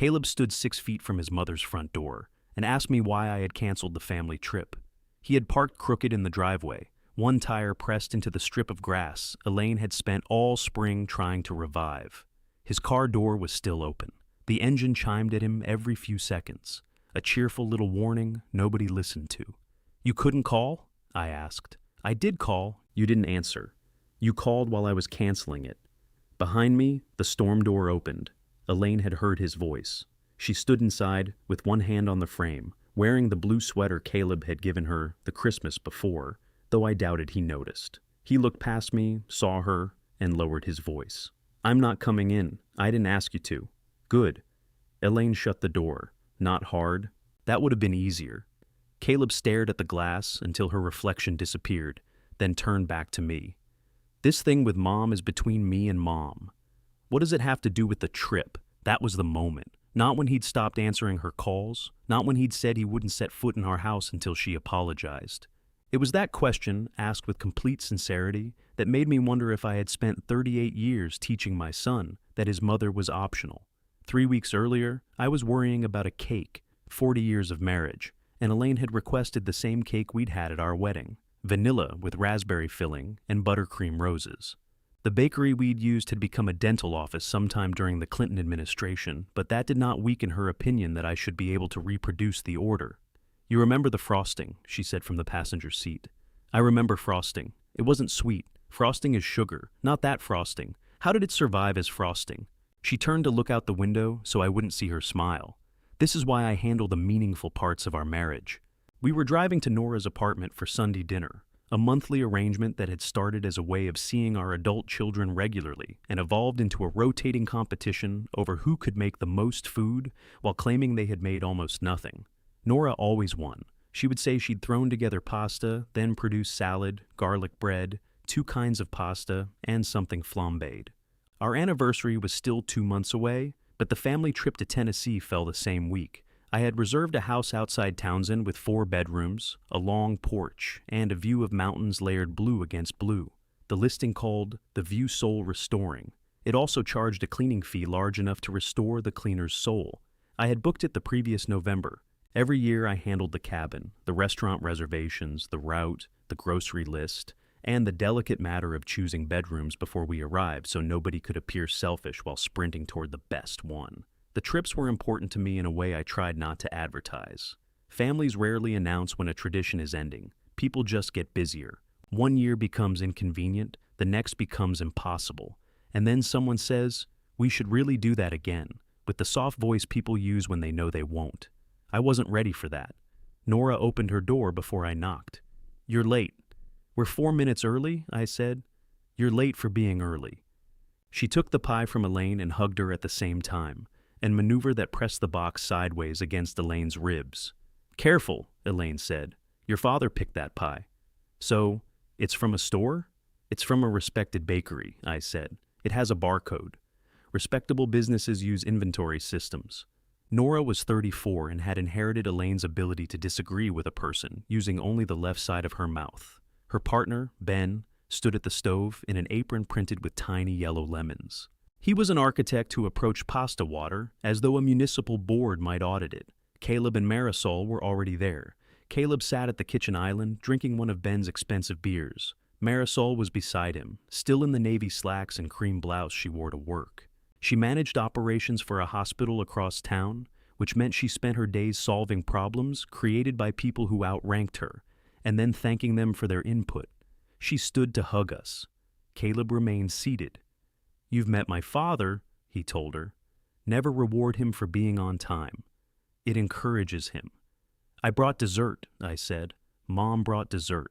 Caleb stood 6 feet from his mother's front door and asked me why I had canceled the family trip. He had parked crooked in the driveway, one tire pressed into the strip of grass Elaine had spent all spring trying to revive. His car door was still open. The engine chimed at him every few seconds, a cheerful little warning nobody listened to. "You couldn't call?" I asked. "I did call." "You didn't answer. You called while I was canceling it." Behind me, the storm door opened. Elaine had heard his voice. She stood inside with one hand on the frame, wearing the blue sweater Caleb had given her the Christmas before, though I doubted he noticed. He looked past me, saw her, and lowered his voice. "I'm not coming in. I didn't ask you to." "Good." Elaine shut the door. Not hard. That would have been easier. Caleb stared at the glass until her reflection disappeared, then turned back to me. "This thing with Mom is between me and Mom. What does it have to do with the trip?" That was the moment. Not when he'd stopped answering her calls, not when he'd said he wouldn't set foot in our house until she apologized. It was that question, asked with complete sincerity, that made me wonder if I had spent 38 years teaching my son that his mother was optional. 3 weeks earlier, I was worrying about a cake, 40 years of marriage, and Elaine had requested the same cake we'd had at our wedding, vanilla with raspberry filling and buttercream roses. The bakery we'd used had become a dental office sometime during the Clinton administration, but that did not weaken her opinion that I should be able to reproduce the order. "You remember the frosting," she said from the passenger seat. "I remember frosting. It wasn't sweet. Frosting is sugar, not that frosting. How did it survive as frosting?" She turned to look out the window so I wouldn't see her smile. This is why I handle the meaningful parts of our marriage. We were driving to Nora's apartment for Sunday dinner, a monthly arrangement that had started as a way of seeing our adult children regularly and evolved into a rotating competition over who could make the most food while claiming they had made almost nothing. Nora always won. She would say she'd thrown together pasta, then produced salad, garlic bread, 2 kinds of pasta, and something flambéed. Our anniversary was still 2 months away, but the family trip to Tennessee fell the same week. I had reserved a house outside Townsend with 4 bedrooms, a long porch, and a view of mountains layered blue against blue. The listing called "The View Soul Restoring." It also charged a cleaning fee large enough to restore the cleaner's soul. I had booked it the previous November. Every year I handled the cabin, the restaurant reservations, the route, the grocery list, and the delicate matter of choosing bedrooms before we arrived so nobody could appear selfish while sprinting toward the best one. The trips were important to me in a way I tried not to advertise. Families rarely announce when a tradition is ending. People just get busier. One year becomes inconvenient, the next becomes impossible. And then someone says, "We should really do that again," with the soft voice people use when they know they won't. I wasn't ready for that. Nora opened her door before I knocked. "You're late." "We're 4 minutes early," I said. "You're late for being early." She took the pie from Elaine and hugged her at the same time, a maneuver that pressed the box sideways against Elaine's ribs. "Careful," Elaine said. "Your father picked that pie." "So, it's from a store?" "It's from a respected bakery," I said. "It has a barcode. Respectable businesses use inventory systems." Nora was 34 and had inherited Elaine's ability to disagree with a person using only the left side of her mouth. Her partner, Ben, stood at the stove in an apron printed with tiny yellow lemons. He was an architect who approached pasta water as though a municipal board might audit it. Caleb and Marisol were already there. Caleb sat at the kitchen island, drinking one of Ben's expensive beers. Marisol was beside him, still in the navy slacks and cream blouse she wore to work. She managed operations for a hospital across town, which meant she spent her days solving problems created by people who outranked her, and then thanking them for their input. She stood to hug us. Caleb remained seated. "You've met my father," he told her. "Never reward him for being on time. It encourages him." "I brought dessert," I said. "Mom brought dessert."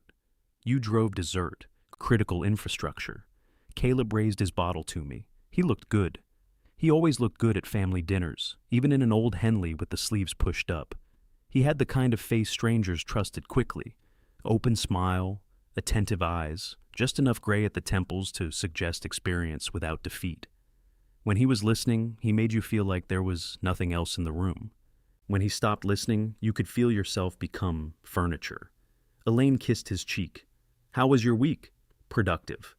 "You drove dessert. Critical infrastructure." Caleb raised his bottle to me. He looked good. He always looked good at family dinners, even in an old Henley with the sleeves pushed up. He had the kind of face strangers trusted quickly. Open smile, attentive eyes, just enough gray at the temples to suggest experience without defeat. When he was listening, he made you feel like there was nothing else in the room. When he stopped listening, you could feel yourself become furniture. Elaine kissed his cheek. "How was your week?" "Productive."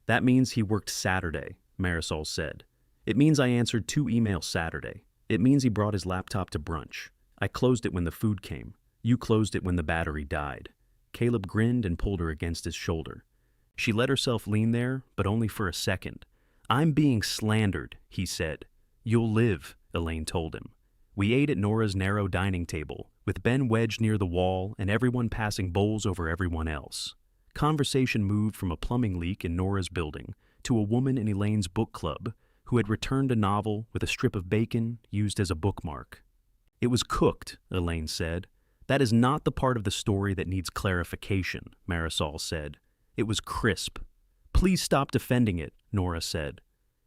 "That means he worked Saturday," Marisol said. "It means I answered 2 emails Saturday." It means he brought his laptop to brunch. I closed it when the food came. You closed it when the battery died. Caleb grinned and pulled her against his shoulder. She let herself lean there, but only for a second. I'm being slandered, he said. You'll live, Elaine told him. We ate at Nora's narrow dining table, with Ben wedged near the wall and everyone passing bowls over everyone else. Conversation moved from a plumbing leak in Nora's building to a woman in Elaine's book club who had returned a novel with a strip of bacon used as a bookmark. It was cooked, Elaine said. That is not the part of the story that needs clarification, Marisol said. It was crisp. Please stop defending it, Nora said.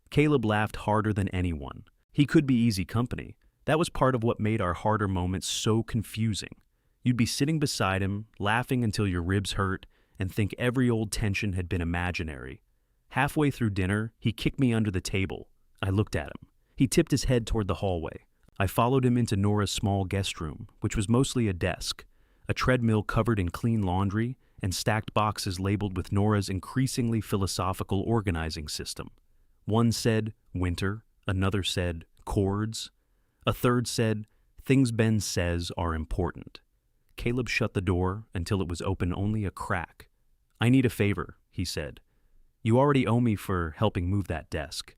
Caleb laughed harder than anyone. He could be easy company. That was part of what made our harder moments so confusing. You'd be sitting beside him, laughing until your ribs hurt, and think every old tension had been imaginary. Halfway through dinner, he kicked me under the table. I looked at him. He tipped his head toward the hallway. I followed him into Nora's small guest room, which was mostly a desk, a treadmill covered in clean laundry, and stacked boxes labeled with Nora's increasingly philosophical organizing system. One said, winter, another said, chords. A third said, things Ben says are important. Caleb shut the door until it was open only a crack. I need a favor, he said. You already owe me for helping move that desk.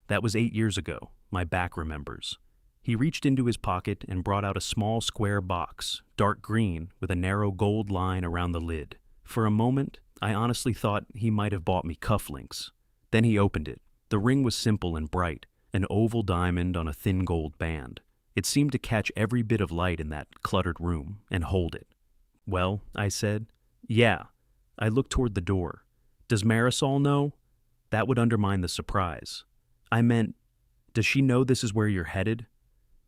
That was 8 years ago, my back remembers. He reached into his pocket and brought out a small square box, dark green, with a narrow gold line around the lid. For a moment, I honestly thought he might have bought me cufflinks. Then he opened it. The ring was simple and bright, an oval diamond on a thin gold band. It seemed to catch every bit of light in that cluttered room and hold it. Well, I said. Yeah. I looked toward the door. Does Marisol know? That would undermine the surprise. I meant, does she know this is where you're headed?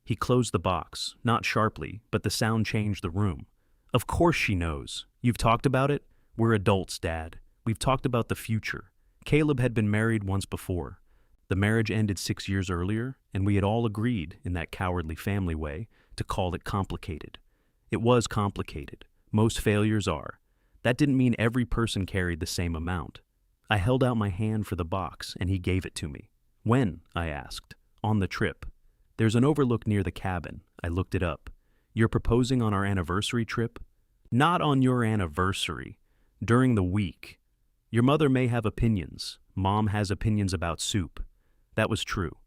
He closed the box, not sharply, but the sound changed the room. Of course she knows. You've talked about it? We're adults, Dad. We've talked about the future. Caleb had been married once before. The marriage ended 6 years earlier, and we had all agreed, in that cowardly family way, to call it complicated. It was complicated. Most failures are. That didn't mean every person carried the same amount. I held out my hand for the box, and he gave it to me. When? I asked. On the trip. There's an overlook near the cabin. I looked it up. You're proposing on our anniversary trip? Not on your anniversary. During the week. Your mother may have opinions. Mom has opinions about soup. That was true.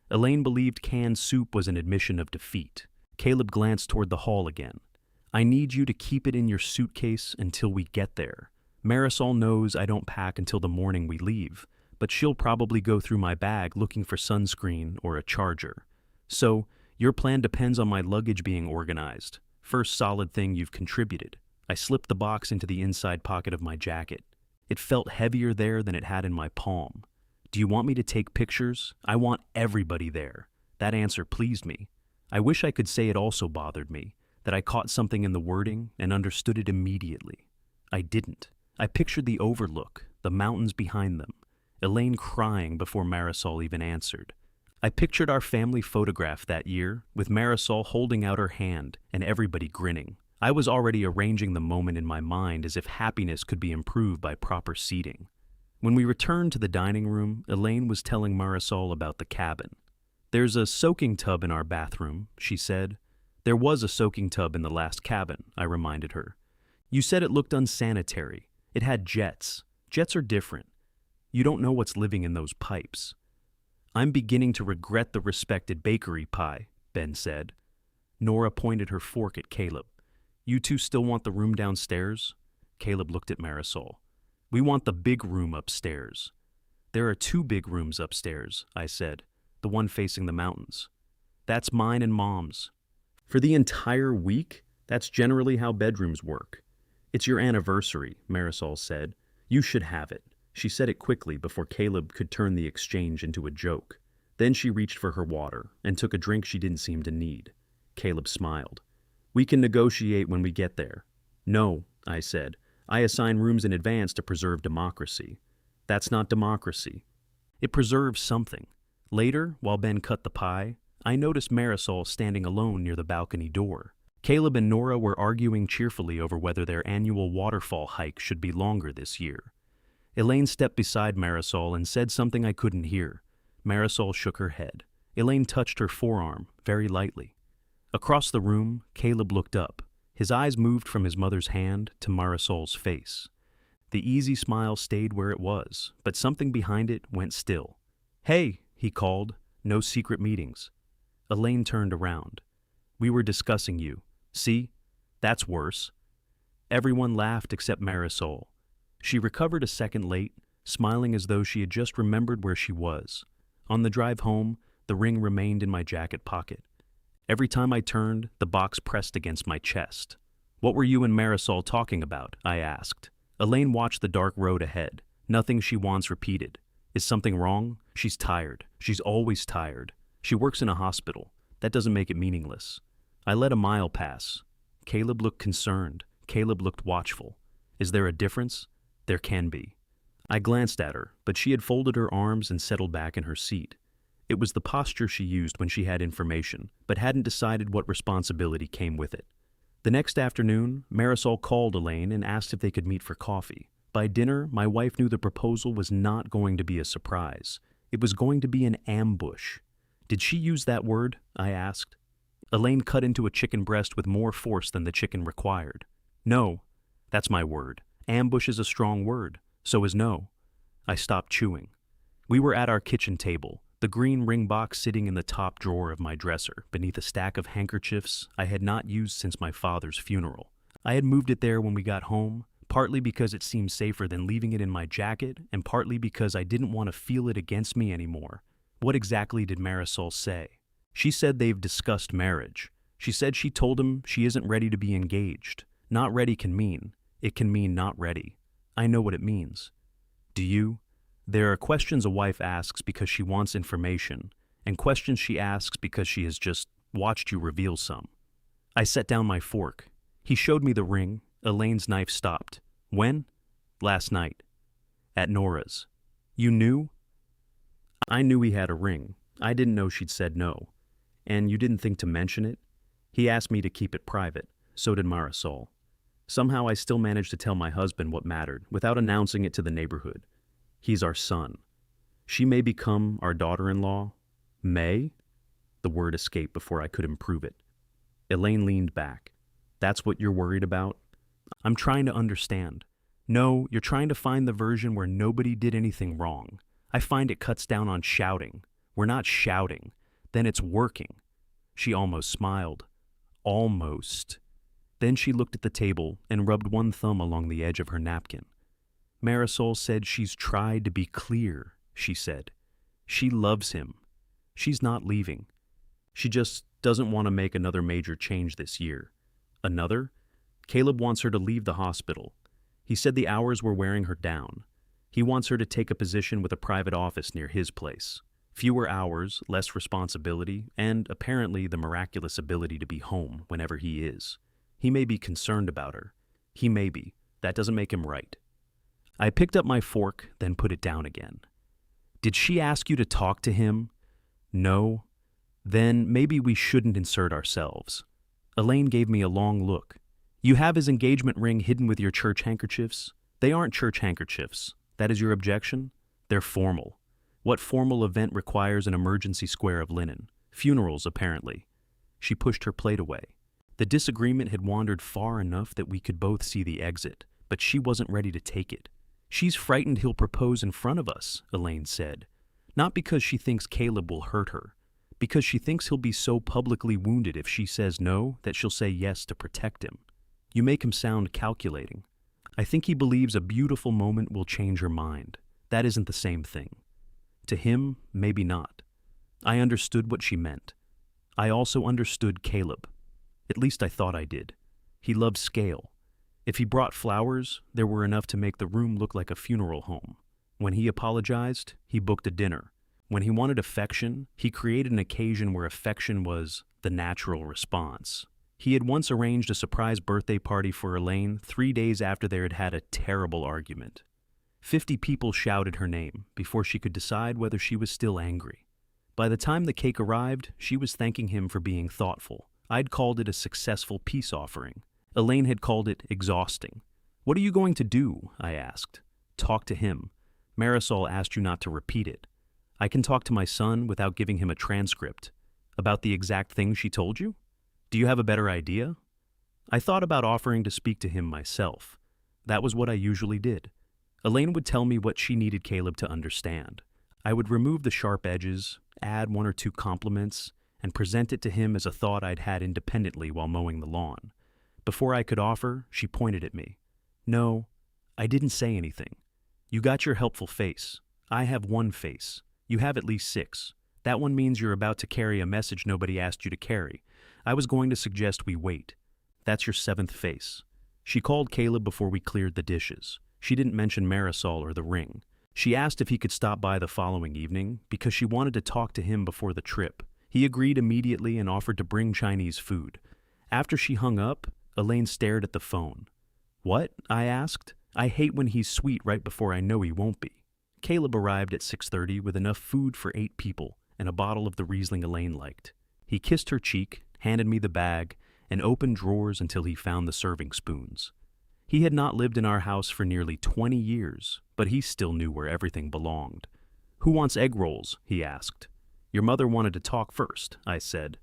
Elaine believed canned soup was an admission of defeat. Caleb glanced toward the hall again. I need you to keep it in your suitcase until we get there. Marisol knows I don't pack until the morning we leave, but she'll probably go through my bag looking for sunscreen or a charger. So, your plan depends on my luggage being organized. First solid thing you've contributed. I slipped the box into the inside pocket of my jacket. It felt heavier there than it had in my palm. Do you want me to take pictures? I want everybody there. That answer pleased me. I wish I could say it also bothered me, that I caught something in the wording and understood it immediately. I didn't. I pictured the overlook, the mountains behind them, Elaine crying before Marisol even answered. I pictured our family photograph that year, with Marisol holding out her hand and everybody grinning. I was already arranging the moment in my mind as if happiness could be improved by proper seating. When we returned to the dining room, Elaine was telling Marisol about the cabin. There's a soaking tub in our bathroom, she said. There was a soaking tub in the last cabin, I reminded her. You said it looked unsanitary. It had jets. Jets are different. You don't know what's living in those pipes. I'm beginning to regret the respected bakery pie, Ben said. Nora pointed her fork at Caleb. You two still want the room downstairs? Caleb looked at Marisol. We want the big room upstairs. There are 2 big rooms upstairs, I said, the one facing the mountains. That's mine and Mom's. For the entire week? That's generally how bedrooms work. It's your anniversary, Marisol said. You should have it. She said it quickly before Caleb could turn the exchange into a joke. Then she reached for her water and took a drink she didn't seem to need. Caleb smiled. We can negotiate when we get there. No, I said. I assign rooms in advance to preserve democracy. That's not democracy. It preserves something. Later, while Ben cut the pie, I noticed Marisol standing alone near the balcony door. Caleb and Nora were arguing cheerfully over whether their annual waterfall hike should be longer this year. Elaine stepped beside Marisol and said something I couldn't hear. Marisol shook her head. Elaine touched her forearm, very lightly. Across the room, Caleb looked up. His eyes moved from his mother's hand to Marisol's face. The easy smile stayed where it was, but something behind it went still. "Hey," he called, "no secret meetings." Elaine turned around. "We were discussing you. See? That's worse." Everyone laughed except Marisol. She recovered a second late, smiling as though she had just remembered where she was. On the drive home, the ring remained in my jacket pocket. Every time I turned, the box pressed against my chest. "What were you and Marisol talking about?" I asked. Elaine watched the dark road ahead. Nothing she once repeated. "Is something wrong? She's tired. She's always tired. She works in a hospital. That doesn't make it meaningless." I let a mile pass. Caleb looked concerned. Caleb looked watchful. Is there a difference? There can be. I glanced at her, but she had folded her arms and settled back in her seat. It was the posture she used when she had information, but hadn't decided what responsibility came with it. The next afternoon, Marisol called Elaine and asked if they could meet for coffee. By dinner, my wife knew the proposal was not going to be a surprise. It was going to be an ambush. Did she use that word? I asked. Elaine cut into a chicken breast with more force than the chicken required. No, that's my word. Ambush is a strong word. So is no. I stopped chewing. We were at our kitchen table, the green ring box sitting in the top drawer of my dresser, beneath a stack of handkerchiefs I had not used since my father's funeral. I had moved it there when we got home, partly because it seemed safer than leaving it in my jacket, and partly because I didn't want to feel it against me anymore. What exactly did Marisol say? She said they've discussed marriage. She said she told him she isn't ready to be engaged. Not ready can mean. It can mean not ready. I know what it means. Do you? There are questions a wife asks because she wants information, and questions she asks because she has just watched you reveal some. I set down my fork. He showed me the ring. Elaine's knife stopped. When? Last night. At Nora's. You knew? I knew he had a ring. I didn't know she'd said no. And you didn't think to mention it? He asked me to keep it private. So did Marisol. Somehow I still managed to tell my husband what mattered without announcing it to the neighborhood. He's our son. She may become our daughter-in-law. May? The word escaped before I could improve it. Elaine leaned back. That's what you're worried about? I'm trying to understand. No, you're trying to find the version where nobody did anything wrong. I find it cuts down on shouting. We're not shouting. Then it's working. She almost smiled. Almost. Then she looked at the table and rubbed one thumb along the edge of her napkin. Marisol said she's tried to be clear, she said. She loves him. She's not leaving. She just doesn't want to make another major change this year. Another? Caleb wants her to leave the hospital. He said the hours were wearing her down. He wants her to take a position with a private office near his place. Fewer hours, less responsibility, and apparently the miraculous ability to be home whenever he is. He may be concerned about her. He may be. That doesn't make him right. I picked up my fork, then put it down again. Did she ask you to talk to him? No. Then maybe we shouldn't insert ourselves. Elaine gave me a long look. You have his engagement ring hidden with your church handkerchiefs? They aren't church handkerchiefs. That is your objection? They're formal. What formal event requires an emergency square of linen? Funerals, apparently. She pushed her plate away. The disagreement had wandered far enough that we could both see the exit, but she wasn't ready to take it. She's frightened he'll propose in front of us, Elaine said. Not because she thinks Caleb will hurt her, because she thinks he'll be so publicly wounded if she says no that she'll say yes to protect him. You make him sound calculating. I think he believes a beautiful moment will change her mind. That isn't the same thing. To him, maybe not. I understood what she meant. I also understood Caleb. At least I thought I did. He loved scale. If he brought flowers, there were enough to make the room look like a funeral home. When he apologized, he booked a dinner. When he wanted affection, he created an occasion where affection was the natural response. He had once arranged a surprise birthday party for Elaine 3 days after they had had a terrible argument. 50 people shouted her name before she could decide whether she was still angry. By the time the cake arrived, she was thanking him for being thoughtful. I'd called it a successful peace offering. Elaine had called it exhausting. What are you going to do? I asked. Talk to him. Marisol asked you not to repeat it. I can talk to my son without giving him a transcript. About the exact thing she told you? Do you have a better idea? I thought about offering to speak to him myself. That was what I usually did. Elaine would tell me what she needed Caleb to understand. I would remove the sharp edges, add one or two compliments, and present it to him as a thought I'd had independently while mowing the lawn. Before I could offer, she pointed at me. No, I didn't say anything. You got your helpful face. I have one face. You have at least 6. That one means you're about to carry a message nobody asked you to carry. I was going to suggest we wait. That's your 7th face. She called Caleb before we cleared the dishes. She didn't mention Marisol or the ring. She asked if he could stop by the following evening because she wanted to talk to him before the trip. He agreed immediately and offered to bring Chinese food. After she hung up, Elaine stared at the phone. What? I asked. I hate when he's sweet right before I know he won't be. Caleb arrived at 6:30 with enough food for 8 people and a bottle of the Riesling Elaine liked. He kissed her cheek, handed me the bag, and opened drawers until he found the serving spoons. He had not lived in our house for nearly 20 years, but he still knew where everything belonged. Who wants egg rolls? He asked. Your mother wanted to talk first, I said.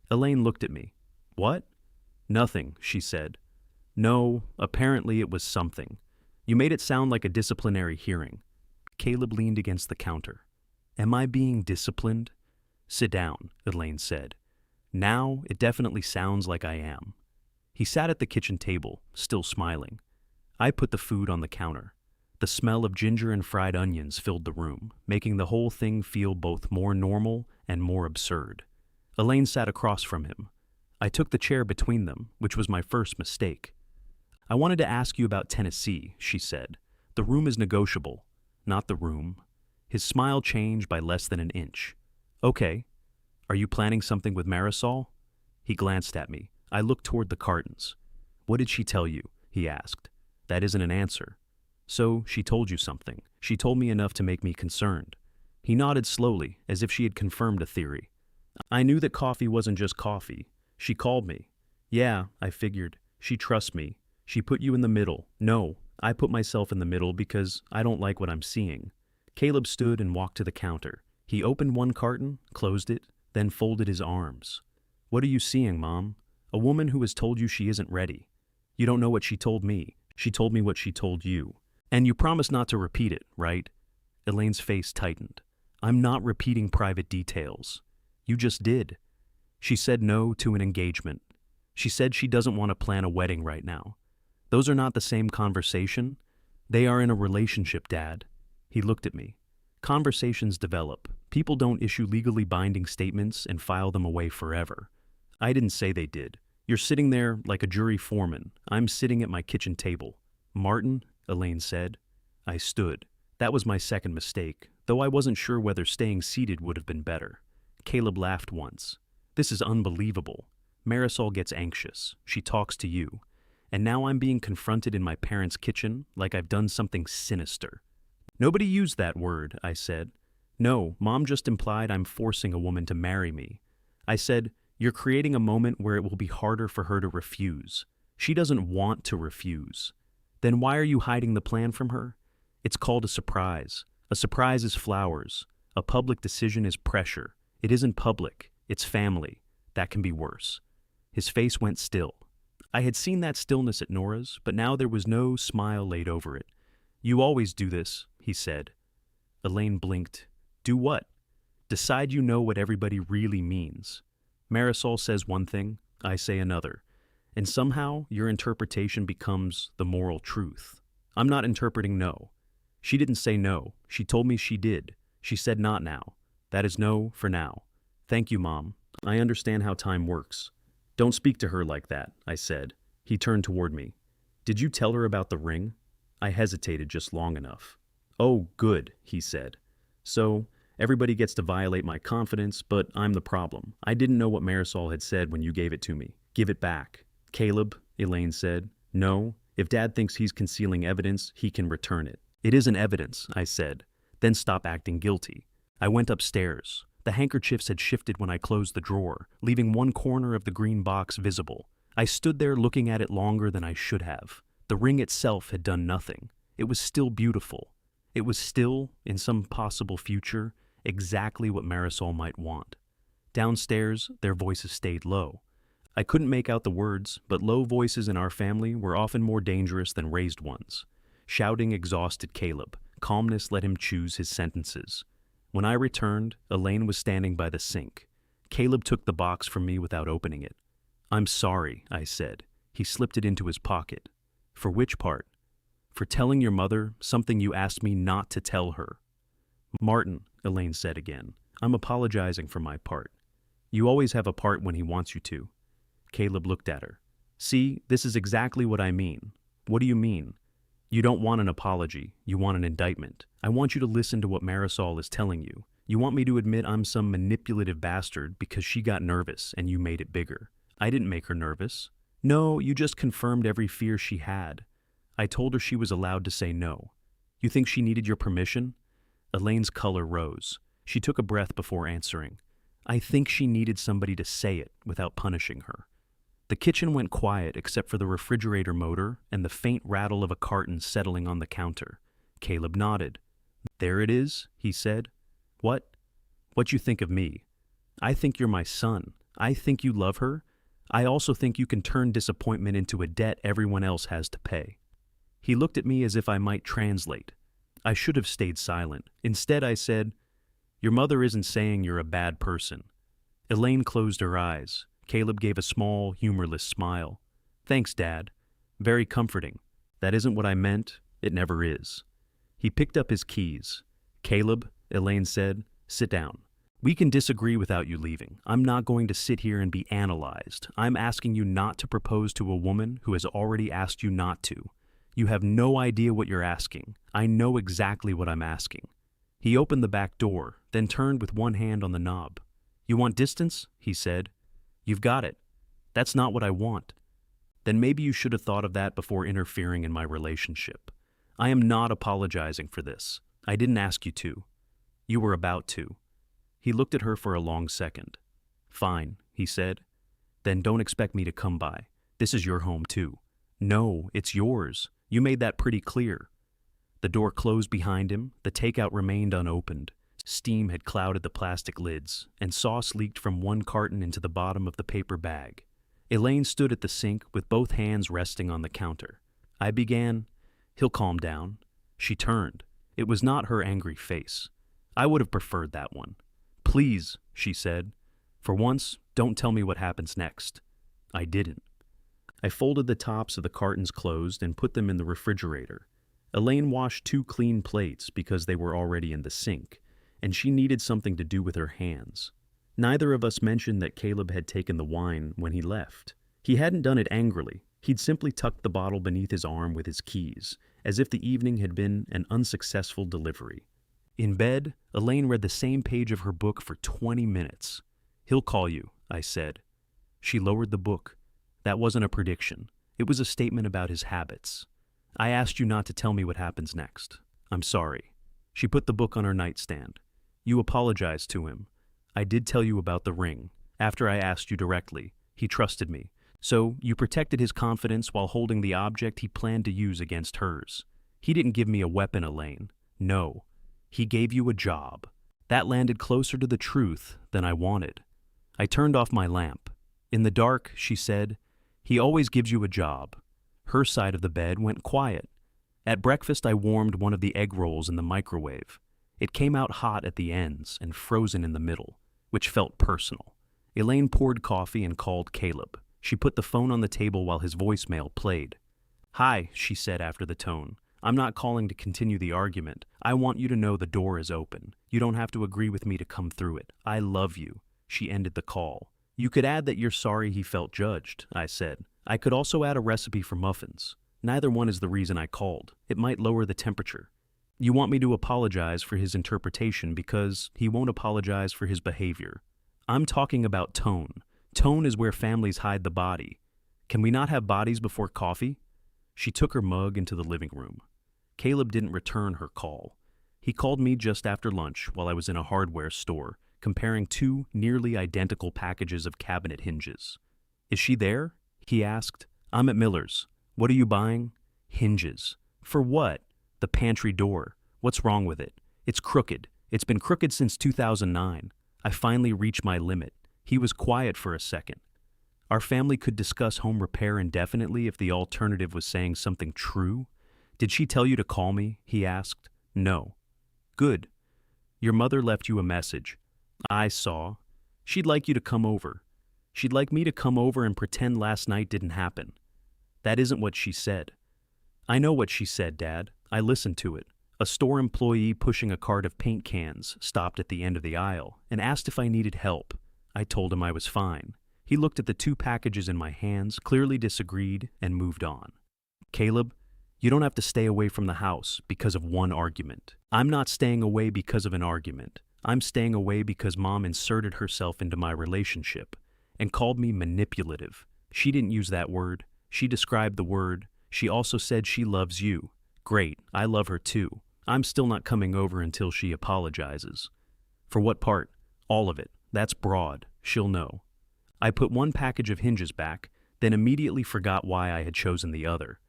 Elaine looked at me. What? Nothing, she said. No, apparently it was something. You made it sound like a disciplinary hearing. Caleb leaned against the counter. Am I being disciplined? Sit down, Elaine said. Now it definitely sounds like I am. He sat at the kitchen table, still smiling. I put the food on the counter. The smell of ginger and fried onions filled the room, making the whole thing feel both more normal and more absurd. Elaine sat across from him. I took the chair between them, which was my first mistake. I wanted to ask you about Tennessee, she said. The room is negotiable, not the room. His smile changed by less than an inch. Okay. Are you planning something with Marisol? He glanced at me. I looked toward the cartons. What did she tell you? He asked. That isn't an answer. So she told you something. She told me enough to make me concerned. He nodded slowly, as if she had confirmed a theory. I knew that coffee wasn't just coffee. She called me. Yeah, I figured. She trusts me. She put you in the middle. No, I put myself in the middle because I don't like what I'm seeing. Caleb stood and walked to the counter. He opened one carton, closed it, then folded his arms. What are you seeing, Mom? A woman who has told you she isn't ready. You don't know what she told me. She told me what she told you. And you promised not to repeat it, right? Elaine's face tightened. I'm not repeating private details. You just did. She said no to an engagement. She said she doesn't want to plan a wedding right now. Those are not the same conversation. They are in a relationship, Dad. He looked at me. Conversations develop. People don't issue legally binding statements and file them away forever. I didn't say they did. You're sitting there like a jury foreman. I'm sitting at my kitchen table. Martin, Elaine said. I stood. That was my second mistake, though I wasn't sure whether staying seated would have been better. Caleb laughed once. This is unbelievable. Marisol gets anxious. She talks to you. And now I'm being confronted in my parents' kitchen like I've done something sinister. Nobody used that word, I said. No, Mom just implied I'm forcing a woman to marry me. I said, you're creating a moment where it will be harder for her to refuse. She doesn't want to refuse. Then why are you hiding the plan from her? It's called a surprise. A surprise is flowers. A public decision is pressure. It isn't public. It's family. That can be worse. His face went still. I had seen that stillness at Nora's, but now there was no smile laid over it. You always do this, he said. Elaine blinked. Do what? Decide you know what everybody really means. Marisol says one thing, I say another. And somehow your interpretation becomes the moral truth. I'm not interpreting no. She didn't say no. She told me she did. She said not now. That is no for now. Thank you, Mom. I understand how time works. Don't speak to her like that, I said. He turned toward me. Did you tell her about the ring? I hesitated just long enough. Oh, good, he said. So, everybody gets to violate my confidence, but I'm the problem. I didn't know what Marisol had said when you gave it to me. Give it back. Caleb, Elaine said. No, if Dad thinks he's concealing evidence, he can return it. It isn't evidence, I said. Then stop acting guilty. I went upstairs. The handkerchiefs had shifted when I closed the drawer, leaving one corner of the green box visible. I stood there looking at it longer than I should have. The ring itself had done nothing. It was still beautiful. It was still, in some possible future, exactly what Marisol might want. Downstairs, their voices stayed low. I couldn't make out the words, but low voices in our family were often more dangerous than raised ones. Shouting exhausted Caleb. Calmness let him choose his sentences. When I returned, Elaine was standing by the sink. Caleb took the box from me without opening it. "I'm sorry," I said. He slipped it into his pocket. "For which part?" "For telling your mother something you asked me not to tell her." "Martin," Elaine said again, "I'm apologizing for my part." "You always have a part when he wants you to." Caleb looked at her. "See, this is exactly what I mean." "What do you mean?" "You don't want an apology. You want an indictment. I want you to listen to what Marisol is telling you. You want me to admit I'm some manipulative bastard because she got nervous and you made it bigger. I didn't make her nervous. No, you just confirmed every fear she had. I told her she was allowed to say no. You think she needed your permission?" Elaine's color rose. She took a breath before answering. "I think she needed somebody to say it without punishing her." The kitchen went quiet except for the refrigerator motor and the faint rattle of a carton settling on the counter. Caleb nodded. "There it is," he said. What you think of me?" "I think you're my son. I think you love her. I also think you can turn disappointment into a debt everyone else has to pay." He looked at me as if I might translate. I should have stayed silent. Instead, I said, "Your mother isn't saying you're a bad person." Elaine closed her eyes. Caleb gave a small, humorless smile. "Thanks, Dad. Very comforting. That isn't what I meant. It never is." He picked up his keys. "Caleb," Elaine said, "sit down. We can disagree without you leaving. I'm not going to sit here and be analyzed. I'm asking you not to propose to a woman who has already asked you not to. You have no idea what you're asking. I know exactly what I'm asking." He opened the back door, then turned with one hand on the knob. "You want distance?" he said. "You've got it. That's not what I want." "Then maybe you should have thought of that before interfering in my relationship. I am not apologizing for this. I didn't ask you to. You were about to." He looked at her for a long second. "Fine," he said. "Then don't expect me to come by. This is your home too." "No, it's yours. You made that pretty clear." The door closed behind him. The takeout remained unopened. Steam had clouded the plastic lids, and sauce leaked from one carton into the bottom of the paper bag. Elaine stood at the sink with both hands resting on the counter. I began, "He'll calm down." She turned. It was not her angry face. I would have preferred that one. "Please," she said. "For once, don't tell me what happens next." I didn't. I folded the tops of the cartons closed and put them in the refrigerator. Elaine washed 2 clean plates because they were already in the sink, and she needed something to do with her hands. Neither of us mentioned that Caleb had taken the wine when he left. He hadn't done it angrily. He'd simply tucked the bottle beneath his arm with his keys, as if the evening had been an unsuccessful delivery. In bed, Elaine read the same page of her book for 20 minutes. "He'll call you," I said. She lowered the book. That wasn't a prediction. It was a statement about his habits. "I asked you not to tell me what happens next. I'm sorry." She put the book on her nightstand. "You apologized to him. I did tell you about the ring. After I asked you directly, he trusted me. So you protected his confidence while holding the object he planned to use against hers. He didn't give me a weapon, Elaine. No. He gave you a job. That landed closer to the truth than I wanted." I turned off my lamp. "In the dark," she said, "he always gives you a job." Her side of the bed went quiet. At breakfast, I warmed one of the egg rolls in the microwave. It came out hot at the ends and frozen in the middle, which felt personal. Elaine poured coffee and called Caleb. She put the phone on the table while his voicemail played. "Hi," she said after the tone. "I'm not calling to continue the argument. I want you to know the door is open. You don't have to agree with me to come through it. I love you." She ended the call. "You could add that you're sorry he felt judged," I said. "I could also add a recipe for muffins. Neither one is the reason I called. It might lower the temperature. You want me to apologize for his interpretation because he won't apologize for his behavior. I'm talking about tone. Tone is where families hide the body. Can we not have bodies before coffee?" She took her mug into the living room. Caleb didn't return her call. He called me just after lunch while I was in a hardware store, comparing 2 nearly identical packages of cabinet hinges. "Is she there?" he asked. "I'm at Miller's. What are you buying?" "Hinges." "For what?" "The pantry door. What's wrong with it?" "It's crooked. It's been crooked since 2009. I finally reached my limit. He was quiet for a second. Our family could discuss home repair indefinitely if the alternative was saying something true. Did she tell you to call me? He asked. No. Good. Your mother left you a message. I saw. She'd like you to come over. She'd like me to come over and pretend last night didn't happen. That isn't what she said. I know what she said, Dad. I listened to it. A store employee pushing a cart of paint cans stopped at the end of the aisle and asked if I needed help. I told him I was fine. He looked at the 2 packages in my hands, clearly disagreed, and moved on. Caleb, you don't have to stay away from the house because of one argument. I'm not staying away because of an argument. I'm staying away because Mom inserted herself into my relationship and called me manipulative. She didn't use that word. She described the word. She also said she loves you. Great, I love her too. I'm still not coming over until she apologizes. For what part? All of it. That's broad. She'll know. I put 1 package of hinges back, then immediately forgot why I had chosen the other.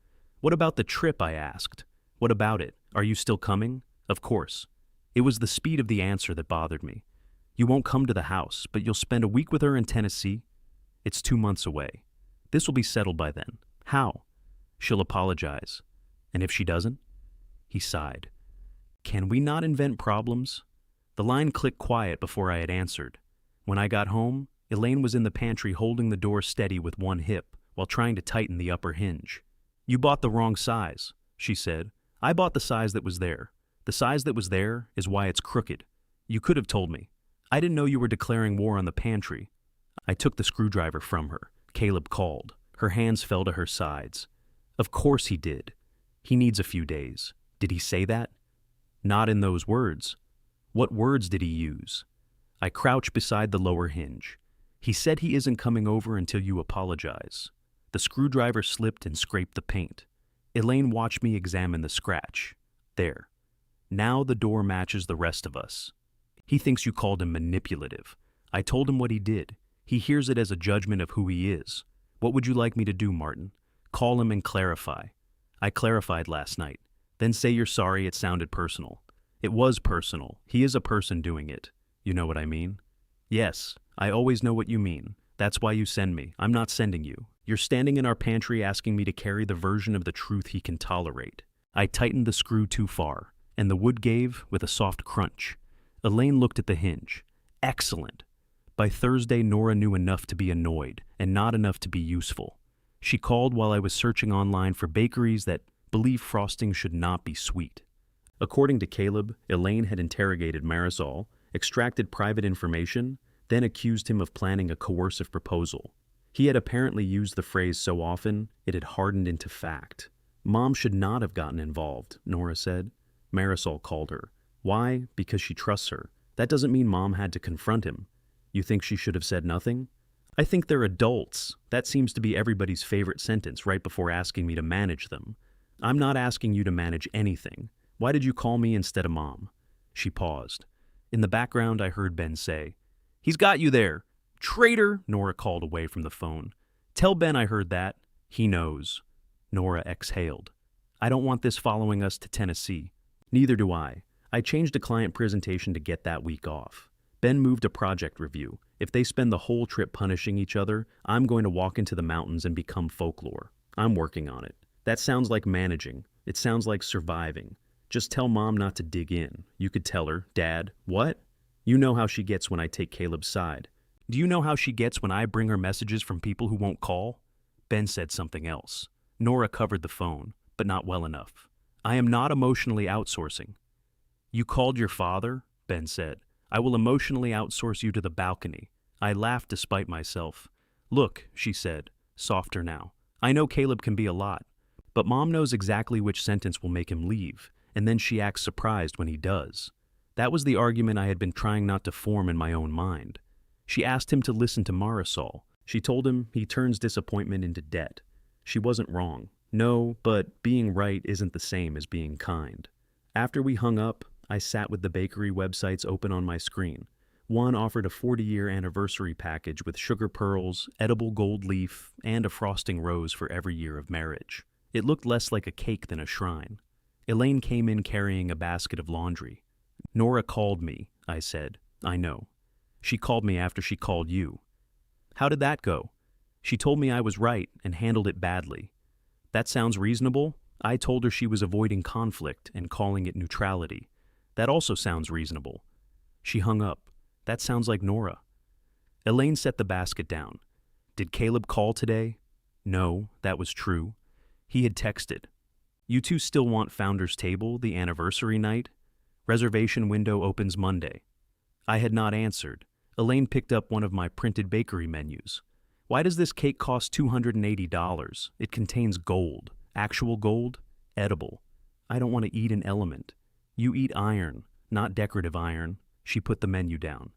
What about the trip, I asked. What about it? Are you still coming? Of course. It was the speed of the answer that bothered me. You won't come to the house, but you'll spend a week with her in Tennessee? It's 2 months away. This will be settled by then. How? She'll apologize. And if she doesn't? He sighed. Can we not invent problems? The line clicked quiet before I had answered. When I got home, Elaine was in the pantry holding the door steady with 1 hip while trying to tighten the upper hinge. You bought the wrong size, she said. I bought the size that was there. The size that was there is why it's crooked. You could have told me. I didn't know you were declaring war on the pantry. I took the screwdriver from her. Caleb called. Her hands fell to her sides. Of course he did. He needs a few days. Did he say that? Not in those words. What words did he use? I crouched beside the lower hinge. He said he isn't coming over until you apologize. The screwdriver slipped and scraped the paint. Elaine watched me examine the scratch. There. Now the door matches the rest of us. He thinks you called him manipulative. I told him what he did. He hears it as a judgment of who he is. What would you like me to do, Martin? Call him and clarify. I clarified last night. Then say you're sorry it sounded personal. It was personal. He is a person doing it. You know what I mean? Yes, I always know what you mean. That's why you send me. I'm not sending you. You're standing in our pantry asking me to carry the version of the truth he can tolerate. I tightened the screw too far, and the wood gave with a soft crunch. Elaine looked at the hinge. Excellent. By Thursday, Nora knew enough to be annoyed and not enough to be useful. She called while I was searching online for bakeries that believe frosting should not be sweet. According to Caleb, Elaine had interrogated Marisol, extracted private information, then accused him of planning a coercive proposal. He had apparently used the phrase so often, it had hardened into fact. Mom should not have gotten involved, Nora said. Marisol called her. Why? Because she trusts her. That doesn't mean Mom had to confront him. You think she should have said nothing? I think they're adults. That seems to be everybody's favorite sentence right before asking me to manage them. I'm not asking you to manage anything. Why did you call me instead of Mom? She paused. In the background, I heard Ben say, He's got you there. Traitor, Nora called away from the phone. Tell Ben I heard that. He knows. Nora exhaled. I don't want this following us to Tennessee. Neither do I. I changed a client presentation to get that week off. Ben moved a project review. If they spend the whole trip punishing each other, I'm going to walk into the mountains and become folklore. I'm working on it. That sounds like managing. It sounds like surviving. Just tell Mom not to dig in. You could tell her, Dad, what? You know how she gets when I take Caleb's side. Do you know how she gets when I bring her messages from people who won't call? Ben said something else. Nora covered the phone, but not well enough. I am not emotionally outsourcing. You called your father? Ben said. I will emotionally outsource you to the balcony. I laughed despite myself. Look, she said, softer now. I know Caleb can be a lot, but Mom knows exactly which sentence will make him leave, and then she acts surprised when he does. That was the argument I had been trying not to form in my own mind. She asked him to listen to Marisol. She told him he turns disappointment into debt. She wasn't wrong. No, but being right isn't the same as being kind. After we hung up, I sat with the bakery websites open on my screen. One offered a 40-year anniversary package with sugar pearls, edible gold leaf, and a frosting rose for every year of marriage. It looked less like a cake than a shrine. Elaine came in carrying a basket of laundry. Nora called me, I said. I know. She called me after she called you. How did that go? She told me I was right and handled it badly. That sounds reasonable. I told her she was avoiding conflict and calling it neutrality. That also sounds reasonable. She hung up. That sounds like Nora. Elaine set the basket down. Did Caleb call today? No, that was true. He had texted. You two still want Founder's Table, the anniversary night? Reservation window opens Monday. I had not answered. Elaine picked up one of my printed bakery menus. Why does this cake cost $280? It contains gold. Actual gold? Edible. I don't want to eat an element. You eat iron, not decorative iron. She put the menu down.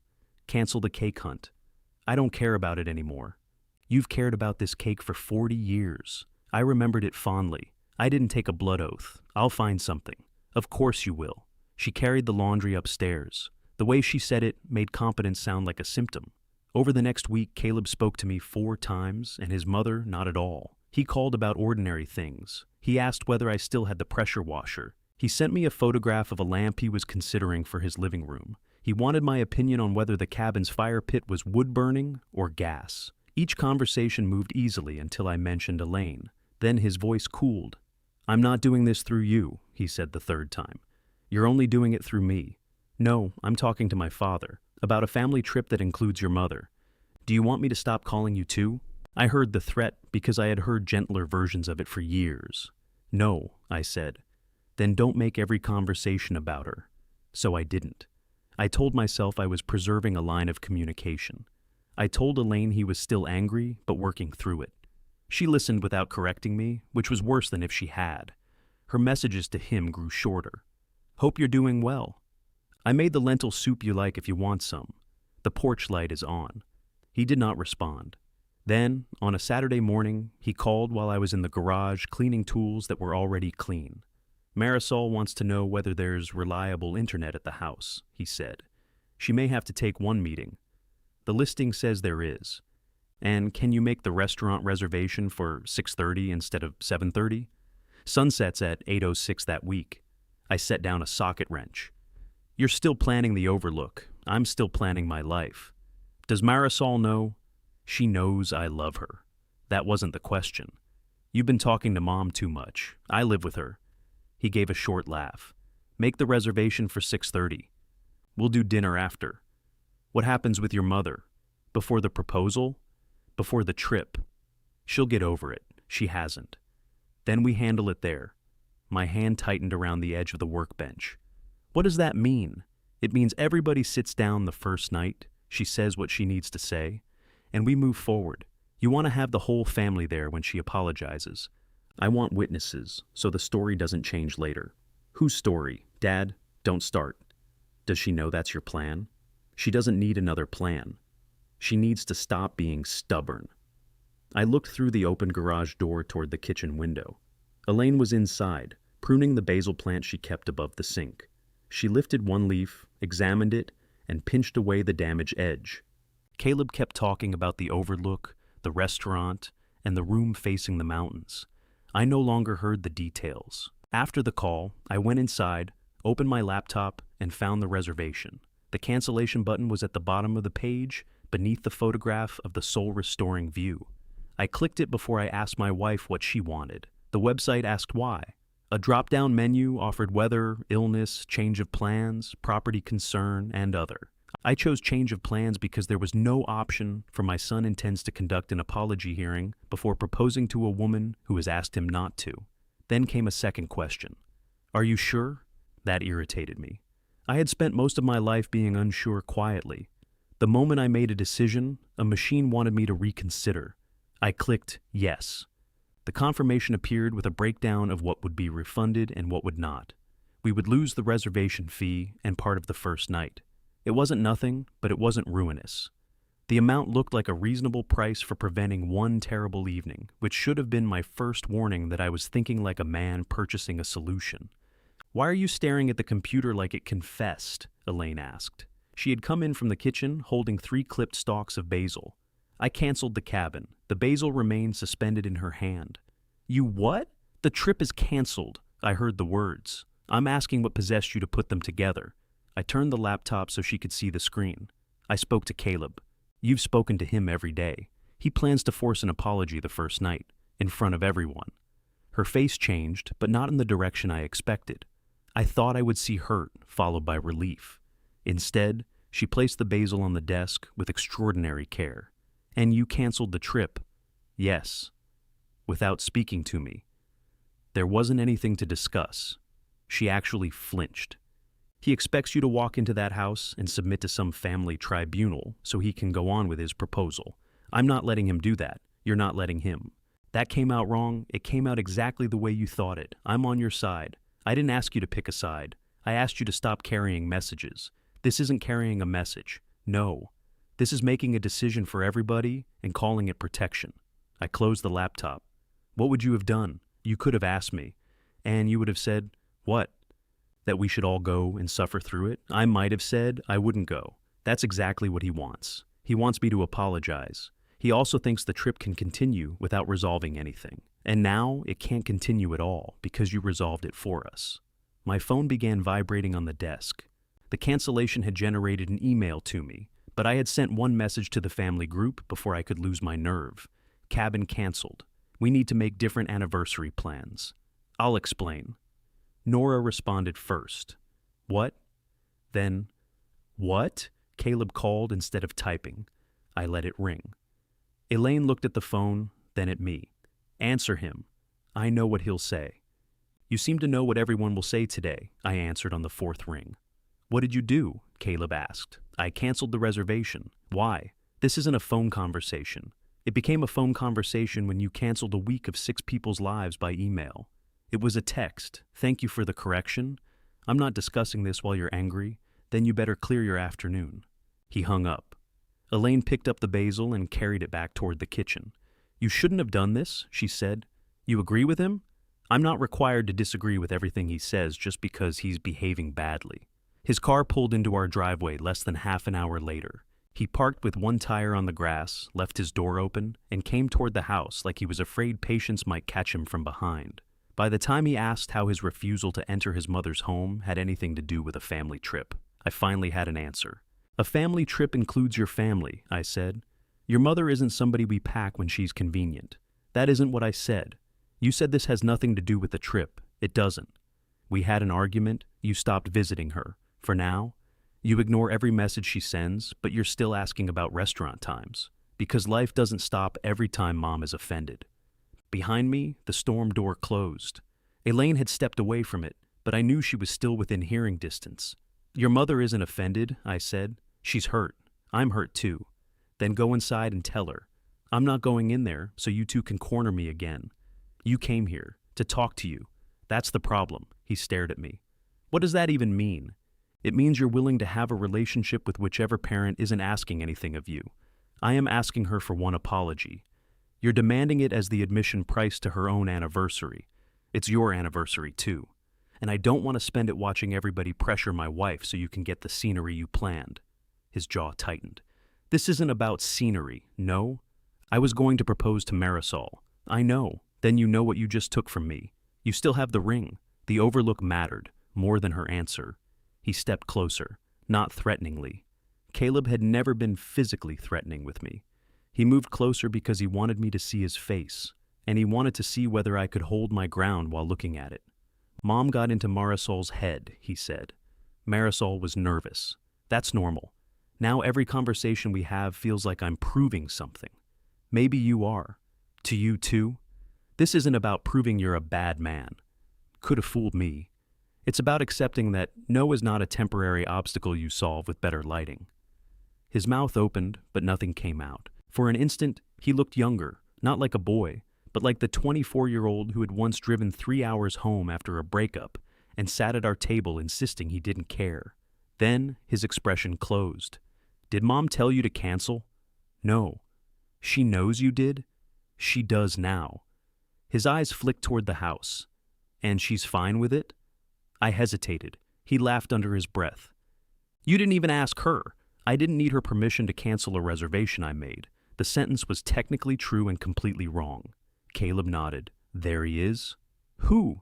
Cancel the cake hunt. I don't care about it anymore. You've cared about this cake for 40 years. I remembered it fondly. I didn't take a blood oath. I'll find something. Of course you will. She carried the laundry upstairs. The way she said it made competence sound like a symptom. Over the next week, Caleb spoke to me 4 times, and his mother not at all. He called about ordinary things. He asked whether I still had the pressure washer. He sent me a photograph of a lamp he was considering for his living room. He wanted my opinion on whether the cabin's fire pit was wood burning or gas. Each conversation moved easily until I mentioned Elaine. Then his voice cooled. I'm not doing this through you, he said the 3rd time. You're only doing it through me. No, I'm talking to my father, about a family trip that includes your mother. Do you want me to stop calling you too? I heard the threat because I had heard gentler versions of it for years. No, I said. Then don't make every conversation about her. So I didn't. I told myself I was preserving a line of communication. I told Elaine he was still angry, but working through it. She listened without correcting me, which was worse than if she had. Her messages to him grew shorter. Hope you're doing well. I made the lentil soup you like if you want some. The porch light is on. He did not respond. Then, on a Saturday morning, he called while I was in the garage cleaning tools that were already clean. Marisol wants to know whether there's reliable internet at the house, he said. She may have to take one meeting. The listing says there is. And can you make the restaurant reservation for 6:30 instead of 7:30? Sunset's at 8:06 that week. I set down a socket wrench. You're still planning the overlook. I'm still planning my life. Does Marisol know? She knows I love her. That wasn't the question. You've been talking to Mom too much. I live with her. He gave a short laugh. Make the reservation for 6:30. We'll do dinner after. What happens with your mother? Before the proposal? Before the trip? She'll get over it. She hasn't. Then we handle it there. My hand tightened around the edge of the workbench. What does that mean? It means everybody sits down the first night, she says what she needs to say, and we move forward. You want to have the whole family there when she apologizes. I want witnesses, so the story doesn't change later. Whose story? Dad, don't start. Does she know that's your plan? She doesn't need another plan. She needs to stop being stubborn. I looked through the open garage door toward the kitchen window. Elaine was inside, pruning the basil plant she kept above the sink. She lifted one leaf, examined it, and pinched away the damaged edge. Caleb kept talking about the overlook, the restaurant, and the room facing the mountains. I no longer heard the details. After the call, I went inside, opened my laptop, and found the reservation. The cancellation button was at the bottom of the page, beneath the photograph of the soul-restoring view. I clicked it before I asked my wife what she wanted. The website asked why. A drop-down menu offered weather, illness, change of plans, property concern, and other. I chose change of plans because there was no option for my son intends to conduct an apology hearing before proposing to a woman who has asked him not to. Then came a second question. Are you sure? That irritated me. I had spent most of my life being unsure quietly. The moment I made a decision, a machine wanted me to reconsider. I clicked yes. The confirmation appeared with a breakdown of what would be refunded and what would not. We would lose the reservation fee and part of the first night. It wasn't nothing, but it wasn't ruinous. The amount looked like a reasonable price for preventing one terrible evening, which should have been my first warning that I was thinking like a man purchasing a solution. Why are you staring at the computer like it confessed? Elaine asked. She had come in from the kitchen holding 3 clipped stalks of basil. I canceled the cabin. The basil remained suspended in her hand. You what? The trip is canceled. I heard the words. I'm asking what possessed you to put them together. I turned the laptop so she could see the screen. I spoke to Caleb. You've spoken to him every day. He plans to force an apology the first night, in front of everyone. Her face changed, but not in the direction I expected. I thought I would see hurt, followed by relief. Instead, she placed the basil on the desk with extraordinary care. And you canceled the trip? Yes. Without speaking to me. There wasn't anything to discuss. She actually flinched. He expects you to walk into that house and submit to some family tribunal so he can go on with his proposal. I'm not letting him do that. You're not letting him. That came out wrong. It came out exactly the way you thought it. I'm on your side. I didn't ask you to pick a side. I asked you to stop carrying messages. This isn't carrying a message. No. This is making a decision for everybody and calling it protection. I closed the laptop. What would you have done? You could have asked me. And you would have said, what? That we should all go and suffer through it? I might have said I wouldn't go. That's exactly what he wants. He wants me to apologize. He also thinks the trip can continue without resolving anything. And now it can't continue at all because you resolved it for us. My phone began vibrating on the desk. The cancellation had generated an email to me, but I had sent one message to the family group before I could lose my nerve. Cabin canceled. We need to make different anniversary plans. I'll explain. Nora responded first. What? Then, what? Caleb called instead of typing. I let it ring. Elaine looked at the phone, then at me. Answer him. I know what he'll say. You seem to know what everyone will say today, I answered on the fourth ring. What did you do? Caleb asked. I canceled the reservation. Why? This isn't a phone conversation. It became a phone conversation when you canceled a week of 6 people's lives by email. It was a text. Thank you for the correction. I'm not discussing this while you're angry. Then you better clear your afternoon. He hung up. Elaine picked up the basil and carried it back toward the kitchen. You shouldn't have done this, she said. You agree with him? I'm not required to disagree with everything he says just because he's behaving badly. His car pulled into our driveway less than half an hour later. He parked with one tire on the grass, left his door open, and came toward the house like he was afraid Patience might catch him from behind. By the time he asked how his refusal to enter his mother's home had anything to do with a family trip, I finally had an answer. A family trip includes your family, I said. Your mother isn't somebody we pack when she's convenient. That isn't what I said. You said this has nothing to do with the trip. It doesn't. We had an argument. You stopped visiting her. For now, you ignore every message she sends, but you're still asking about restaurant times. Because life doesn't stop every time Mom is offended. Behind me, the storm door closed. Elaine had stepped away from it, but I knew she was still within hearing distance. Your mother isn't offended, I said. She's hurt. I'm hurt too. Then go inside and tell her. I'm not going in there, so you two can corner me again. You came here to talk to you. That's the problem. He stared at me. What does that even mean? It means you're willing to have a relationship with whichever parent isn't asking anything of you. I am asking her for one apology. You're demanding it as the admission price to her own anniversary. It's your anniversary too. And I don't want to spend it watching everybody pressure my wife so you can get the scenery you planned. His jaw tightened. This isn't about scenery, no. I was going to propose to Marisol. I know. Then you know what you just took from me. You still have the ring. The overlook mattered, more than her answer. He stepped closer, not threateningly. Caleb had never been physically threatening with me. He moved closer because he wanted me to see his face, and he wanted to see whether I could hold my ground while looking at it. Mom got into Marisol's head, he said. Marisol was nervous. That's normal. Now every conversation we have feels like I'm proving something. Maybe you are. To you too? This isn't about proving you're a bad man. Could have fooled me. It's about accepting that no is not a temporary obstacle you solve with better lighting. His mouth opened, but nothing came out. For an instant, he looked younger, not like a boy, but like the 24-year-old who had once driven 3 hours home after a breakup and sat at our table insisting he didn't care. Then his expression closed. Did Mom tell you to cancel? No. She knows you did? She does now. His eyes flicked toward the house. And she's fine with it? I hesitated. He laughed under his breath. You didn't even ask her. I didn't need her permission to cancel a reservation I made. The sentence was technically true and completely wrong. Caleb nodded. There he is. Who?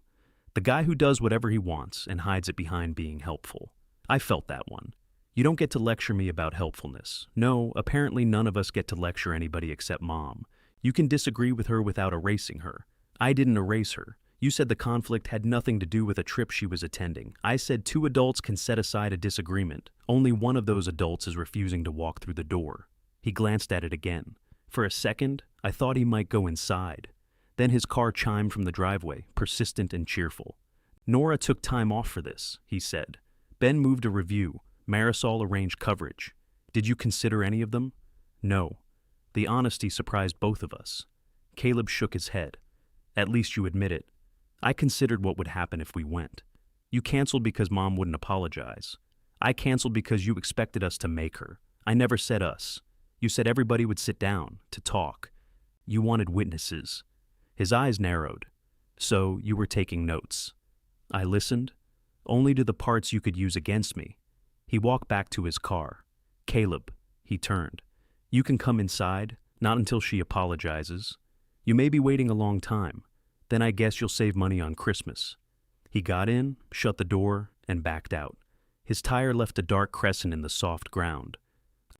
The guy who does whatever he wants and hides it behind being helpful. I felt that one. You don't get to lecture me about helpfulness. No, apparently none of us get to lecture anybody except Mom. You can disagree with her without erasing her. I didn't erase her. You said the conflict had nothing to do with a trip she was attending. I said two adults can set aside a disagreement. Only one of those adults is refusing to walk through the door. He glanced at it again. For a second, I thought he might go inside. Then his car chimed from the driveway, persistent and cheerful. Nora took time off for this, he said. Ben moved a review. Marisol arranged coverage. Did you consider any of them? No. The honesty surprised both of us. Caleb shook his head. At least you admit it. I considered what would happen if we went. You canceled because Mom wouldn't apologize. I canceled because you expected us to make her. I never said us. You said everybody would sit down, to talk. You wanted witnesses. His eyes narrowed. So you were taking notes. I listened, only to the parts you could use against me. He walked back to his car. Caleb, he turned. You can come inside, not until she apologizes. You may be waiting a long time. Then I guess you'll save money on Christmas. He got in, shut the door, and backed out. His tire left a dark crescent in the soft ground.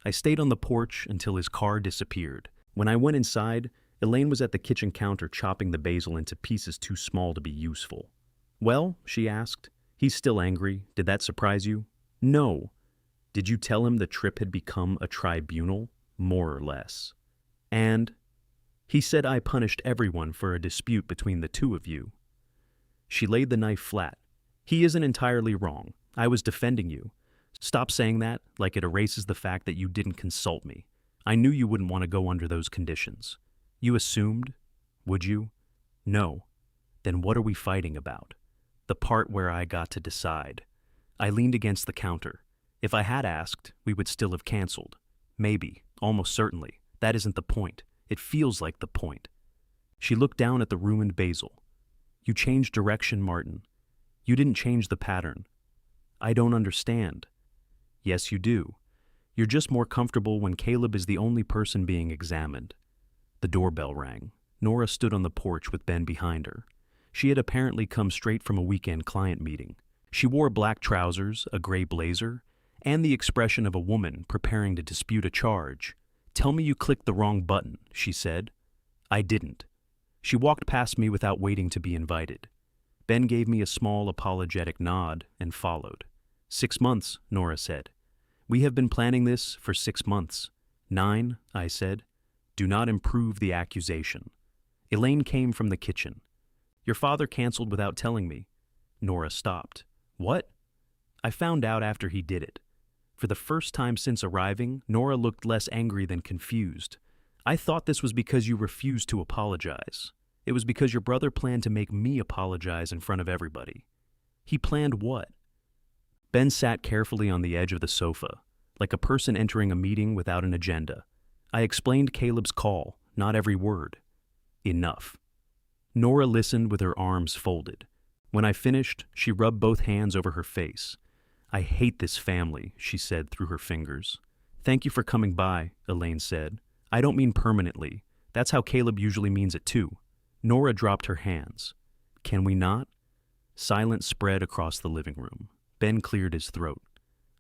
I stayed on the porch until his car disappeared. When I went inside, Elaine was at the kitchen counter chopping the basil into pieces too small to be useful. Well, she asked. He's still angry. Did that surprise you? No. Did you tell him the trip had become a tribunal? More or less. And he said I punished everyone for a dispute between the two of you. She laid the knife flat. He isn't entirely wrong. I was defending you. Stop saying that, like it erases the fact that you didn't consult me. I knew you wouldn't want to go under those conditions. You assumed? Would you? No. Then what are we fighting about? The part where I got to decide. I leaned against the counter. If I had asked, we would still have canceled. Maybe, almost certainly. That isn't the point. It feels like the point. She looked down at the ruined basil. You changed direction, Martin. You didn't change the pattern. I don't understand. Yes, you do. You're just more comfortable when Caleb is the only person being examined. The doorbell rang. Nora stood on the porch with Ben behind her. She had apparently come straight from a weekend client meeting. She wore black trousers, a gray blazer, and the expression of a woman preparing to dispute a charge. Tell me you clicked the wrong button, she said. I didn't. She walked past me without waiting to be invited. Ben gave me a small apologetic nod and followed. 6 months, Nora said. We have been planning this for 6 months. 9, I said. Do not improve the accusation. Elaine came from the kitchen. Your father canceled without telling me. Nora stopped. What? I found out after he did it. For the first time since arriving, Nora looked less angry than confused. I thought this was because you refused to apologize. It was because your brother planned to make me apologize in front of everybody. He planned what? Ben sat carefully on the edge of the sofa, like a person entering a meeting without an agenda. I explained Caleb's call, not every word. Enough. Nora listened with her arms folded. When I finished, she rubbed both hands over her face. I hate this family, she said through her fingers. Thank you for coming by, Elaine said. I don't mean permanently. That's how Caleb usually means it too. Nora dropped her hands. Can we not? Silence spread across the living room. Ben cleared his throat.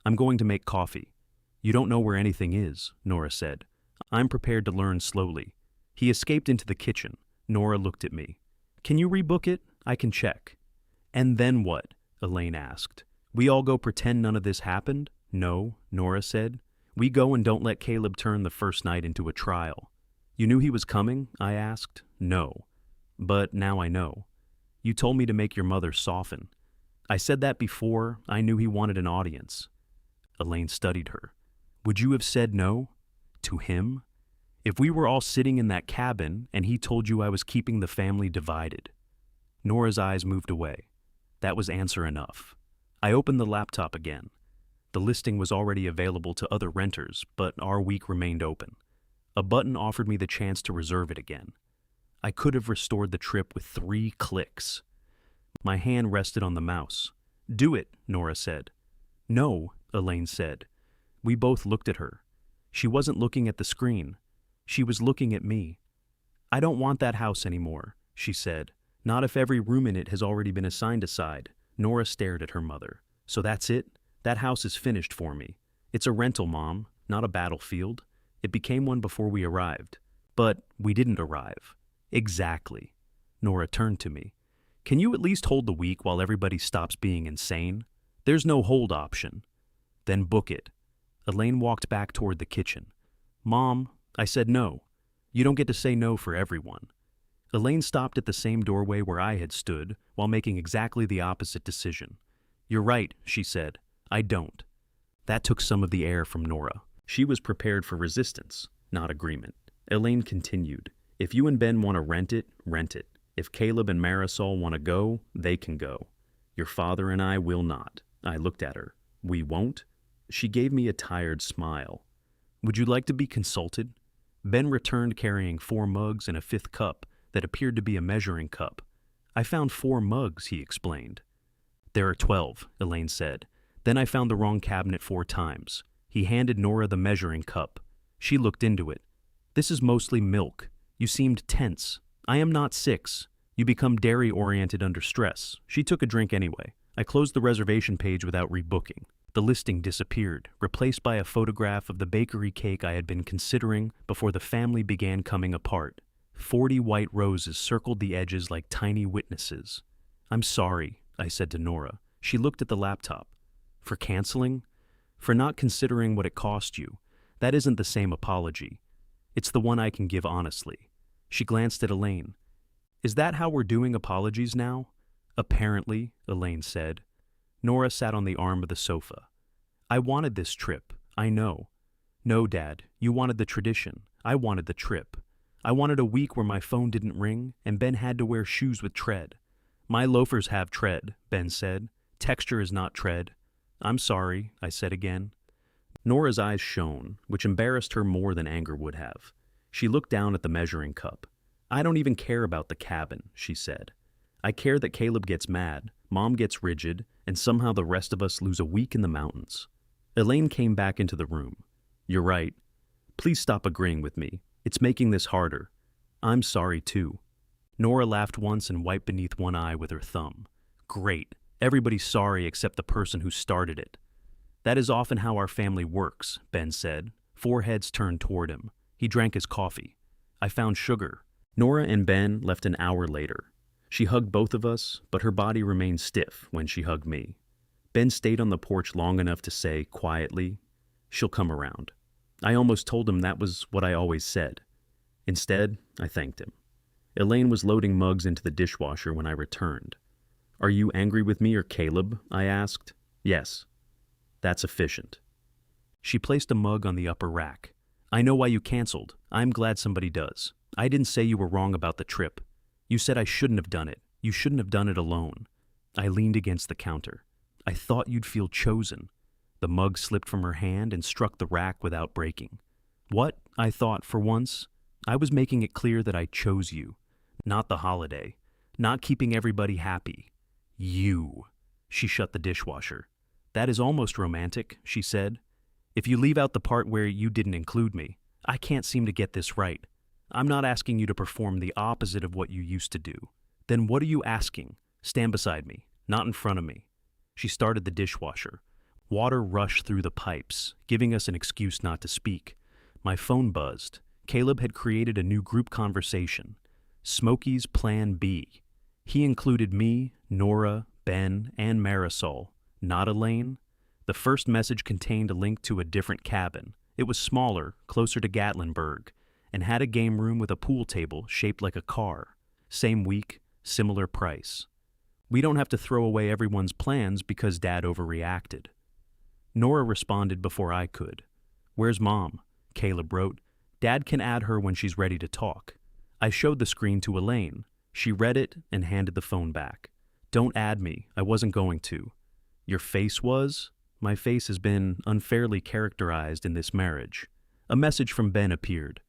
I'm going to make coffee. You don't know where anything is, Nora said. I'm prepared to learn slowly. He escaped into the kitchen. Nora looked at me. Can you rebook it? I can check. And then what? Elaine asked. We all go pretend none of this happened? No, Nora said. We go and don't let Caleb turn the first night into a trial. You knew he was coming? I asked. No. But now I know. You told me to make your mother soften. I said that before. I knew he wanted an audience. Elaine studied her. Would you have said no? To him? If we were all sitting in that cabin and he told you I was keeping the family divided? Nora's eyes moved away. That was answer enough. I opened the laptop again. The listing was already available to other renters, but our week remained open. A button offered me the chance to reserve it again. I could have restored the trip with 3 clicks. My hand rested on the mouse. Do it, Nora said. No, Elaine said. We both looked at her. She wasn't looking at the screen. She was looking at me. I don't want that house anymore, she said. Not if every room in it has already been assigned a side. Nora stared at her mother. So that's it? That house is finished for me. It's a rental, Mom, not a battlefield. It became one before we arrived. But we didn't arrive. Exactly. Nora turned to me. Can you at least hold the week while everybody stops being insane? There's no hold option. Then book it. Elaine walked back toward the kitchen. Mom, I said no. You don't get to say no for everyone. Elaine stopped at the same doorway where I had stood while making exactly the opposite decision. You're right, she said. I don't. That took some of the air from Nora. She was prepared for resistance, not agreement. Elaine continued. If you and Ben want to rent it, rent it. If Caleb and Marisol want to go, they can go. Your father and I will not. I looked at her. We won't? She gave me a tired smile. Would you like to be consulted? Ben returned carrying 4 mugs and a 5th cup that appeared to be a measuring cup. I found 4 mugs, he explained. There are 12, Elaine said. Then I found the wrong cabinet 4 times. He handed Nora the measuring cup. She looked into it. This is mostly milk. You seemed tense. I am not 6. You become dairy-oriented under stress. She took a drink anyway. I closed the reservation page without rebooking. The listing disappeared, replaced by a photograph of the bakery cake I had been considering before the family began coming apart. 40 white roses circled the edges like tiny witnesses. I'm sorry, I said to Nora. She looked at the laptop. For canceling? For not considering what it cost you. That isn't the same apology. It's the one I can give honestly. She glanced at Elaine. Is that how we're doing apologies now? Apparently, Elaine said. Nora sat on the arm of the sofa. I wanted this trip, I know. No, Dad, you wanted the tradition. I wanted the trip. I wanted a week where my phone didn't ring and Ben had to wear shoes with tread. My loafers have tread, Ben said. Texture is not tread. I'm sorry, I said again. Nora's eyes shone, which embarrassed her more than anger would have. She looked down at the measuring cup. I don't even care about the cabin, she said. I care that Caleb gets mad, Mom gets rigid, and somehow the rest of us lose a week in the mountains. Elaine came back into the room. You're right. Please stop agreeing with me. It's making this harder. I'm sorry, too. Nora laughed once and wiped beneath one eye with her thumb. Great. Everybody's sorry except the person who started it. That is often how our family works, Ben said. 4 heads turned toward him. He drank his coffee. I found sugar. Nora and Ben left an hour later. She hugged both of us, but her body remained stiff when she hugged me. Ben stayed on the porch long enough to say, quietly, she'll come around. I almost told him that was what I always said. Instead, I thanked him. Elaine was loading mugs into the dishwasher when I returned. Are you angry with me or Caleb? I asked. Yes. That's efficient. She placed a mug on the upper rack. I know why you canceled. I'm glad somebody does. I didn't say you were wrong about the trip. You said I shouldn't have done it. You shouldn't have done it alone. I leaned against the counter. I thought you'd feel chosen. The mug slipped from her hand and struck the rack without breaking. What? I thought, for once. I was making it clear that I chose you. Not the holiday. Not keeping everybody happy. You. She shut the dishwasher. That is almost romantic, she said. If you leave out the part where you didn't include me, I can't seem to get this right. I'm not asking you to perform the opposite of what you used to do. Then what are you asking? Stand beside me, not in front of me. She started the dishwasher. Water rushed through the pipes, giving us an excuse not to speak. My phone buzzed. Caleb had created a new group conversation. Smokey's Plan B. He included me, Nora, Ben, and Marisol, not Elaine. The first message contained a link to a different cabin. It was smaller, closer to Gatlinburg, and had a game room with a pool table shaped like a car. Same week, similar price. We don't have to throw away everyone's plans because Dad overreacted. Nora responded before I could. Where's Mom? Caleb wrote. Dad can add her when she's ready to talk. I showed the screen to Elaine. She read it and handed the phone back. Don't add me. I wasn't going to. Your face was? My face has been unfairly characterized in this marriage. A message from Ben appeared.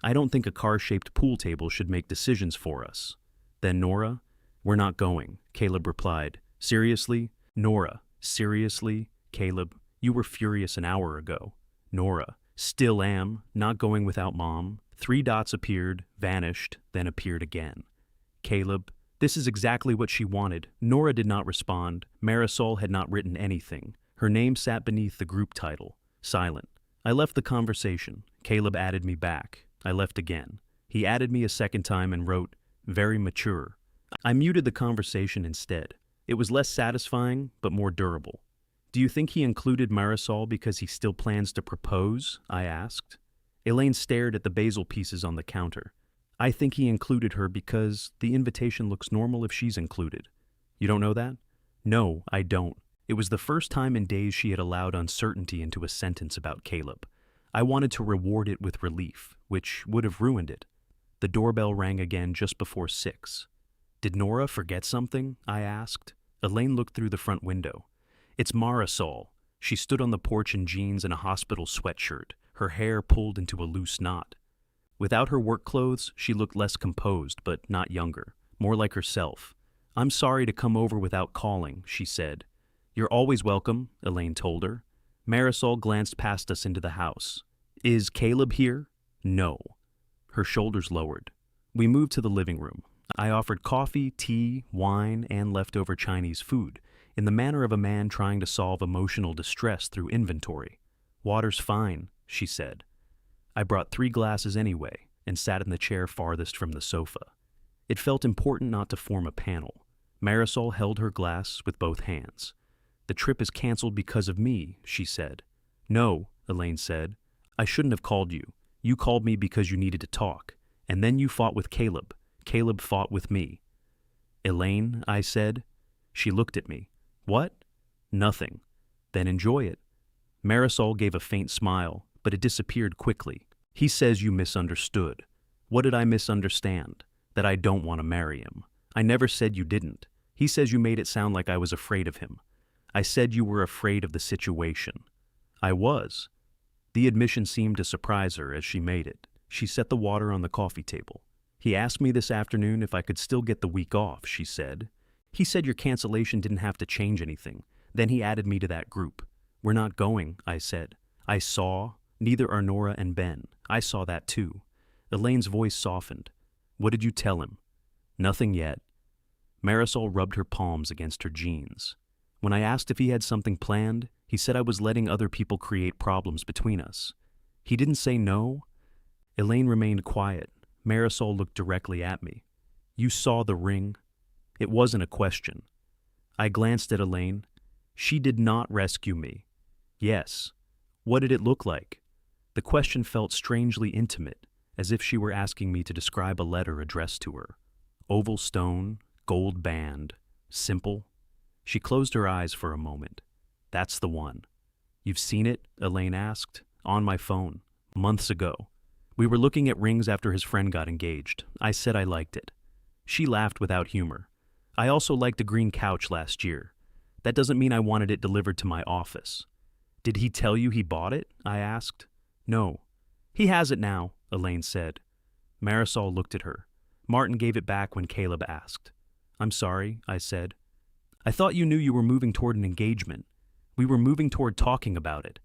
I don't think a car-shaped pool table should make decisions for us. Then Nora? We're not going, Caleb replied. Seriously? Nora. Seriously? Caleb, you were furious an hour ago. Nora. Still am. Not going without Mom. 3 dots appeared, vanished, then appeared again. Caleb. This is exactly what she wanted. Nora did not respond. Marisol had not written anything. Her name sat beneath the group title, silent. I left the conversation. Caleb added me back. I left again. He added me a second time and wrote, very mature. I muted the conversation instead. It was less satisfying, but more durable. Do you think he included Marisol because he still plans to propose? I asked. Elaine stared at the basil pieces on the counter. I think he included her because the invitation looks normal if she's included. You don't know that? No, I don't. It was the first time in days she had allowed uncertainty into a sentence about Caleb. I wanted to reward it with relief, which would have ruined it. The doorbell rang again just before 6. Did Nora forget something? I asked. Elaine looked through the front window. It's Marisol. She stood on the porch in jeans and a hospital sweatshirt, her hair pulled into a loose knot. Without her work clothes, she looked less composed, but not younger, more like herself. I'm sorry to come over without calling, she said. You're always welcome, Elaine told her. Marisol glanced past us into the house. Is Caleb here? No. Her shoulders lowered. We moved to the living room. I offered coffee, tea, wine, and leftover Chinese food, in the manner of a man trying to solve emotional distress through inventory. Water's fine, she said. I brought 3 glasses anyway, and sat in the chair farthest from the sofa. It felt important not to form a panel. Marisol held her glass with both hands. The trip is canceled because of me, she said. No, Elaine said. I shouldn't have called you. You called me because you needed to talk, and then you fought with Caleb. Caleb fought with me. Elaine, I said. She looked at me. What? Nothing. Then enjoy it. Marisol gave a faint smile, but it disappeared quickly. He says you misunderstood. What did I misunderstand? That I don't want to marry him. I never said you didn't. He says you made it sound like I was afraid of him. I said you were afraid of the situation. I was. The admission seemed to surprise her as she made it. She set the water on the coffee table. He asked me this afternoon if I could still get the week off, she said. He said your cancellation didn't have to change anything. Then he added me to that group. We're not going, I said. I saw. Neither are Nora and Ben. I saw that too. Elaine's voice softened. What did you tell him? Nothing yet. Marisol rubbed her palms against her jeans. When I asked if he had something planned, he said I was letting other people create problems between us. He didn't say no. Elaine remained quiet. Marisol looked directly at me. You saw the ring? It wasn't a question. I glanced at Elaine. She did not rescue me. Yes. What did it look like? The question felt strangely intimate, as if she were asking me to describe a letter addressed to her. Oval stone, gold band, simple. She closed her eyes for a moment. That's the one. You've seen it? Elaine asked. On my phone. Months ago. We were looking at rings after his friend got engaged. I said I liked it. She laughed without humor. I also liked a green couch last year. That doesn't mean I wanted it delivered to my office. Did he tell you he bought it? I asked. No. He has it now, Elaine said. Marisol looked at her. Martin gave it back when Caleb asked. I'm sorry, I said. I thought you knew you were moving toward an engagement. We were moving toward talking about it.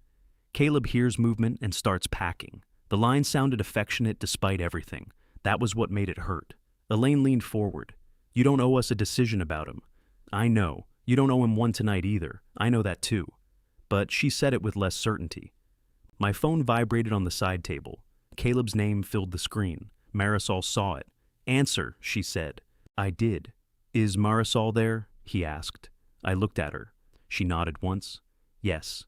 Caleb hears movement and starts packing. The line sounded affectionate despite everything. That was what made it hurt. Elaine leaned forward. You don't owe us a decision about him. I know. You don't owe him one tonight either. I know that too. But she said it with less certainty. My phone vibrated on the side table. Caleb's name filled the screen. Marisol saw it. Answer, she said. I did. Is Marisol there? He asked. I looked at her. She nodded once. Yes.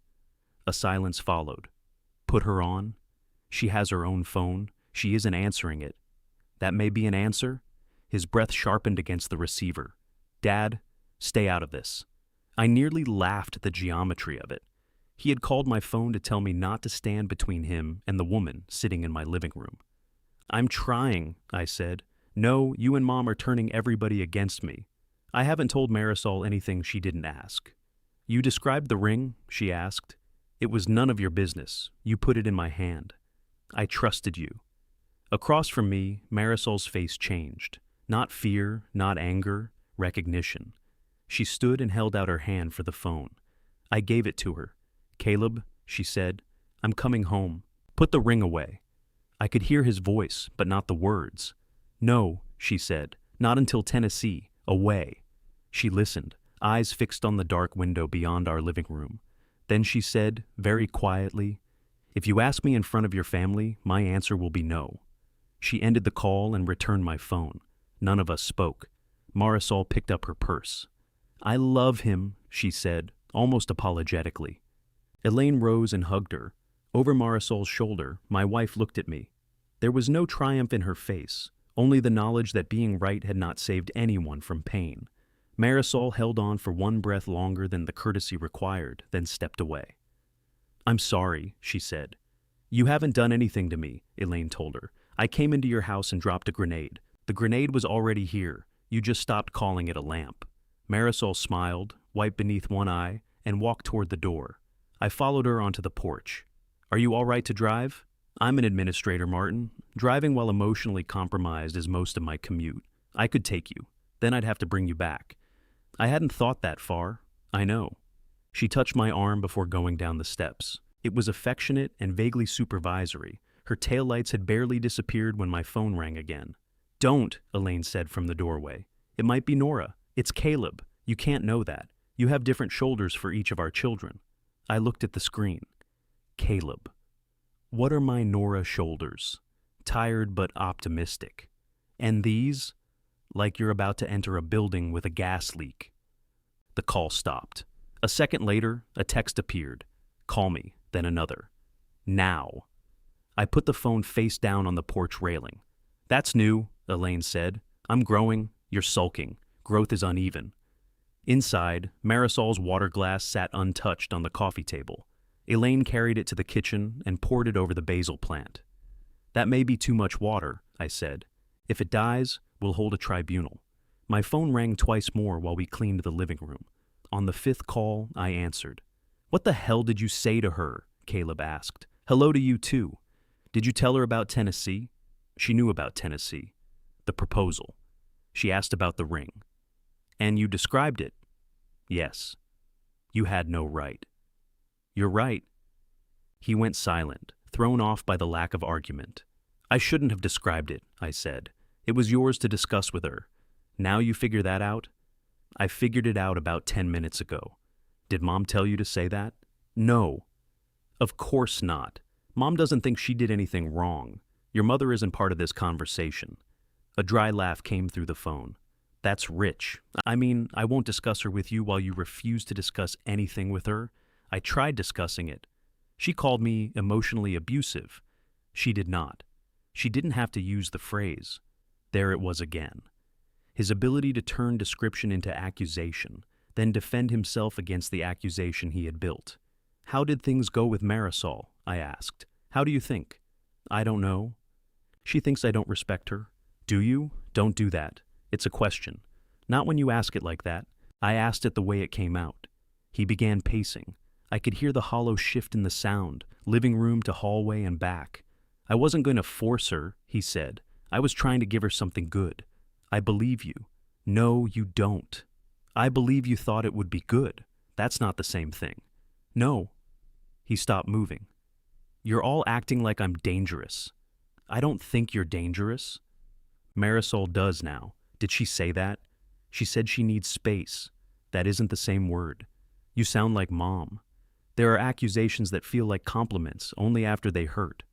A silence followed. Put her on? She has her own phone. She isn't answering it. That may be an answer? His breath sharpened against the receiver. Dad, stay out of this. I nearly laughed at the geometry of it. He had called my phone to tell me not to stand between him and the woman sitting in my living room. I'm trying, I said. No, you and Mom are turning everybody against me. I haven't told Marisol anything she didn't ask. You described the ring? She asked. It was none of your business. You put it in my hand. I trusted you. Across from me, Marisol's face changed. Not fear, not anger, recognition. She stood and held out her hand for the phone. I gave it to her. Caleb, she said, I'm coming home. Put the ring away. I could hear his voice, but not the words. No, she said, not until Tennessee. Away. She listened, eyes fixed on the dark window beyond our living room. Then she said, very quietly, "If you ask me in front of your family, my answer will be no." She ended the call and returned my phone. None of us spoke. Marisol picked up her purse. "I love him," she said, almost apologetically. Elaine rose and hugged her. Over Marisol's shoulder, my wife looked at me. There was no triumph in her face, only the knowledge that being right had not saved anyone from pain. Marisol held on for one breath longer than the courtesy required, then stepped away. "I'm sorry," she said. "You haven't done anything to me," Elaine told her. "I came into your house and dropped a grenade. The grenade was already here. You just stopped calling it a lamp." Marisol smiled, wiped beneath one eye, and walked toward the door. I followed her onto the porch. "Are you all right to drive?" "I'm an administrator, Martin. Driving while emotionally compromised is most of my commute. I could take you. Then I'd have to bring you back." "I hadn't thought that far." "I know." She touched my arm before going down the steps. It was affectionate and vaguely supervisory. Her taillights had barely disappeared when my phone rang again. "Don't," Elaine said from the doorway. "It might be Nora. It's Caleb. You can't know that. You have different shoulders for each of our children." I looked at the screen. Caleb. What are my Nora shoulders? Tired but optimistic. And these? Like you're about to enter a building with a gas leak. The call stopped. A second later, a text appeared. "Call me," then another. "Now." I put the phone face down on the porch railing. "That's new," Elaine said. "I'm growing. You're sulking. Growth is uneven." Inside, Marisol's water glass sat untouched on the coffee table. Elaine carried it to the kitchen and poured it over the basil plant. "That may be too much water," I said. "If it dies, we'll hold a tribunal." My phone rang twice more while we cleaned the living room. On the fifth call, I answered. "What the hell did you say to her?" Caleb asked. "Hello to you too. Did you tell her about Tennessee?" She knew about Tennessee. The proposal. She asked about the ring. "And you described it?" "Yes." "You had no right." "You're right." He went silent, thrown off by the lack of argument. "I shouldn't have described it," I said. "It was yours to discuss with her. Now you figure that out?" "I figured it out about 10 minutes ago." "Did Mom tell you to say that?" "No." "Of course not. Mom doesn't think she did anything wrong. Your mother isn't part of this conversation." A dry laugh came through the phone. "That's rich. I mean, I won't discuss her with you while you refuse to discuss anything with her. I tried discussing it. She called me emotionally abusive. She did not. She didn't have to use the phrase." There it was again. His ability to turn description into accusation, then defend himself against the accusation he had built. "How did things go with Marisol?" I asked. "How do you think?" "I don't know." "She thinks I don't respect her." "Do you? Don't do that. It's a question. Not when you ask it like that." I asked it the way it came out. He began pacing. I could hear the hollow shift in the sound, living room to hallway and back. "I wasn't going to force her," he said. "I was trying to give her something good. I believe you." "No, you don't." "I believe you thought it would be good. That's not the same thing." "No." He stopped moving. "You're all acting like I'm dangerous." "I don't think you're dangerous." "Marisol does now. Did she say that?" "She said she needs space." "That isn't the same word." "You sound like Mom." "There are accusations that feel like compliments only after they hurt."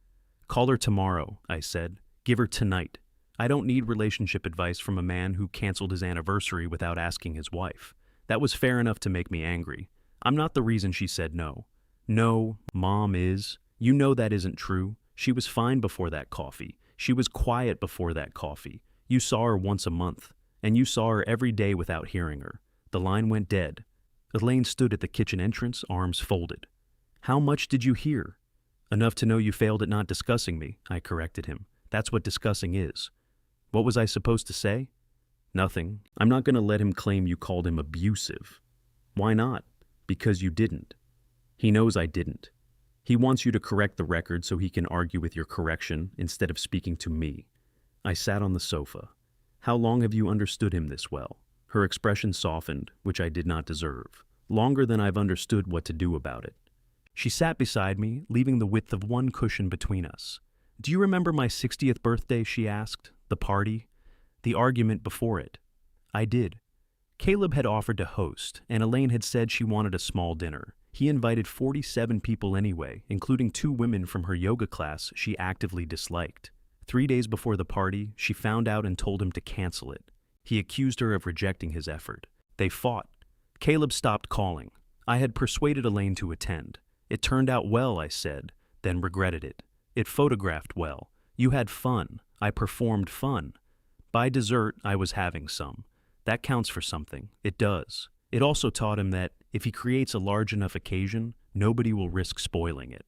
"Call her tomorrow," I said. "Give her tonight. I don't need relationship advice from a man who canceled his anniversary without asking his wife. That was fair enough to make me angry. I'm not the reason she said no." "No, Mom is. You know that isn't true. She was fine before that coffee. She was quiet before that coffee. You saw her once a month, and you saw her every day without hearing her." The line went dead. Elaine stood at the kitchen entrance, arms folded. "How much did you hear?" "Enough to know you failed at not discussing me," I corrected him. "That's what discussing is." "What was I supposed to say?" "Nothing. I'm not going to let him claim you called him abusive." "Why not?" "Because you didn't." "He knows I didn't. He wants you to correct the record so he can argue with your correction instead of speaking to me." I sat on the sofa. "How long have you understood him this well?" Her expression softened, which I did not deserve. "Longer than I've understood what to do about it." She sat beside me, leaving the width of one cushion between us. "Do you remember my 60th birthday?" she asked. "The party? The argument before it?" I did. Caleb had offered to host, and Elaine had said she wanted a small dinner. He invited 47 people anyway, including 2 women from her yoga class she actively disliked. 3 days before the party, she found out and told him to cancel it. He accused her of rejecting his effort. They fought. Caleb stopped calling. I had persuaded Elaine to attend. It turned out well, I said, then regretted it. It photographed well. You had fun. I performed fun. By dessert, I was having some. That counts for something. It does. It also taught him that if he creates a large enough occasion, nobody will risk spoiling it.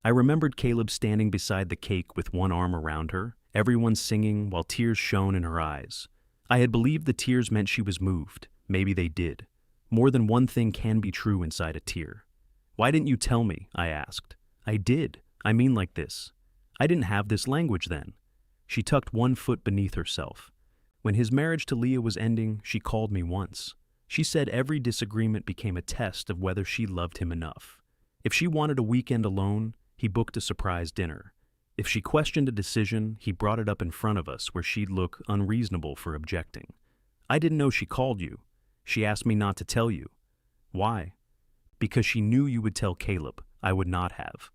I remembered Caleb standing beside the cake with one arm around her, everyone singing while tears shone in her eyes. I had believed the tears meant she was moved. Maybe they did. More than one thing can be true inside a tear. Why didn't you tell me? I asked. I did. I mean like this. I didn't have this language then. She tucked one foot beneath herself. When his marriage to Leah was ending, she called me once. She said every disagreement became a test of whether she loved him enough. If she wanted a weekend alone, he booked a surprise dinner. If she questioned a decision, he brought it up in front of us where she'd look unreasonable for objecting. I didn't know she called you. She asked me not to tell you. Why? Because she knew you would tell Caleb. I would not have.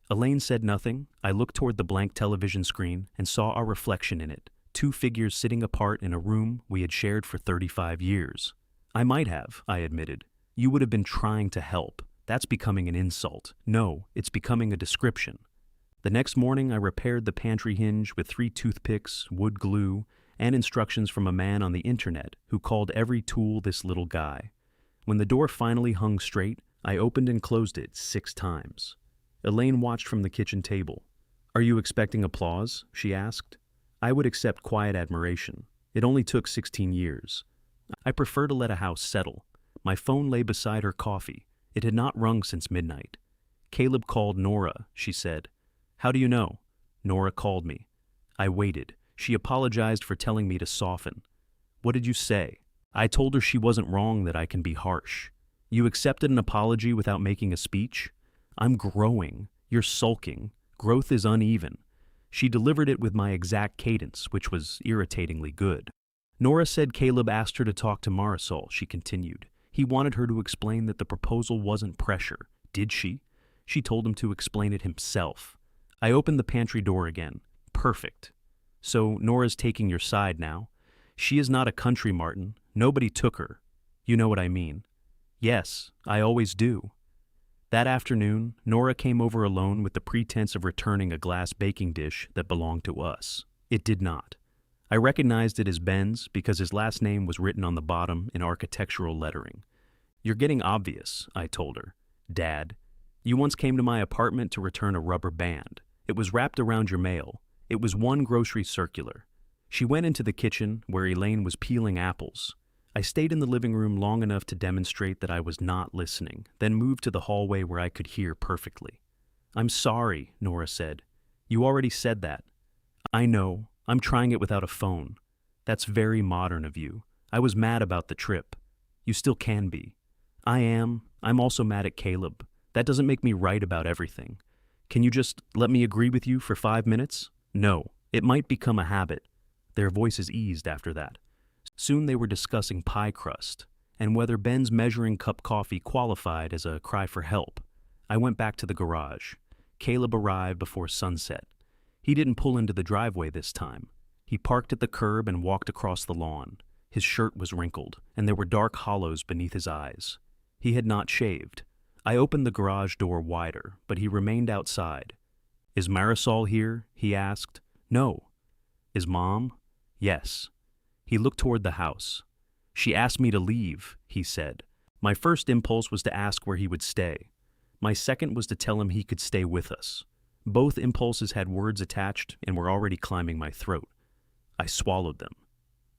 Elaine said nothing. I looked toward the blank television screen and saw our reflection in it, 2 figures sitting apart in a room we had shared for 35 years. I might have, I admitted. You would have been trying to help. That's becoming an insult. No, it's becoming a description. The next morning, I repaired the pantry hinge with 3 toothpicks, wood glue, and instructions from a man on the internet who called every tool this little guy. When the door finally hung straight, I opened and closed it 6 times. Elaine watched from the kitchen table. Are you expecting applause? She asked. I would accept quiet admiration. It only took 16 years. I prefer to let a house settle. My phone lay beside her coffee. It had not rung since midnight. Caleb called Nora, she said. How do you know? Nora called me. I waited. She apologized for telling me to soften. What did you say? I told her she wasn't wrong, that I can be harsh. You accepted an apology without making a speech? I'm growing. You're sulking. Growth is uneven. She delivered it with my exact cadence, which was irritatingly good. Nora said Caleb asked her to talk to Marisol, she continued. He wanted her to explain that the proposal wasn't pressure. Did she? She told him to explain it himself. I opened the pantry door again. Perfect. So Nora's taking your side now. She is not a country Martin. Nobody took her. You know what I mean. Yes, I always do. That afternoon, Nora came over alone with the pretense of returning a glass baking dish that belonged to us. It did not. I recognized it as Ben's because his last name was written on the bottom in architectural lettering. You're getting obvious, I told her. Dad, you once came to my apartment to return a rubber band. It was wrapped around your mail. It was one grocery circular. She went into the kitchen where Elaine was peeling apples. I stayed in the living room long enough to demonstrate that I was not listening, then moved to the hallway where I could hear perfectly. I'm sorry, Nora said. You already said that. I know. I'm trying it without a phone. That's very modern of you. I was mad about the trip. You still can be. I am. I'm also mad at Caleb. That doesn't make me right about everything. Can you just let me agree with you for 5 minutes? No. It might become a habit. Their voices eased after that. Soon they were discussing pie crust and whether Ben's measuring cup coffee qualified as a cry for help. I went back to the garage. Caleb arrived before sunset. He didn't pull into the driveway this time. He parked at the curb and walked across the lawn. His shirt was wrinkled, and there were dark hollows beneath his eyes. He had not shaved. I opened the garage door wider, but he remained outside. Is Marisol here? He asked. No. Is Mom? Yes. He looked toward the house. She asked me to leave, he said. My first impulse was to ask where he would stay. My second was to tell him he could stay with us. Both impulses had words attached and were already climbing my throat. I swallowed them.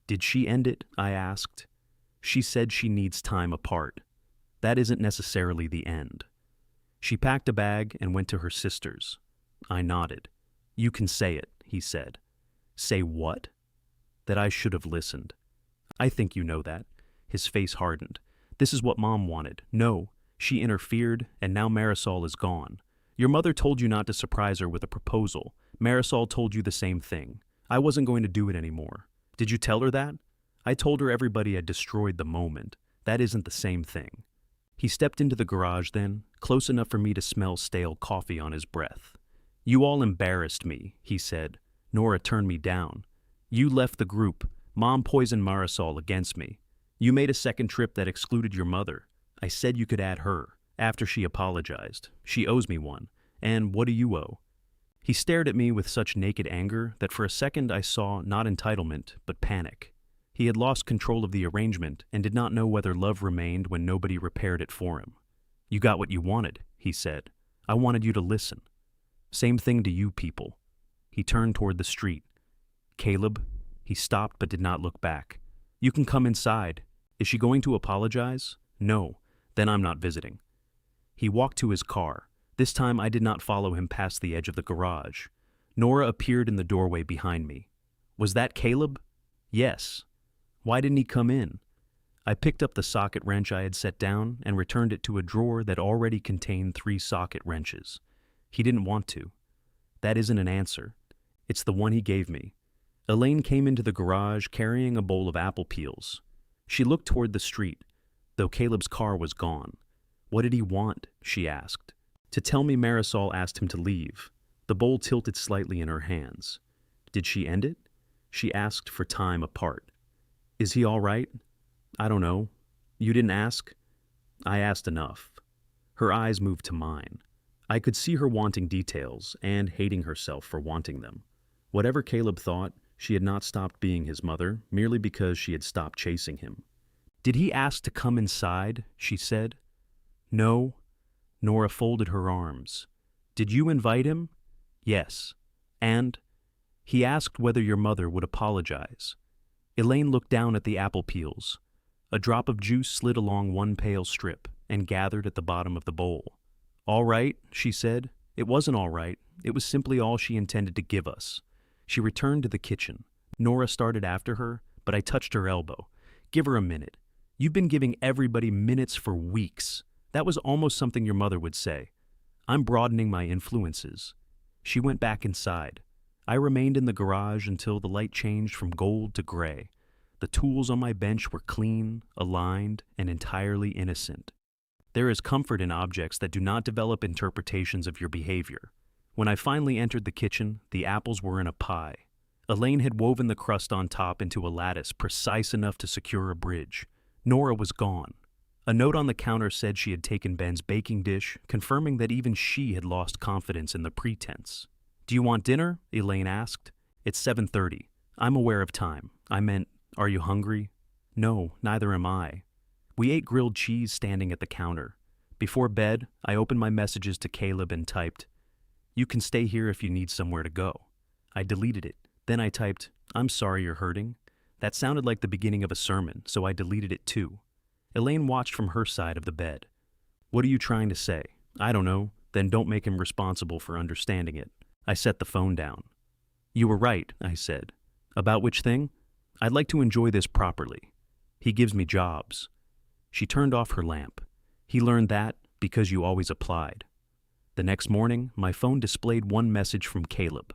Did she end it? I asked. She said she needs time apart. That isn't necessarily the end. She packed a bag and went to her sister's. I nodded. You can say it, he said. Say what? That I should have listened. I think you know that. His face hardened. This is what Mom wanted. No, she interfered, and now Marisol is gone. Your mother told you not to surprise her with a proposal. Marisol told you the same thing. I wasn't going to do it anymore. Did you tell her that? I told her everybody had destroyed the moment. That isn't the same thing. He stepped into the garage then, close enough for me to smell stale coffee on his breath. "You all embarrassed me," he said. "Nora turned me down. You left the group. Mom poisoned Marisol against me. You made a second trip that excluded your mother. I said you could add her. After she apologized. She owes me one. And what do you owe?" He stared at me with such naked anger that for a second I saw not entitlement, but panic. He had lost control of the arrangement and did not know whether love remained when nobody repaired it for him. "You got what you wanted," he said. "I wanted you to listen. Same thing to you people." He turned toward the street. "Caleb," he stopped but did not look back. "You can come inside. Is she going to apologize? No. Then I'm not visiting." He walked to his car. This time I did not follow him past the edge of the garage. Nora appeared in the doorway behind me. "Was that Caleb?" "Yes." "Why didn't he come in?" I picked up the socket wrench I had set down and returned it to a drawer that already contained 3 socket wrenches. He didn't want to. That isn't an answer. It's the one he gave me. Elaine came into the garage carrying a bowl of apple peels. She looked toward the street, though Caleb's car was gone. "What did he want?" she asked. To tell me Marisol asked him to leave. The bowl tilted slightly in her hands. "Did she end it?" She asked for time apart. "Is he all right?" "I don't know. You didn't ask?" "I asked enough." Her eyes moved to mine. I could see her wanting details and hating herself for wanting them. Whatever Caleb thought, she had not stopped being his mother merely because she had stopped chasing him. "Did he ask to come inside?" she said. "No." Nora folded her arms. "Did you invite him?" "Yes." "And?" "He asked whether your mother would apologize." Elaine looked down at the apple peels. A drop of juice slid along one pale strip and gathered at the bottom of the bowl. "All right," she said. "It wasn't all right. It was simply all she intended to give us." She returned to the kitchen. Nora started after her, but I touched her elbow. "Give her a minute. You've been giving everybody minutes for weeks." That was almost something your mother would say. "I'm broadening my influences." She went back inside. I remained in the garage until the light changed from gold to gray. The tools on my bench were clean, aligned, and entirely innocent. There is comfort in objects that do not develop interpretations of your behavior. When I finally entered the kitchen, the apples were in a pie. Elaine had woven the crust on top into a lattice precise enough to secure a bridge. Nora was gone. A note on the counter said she had taken Ben's baking dish, confirming that even she had lost confidence in the pretense. "Do you want dinner?" Elaine asked. "It's 7:30. I'm aware of time. I meant, are you hungry?" "No, neither am I." We ate grilled cheese standing at the counter. Before bed, I opened my messages to Caleb and typed, "You can stay here if you need somewhere to go." I deleted it. Then I typed, "I'm sorry you're hurting." That sounded like the beginning of a sermon, so I deleted it too. Elaine watched from her side of the bed. "What are you trying to say?" "I don't know." "Then don't make him responsible for understanding it." I set the phone down. "You were right," I said. "About which thing?" "I'd like to enjoy this properly. He gives me jobs." She turned off her lamp. "He learned that because you always applied." The next morning, my phone displayed one message from Caleb.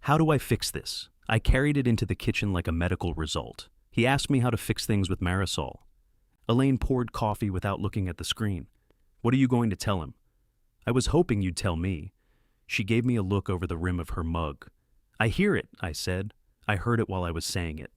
"How do I fix this?" I carried it into the kitchen like a medical result. He asked me how to fix things with Marisol. Elaine poured coffee without looking at the screen. "What are you going to tell him?" "I was hoping you'd tell me." She gave me a look over the rim of her mug. "I hear it," I said. I heard it while I was saying it.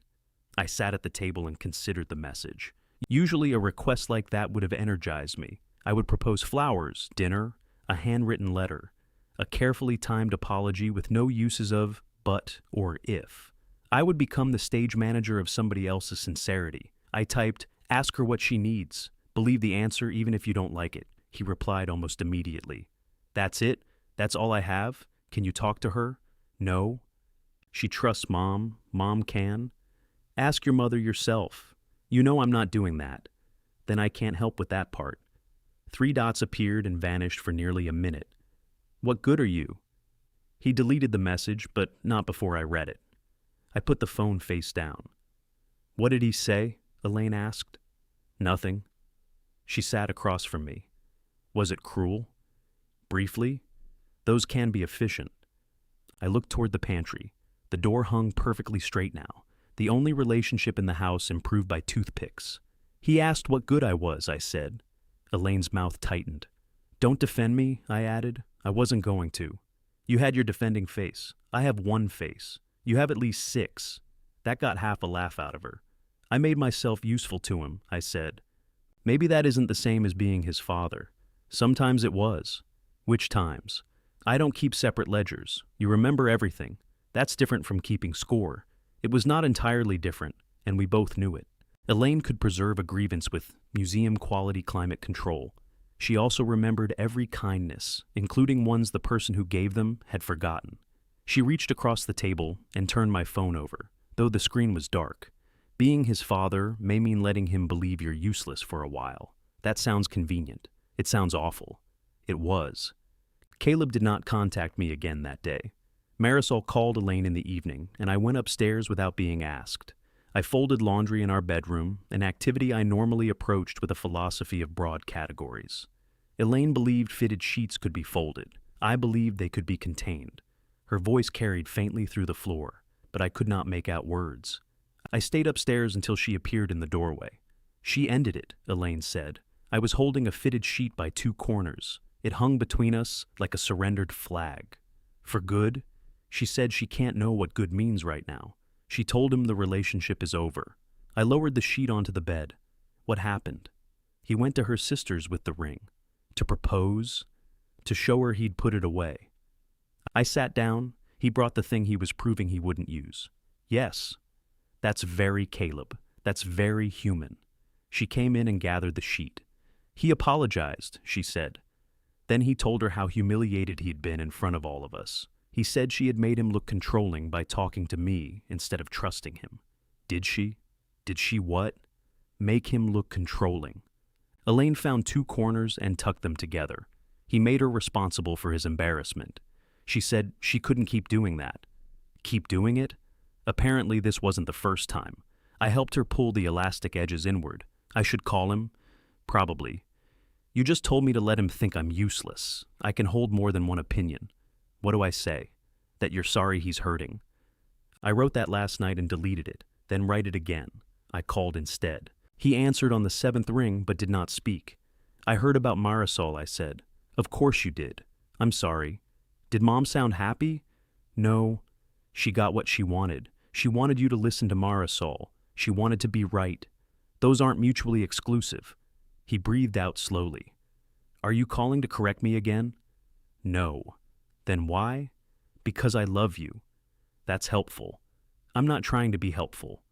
I sat at the table and considered the message. Usually a request like that would have energized me. I would propose flowers, dinner, a handwritten letter, a carefully timed apology with no uses of but or if. I would become the stage manager of somebody else's sincerity. I typed, "Ask her what she needs. Believe the answer even if you don't like it." He replied almost immediately. "That's it? That's all I have? Can you talk to her?" "No." "She trusts Mom. Mom can." "Ask your mother yourself. You know I'm not doing that." "Then I can't help with that part." 3 dots appeared and vanished for nearly a minute. "What good are you?" He deleted the message, but not before I read it. I put the phone face down. "What did he say?" Elaine asked. "Nothing." She sat across from me. "Was it cruel?" "Briefly. Those can be efficient." I looked toward the pantry. The door hung perfectly straight now. The only relationship in the house improved by toothpicks. "He asked what good I was," I said. Elaine's mouth tightened. Don't defend me, I added. I wasn't going to. You had your defending face. I have one face. You have at least 6. That got half a laugh out of her. I made myself useful to him, I said. Maybe that isn't the same as being his father. Sometimes it was. Which times? I don't keep separate ledgers. You remember everything. That's different from keeping score. It was not entirely different, and we both knew it. Elaine could preserve a grievance with museum-quality climate control. She also remembered every kindness, including ones the person who gave them had forgotten. She reached across the table and turned my phone over, though the screen was dark. Being his father may mean letting him believe you're useless for a while. That sounds convenient. It sounds awful. It was. Caleb did not contact me again that day. Marisol called Elaine in the evening, and I went upstairs without being asked. I folded laundry in our bedroom, an activity I normally approached with a philosophy of broad categories. Elaine believed fitted sheets could be folded. I believed they could be contained. Her voice carried faintly through the floor, but I could not make out words. I stayed upstairs until she appeared in the doorway. She ended it, Elaine said. I was holding a fitted sheet by 2 corners. It hung between us like a surrendered flag. For good? She said she can't know what good means right now. She told him the relationship is over. I lowered the sheet onto the bed. What happened? He went to her sister's with the ring. To propose? To show her he'd put it away. I sat down. He brought the thing he was proving he wouldn't use. Yes. That's very Caleb. That's very human. She came in and gathered the sheet. He apologized, she said. Then he told her how humiliated he'd been in front of all of us. He said she had made him look controlling by talking to me instead of trusting him. Did she? Did she what? Make him look controlling. Elaine found 2 corners and tucked them together. He made her responsible for his embarrassment. She said she couldn't keep doing that. Keep doing it? Apparently this wasn't the first time. I helped her pull the elastic edges inward. I should call him? Probably. You just told me to let him think I'm useless. I can hold more than one opinion. What do I say? That you're sorry he's hurting. I wrote that last night and deleted it, then write it again. I called instead. He answered on the 7th ring but did not speak. I heard about Marisol, I said. Of course you did. I'm sorry. Did Mom sound happy? No. She got what she wanted. She wanted you to listen to Marisol. She wanted to be right. Those aren't mutually exclusive. He breathed out slowly. Are you calling to correct me again? No. Then why? Because I love you. That's helpful. I'm not trying to be helpful.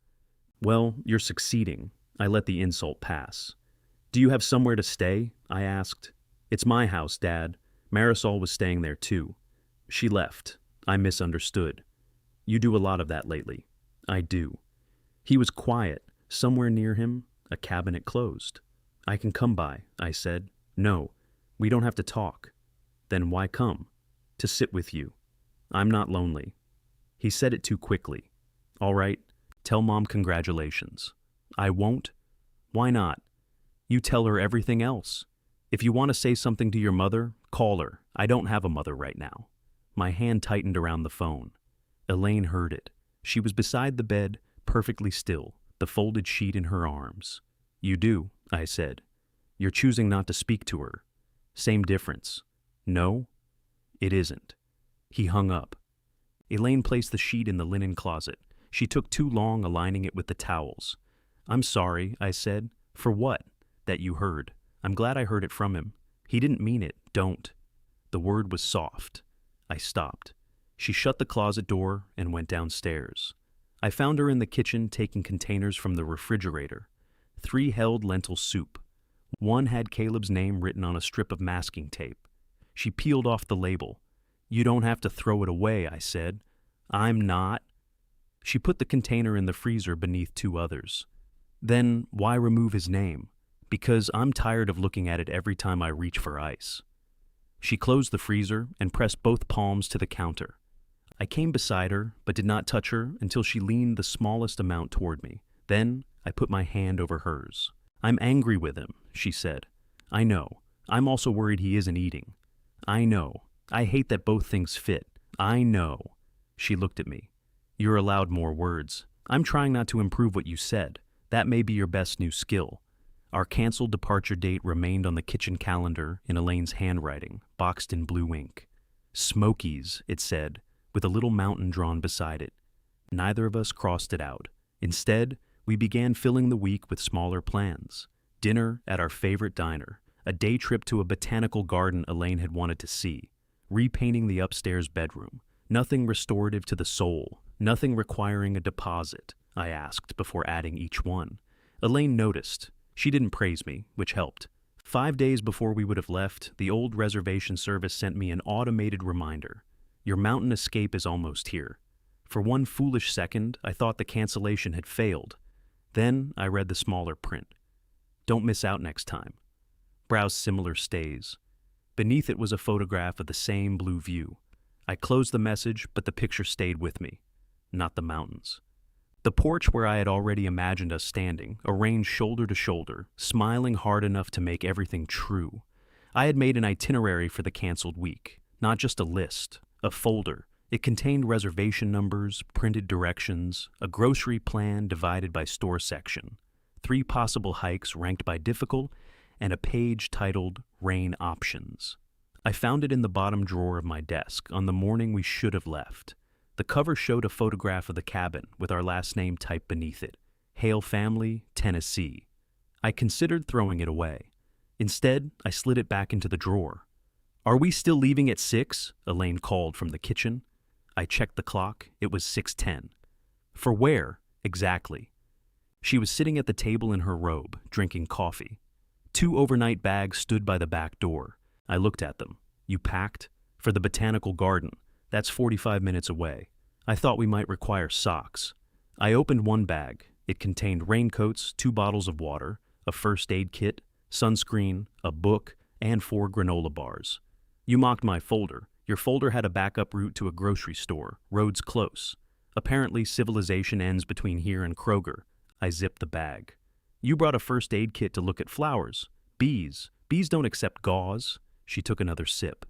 Well, you're succeeding. I let the insult pass. Do you have somewhere to stay? I asked. It's my house, Dad. Marisol was staying there too. She left. I misunderstood. You do a lot of that lately. I do. He was quiet. Somewhere near him, a cabinet closed. I can come by, I said. No, we don't have to talk. Then why come? To sit with you. I'm not lonely. He said it too quickly. All right, tell Mom congratulations. I won't? Why not? You tell her everything else. If you want to say something to your mother, call her. I don't have a mother right now. My hand tightened around the phone. Elaine heard it. She was beside the bed, perfectly still, the folded sheet in her arms. You do, I said. You're choosing not to speak to her. Same difference. No? It isn't. He hung up. Elaine placed the sheet in the linen closet. She took too long aligning it with the towels. I'm sorry, I said. For what? That you heard. I'm glad I heard it from him. He didn't mean it. Don't. The word was soft. I stopped. She shut the closet door and went downstairs. I found her in the kitchen taking containers from the refrigerator. 3 held lentil soup. 1 had Caleb's name written on a strip of masking tape. She peeled off the label. You don't have to throw it away, I said. I'm not. She put the container in the freezer beneath 2 others. Then why remove his name? Because I'm tired of looking at it every time I reach for ice. She closed the freezer and pressed both palms to the counter. I came beside her, but did not touch her until she leaned the smallest amount toward me. Then I put my hand over hers. I'm angry with him, she said. I know. I'm also worried he isn't eating. I know. I hate that both things fit. I know. She looked at me. You're allowed more words. I'm trying not to improve what you said. That may be your best new skill. Our canceled departure date remained on the kitchen calendar in Elaine's handwriting, boxed in blue ink. Smokies, it said, with a little mountain drawn beside it. Neither of us crossed it out. Instead, we began filling the week with smaller plans. Dinner at our favorite diner, a day trip to a botanical garden Elaine had wanted to see, repainting the upstairs bedroom. Nothing restorative to the soul, nothing requiring a deposit, I asked before adding each one. Elaine noticed. She didn't praise me, which helped. 5 days before we would have left, the old reservation service sent me an automated reminder. Your mountain escape is almost here. For one foolish second, I thought the cancellation had failed. Then I read the smaller print. Don't miss out next time. Browse similar stays. Beneath it was a photograph of the same blue view. I closed the message, but the picture stayed with me. Not the mountains. The porch where I had already imagined us standing, arranged shoulder to shoulder, smiling hard enough to make everything true. I had made an itinerary for the canceled week, not just a list, a folder. It contained reservation numbers, printed directions, a grocery plan divided by store section, 3 possible hikes ranked by difficult, and a page titled Rain Options. I found it in the bottom drawer of my desk on the morning we should have left. The cover showed a photograph of the cabin with our last name typed beneath it, Hale Family, Tennessee. I considered throwing it away. Instead, I slid it back into the drawer. Are we still leaving at 6? Elaine called from the kitchen. I checked the clock. It was 6:10. For where, exactly? She was sitting at the table in her robe, drinking coffee. 2 overnight bags stood by the back door. I looked at them. You packed? For the botanical garden. That's 45 minutes away. I thought we might require socks. I opened one bag. It contained raincoats, 2 bottles of water, a first aid kit, sunscreen, a book, and 4 granola bars. You mocked my folder. Your folder had a backup route to a grocery store, roads close. Apparently, civilization ends between here and Kroger. I zipped the bag. You brought a first aid kit to look at flowers. Bees. Bees don't accept gauze. She took another sip.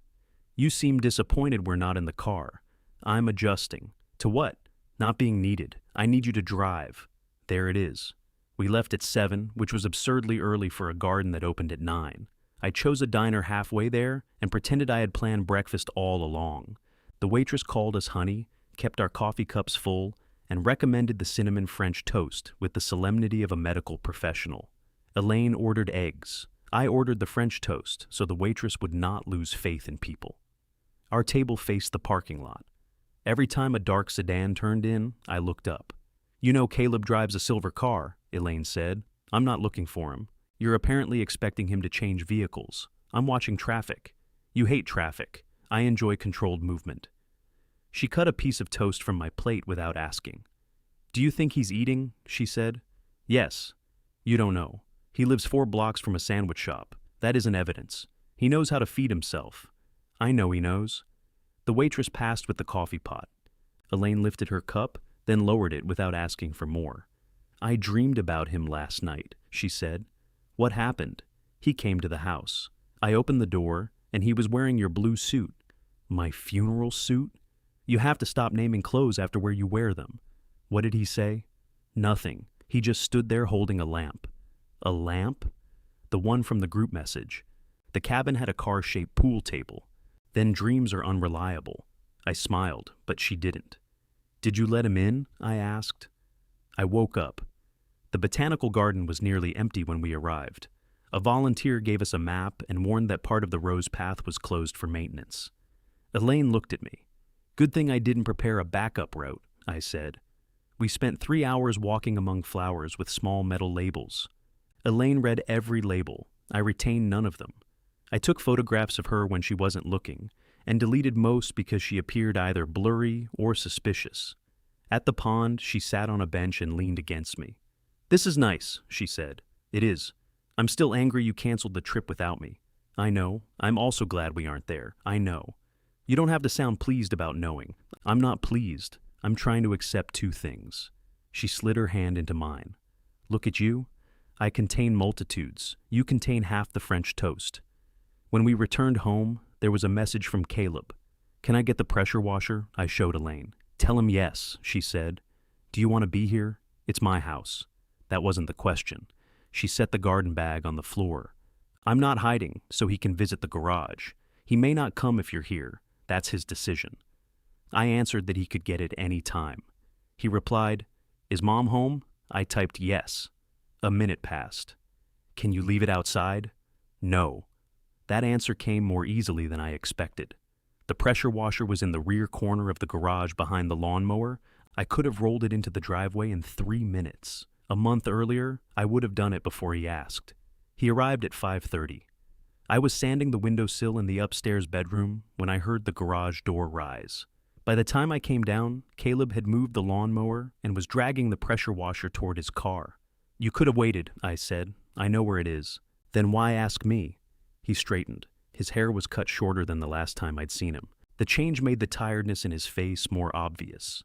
You seem disappointed we're not in the car. I'm adjusting. To what? Not being needed. I need you to drive. There it is. We left at 7, which was absurdly early for a garden that opened at 9. I chose a diner halfway there and pretended I had planned breakfast all along. The waitress called us honey, kept our coffee cups full, and recommended the cinnamon French toast with the solemnity of a medical professional. Elaine ordered eggs. I ordered the French toast so the waitress would not lose faith in people. Our table faced the parking lot. Every time a dark sedan turned in, I looked up. You know Caleb drives a silver car, Elaine said. I'm not looking for him. You're apparently expecting him to change vehicles. I'm watching traffic. You hate traffic. I enjoy controlled movement. She cut a piece of toast from my plate without asking. Do you think he's eating? She said. Yes. You don't know. He lives 4 blocks from a sandwich shop. That isn't evidence. He knows how to feed himself. I know he knows. The waitress passed with the coffee pot. Elaine lifted her cup, then lowered it without asking for more. I dreamed about him last night, she said. What happened? He came to the house. I opened the door, and he was wearing your blue suit. My funeral suit? You have to stop naming clothes after where you wear them. What did he say? Nothing. He just stood there holding a lamp. A lamp? The one from the group message. The cabin had a car-shaped pool table. Then dreams are unreliable. I smiled, but she didn't. Did you let him in? I asked. I woke up. The botanical garden was nearly empty when we arrived. A volunteer gave us a map and warned that part of the rose path was closed for maintenance. Elaine looked at me. Good thing I didn't prepare a backup route, I said. We spent 3 hours walking among flowers with small metal labels. Elaine read every label. I retained none of them. I took photographs of her when she wasn't looking, and deleted most because she appeared either blurry or suspicious. At the pond, she sat on a bench and leaned against me. This is nice, she said. It is. I'm still angry you canceled the trip without me. I know. I'm also glad we aren't there. I know. You don't have to sound pleased about knowing. I'm not pleased. I'm trying to accept 2 things. She slid her hand into mine. Look at you. I contain multitudes. You contain half the French toast. When we returned home, there was a message from Caleb. Can I get the pressure washer? I showed Elaine. Tell him yes, she said. Do you want to be here? It's my house. That wasn't the question. She set the garden bag on the floor. I'm not hiding, so he can visit the garage. He may not come if you're here. That's his decision. I answered that he could get it any time. He replied, Is Mom home? I typed yes. A minute passed. Can you leave it outside? No. That answer came more easily than I expected. The pressure washer was in the rear corner of the garage behind the lawnmower. I could have rolled it into the driveway in 3 minutes. A month earlier, I would have done it before he asked. He arrived at 5:30. I was sanding the windowsill in the upstairs bedroom when I heard the garage door rise. By the time I came down, Caleb had moved the lawnmower and was dragging the pressure washer toward his car. You could have waited, I said. I know where it is. Then why ask me? He straightened. His hair was cut shorter than the last time I'd seen him. The change made the tiredness in his face more obvious.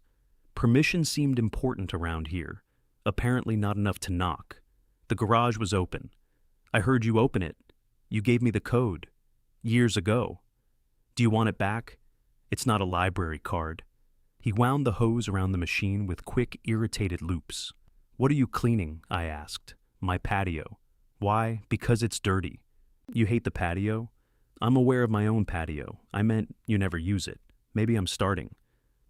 Permission seemed important around here. Apparently not enough to knock. The garage was open. I heard you open it. You gave me the code. Years ago. Do you want it back? It's not a library card. He wound the hose around the machine with quick, irritated loops. What are you cleaning? I asked. My patio. Why? Because it's dirty. You hate the patio? I'm aware of my own patio. I meant you never use it. Maybe I'm starting.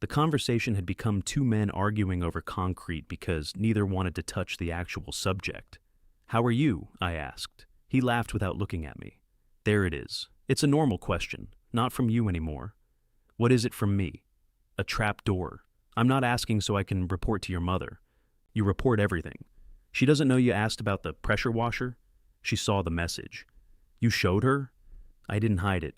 The conversation had become two men arguing over concrete because neither wanted to touch the actual subject. How are you? I asked. He laughed without looking at me. There it is. It's a normal question, not from you anymore. What is it from me? A trap door. I'm not asking so I can report to your mother. You report everything. She doesn't know you asked about the pressure washer? She saw the message. You showed her? I didn't hide it.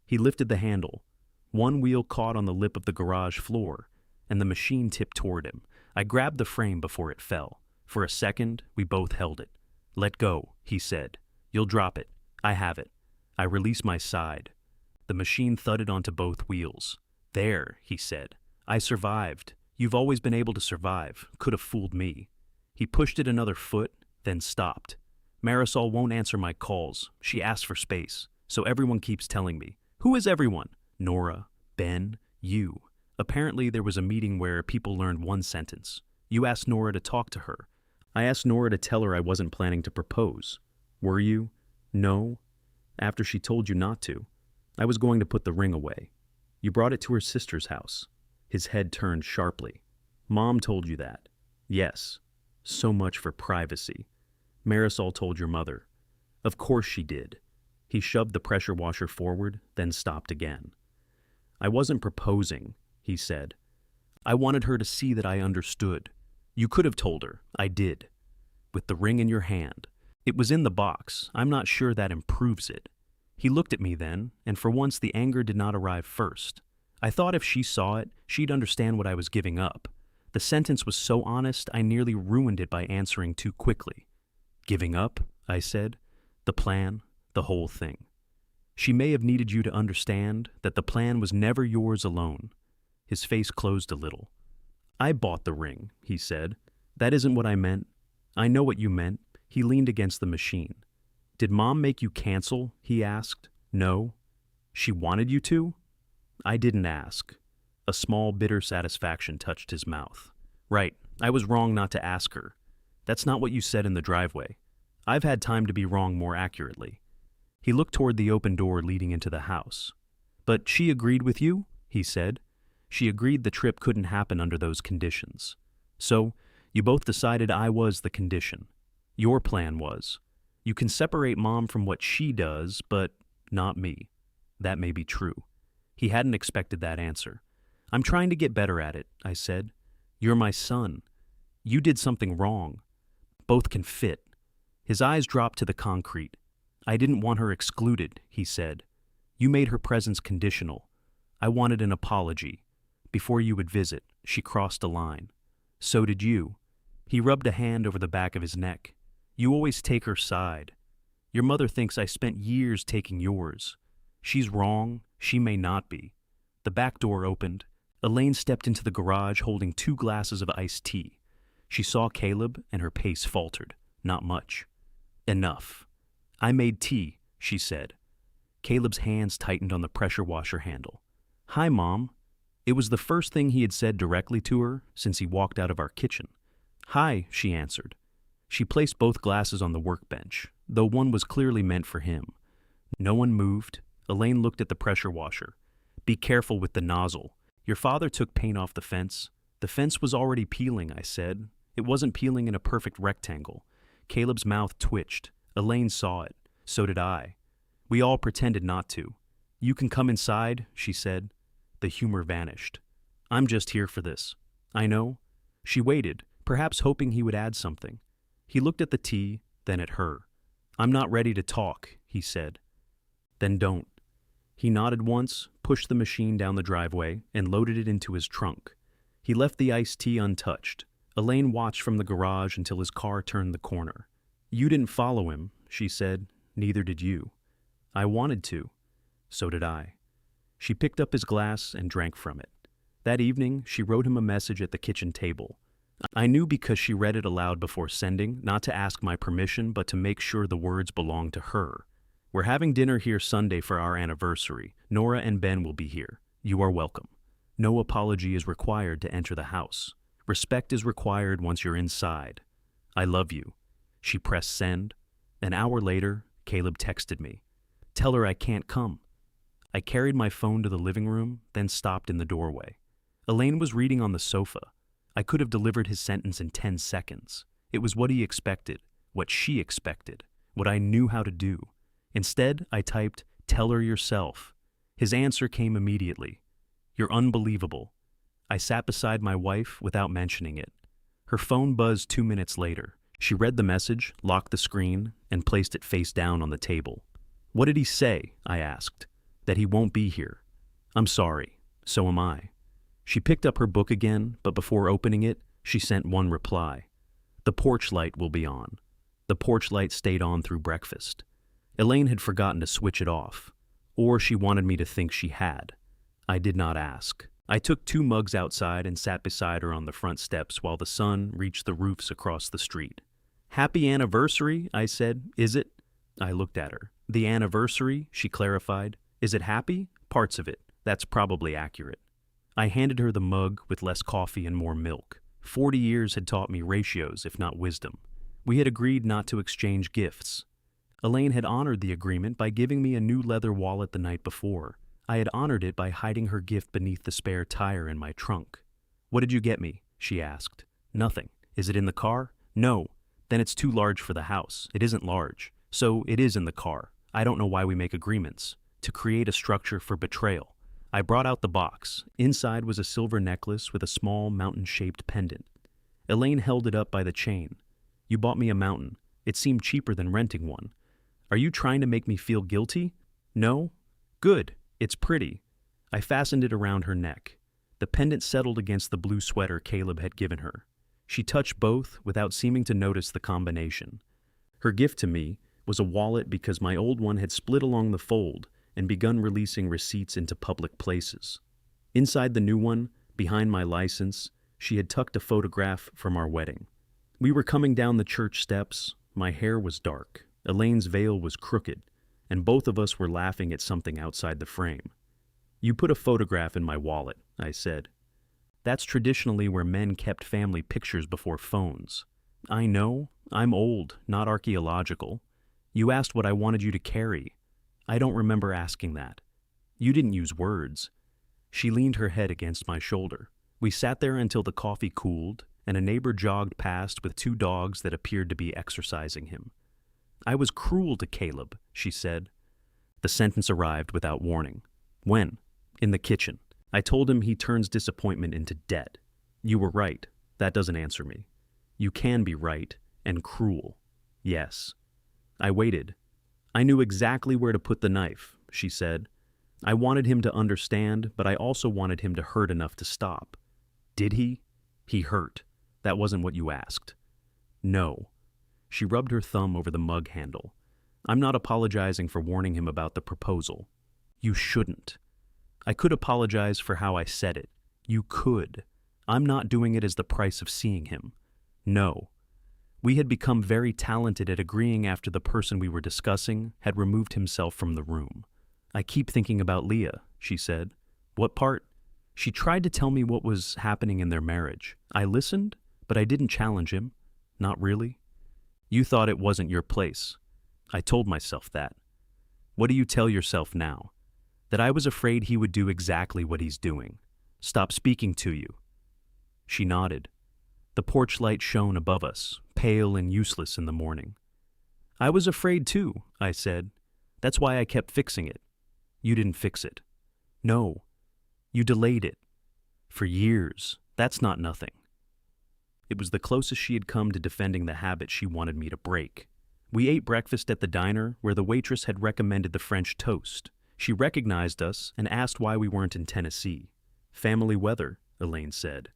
He lifted the handle. One wheel caught on the lip of the garage floor, and the machine tipped toward him. I grabbed the frame before it fell. For a second, we both held it. Let go, he said. You'll drop it. I have it. I released my side. The machine thudded onto both wheels. There, he said. I survived. You've always been able to survive. Could have fooled me. He pushed it another foot, then stopped. Marisol won't answer my calls. She asked for space. So everyone keeps telling me. Who is everyone? Nora, Ben, you. Apparently there was a meeting where people learned one sentence. You asked Nora to talk to her. I asked Nora to tell her I wasn't planning to propose. Were you? No. After she told you not to. I was going to put the ring away. You brought it to her sister's house. His head turned sharply. Mom told you that. Yes. So much for privacy. Marisol told your mother. Of course she did. He shoved the pressure washer forward, then stopped again. I wasn't proposing, he said. I wanted her to see that I understood. You could have told her. I did. With the ring in your hand. It was in the box. I'm not sure that improves it. He looked at me then, and for once the anger did not arrive first. I thought if she saw it, she'd understand what I was giving up. The sentence was so honest, I nearly ruined it by answering too quickly. Giving up? I said. The plan, the whole thing. She may have needed you to understand that the plan was never yours alone. His face closed a little. I bought the ring, he said. That isn't what I meant. I know what you meant. He leaned against the machine. Did Mom make you cancel? He asked. No. She wanted you to? I didn't ask. A small, bitter satisfaction touched his mouth. Right, I was wrong not to ask her. That's not what you said in the driveway. I've had time to be wrong more accurately. He looked toward the open door leading into the house. But she agreed with you? He said. She agreed the trip couldn't happen under those conditions. So, you both decided I was the condition. Your plan was. You can separate Mom from what she does, but not me. That may be true. He hadn't expected that answer. I'm trying to get better at it, I said. You're my son. You did something wrong. Both can fit. His eyes dropped to the concrete. I didn't want her excluded, he said. You made her presence conditional. I wanted an apology. Before you would visit, she crossed a line. So did you. He rubbed a hand over the back of his neck. You always take her side. Your mother thinks I spent years taking yours. She's wrong. She may not be. The back door opened. Elaine stepped into the garage holding 2 glasses of iced tea. She saw Caleb and her pace faltered. Not much. Enough. I made tea, she said. Caleb's hands tightened on the pressure washer handle. Hi, Mom. It was the first thing he had said directly to her since he walked out of our kitchen. Hi, she answered. She placed both glasses on the workbench, though one was clearly meant for him. No one moved. Elaine looked at the pressure washer. Be careful with the nozzle. Your father took paint off the fence. The fence was already peeling, I said. It wasn't peeling in a perfect rectangle. Caleb's mouth twitched. Elaine saw it. So did I. We all pretended not to. You can come inside, she said. The humor vanished. I'm just here for this. I know. She waited, perhaps hoping he would add something. He looked at the tea, then at her. I'm not ready to talk, he said. Then don't. He nodded once, pushed the machine down the driveway, and loaded it into his trunk. He left the iced tea untouched. Elaine watched from the garage until his car turned the corner. You didn't follow him, she said. Neither did you. I wanted to. So did I. She picked up his glass and drank from it. That evening, she wrote him a message at the kitchen table. I knew because she read it aloud before sending, not to ask my permission, but to make sure the words belonged to her. We're having dinner here Sunday for our anniversary. Nora and Ben will be here. You are welcome. No apology is required to enter the house. Respect is required once you're inside. I love you. She pressed send. An hour later, Caleb texted me. Tell her I can't come. I carried my phone to the living room, then stopped in the doorway. Elaine was reading on the sofa. I could have delivered his sentence in 10 seconds. It was what he expected, what she expected, what I knew how to do. Instead, I typed, tell her yourself. His answer came immediately. You're unbelievable. I sat beside my wife without mentioning it. Her phone buzzed 2 minutes later. She read the message, locked the screen, and placed it face down on the table. What did he say? I asked. That he won't be here. I'm sorry. So am I. She picked up her book again, but before opening it, she sent one reply. The porch light will be on. The porch light stayed on through breakfast. Elaine had forgotten to switch it off, or she wanted me to think she had. I did not ask. I took 2 mugs outside and sat beside her on the front steps while the sun reached the roofs across the street. Happy anniversary, I said. Is it? I looked at her. The anniversary, she clarified. Is it happy? Parts of it. That's probably accurate. I handed her the mug with less coffee and more milk. 40 years had taught me ratios, if not wisdom. We had agreed not to exchange gifts. Elaine had honored the agreement by giving me a new leather wallet the night before. I had honored it by hiding her gift beneath the spare tire in my trunk. What did you get me? She asked. Nothing. Is it in the car? No. Then it's too large for the house. It isn't large. So it is in the car. I don't know why we make agreements. To create a structure for betrayal. I brought out the box. Inside was a silver necklace with a small mountain-shaped pendant. Elaine held it up by the chain. You bought me a mountain. It seemed cheaper than renting one. Are you trying to make me feel guilty? No? Good. It's pretty. I fastened it around her neck. The pendant settled against the blue sweater Caleb had given her. She touched both without seeming to notice the combination. Her gift to me was a wallet because my old one had split along the fold and begun releasing receipts into public places. Inside the new one, behind my license, she had tucked a photograph from our wedding. We were coming down the church steps. My hair was dark. Elaine's veil was crooked, and both of us were laughing at something outside the frame. You put a photograph in my wallet, I said. That's traditionally where men kept family pictures before phones. I know. I'm old, not archaeological. You asked what I wanted you to carry. I don't remember asking that. You didn't use words. She leaned her head against my shoulder. We sat there until the coffee cooled, and a neighbor jogged past with 2 dogs that appeared to be exercising him. I was cruel to Caleb, she said. The sentence arrived without warning. When? In the kitchen. I told him he turns disappointment into debt. You were right. That doesn't answer me. You can be right and cruel. Yes. I waited. I knew exactly where to put the knife, she said. I wanted him to understand, but I also wanted him to hurt enough to stop. Did he? He hurt. That wasn't what you asked. No. She rubbed her thumb over the mug handle. I'm not apologizing for warning him about the proposal. You shouldn't. I could apologize for how I said it. You could. I'm not doing it as the price of seeing him. No. We had become very talented at agreeing after the person we were discussing had removed himself from the room. I keep thinking about Leah, she said. What part? She tried to tell me what was happening in their marriage. I listened, but I didn't challenge him. Not really. You thought it wasn't your place. I told myself that. What do you tell yourself now? That I was afraid he would do exactly what he's doing. Stop speaking to you. She nodded. The porch light shone above us, pale and useless in the morning. I was afraid too, I said. That's why I kept fixing it. You didn't fix it. No, you delayed it. For years. That's not nothing. It was the closest she had come to defending the habit she wanted me to break. We ate breakfast at the diner where the waitress had recommended the French toast. She recognized us and asked why we weren't in Tennessee. Family weather, Elaine said.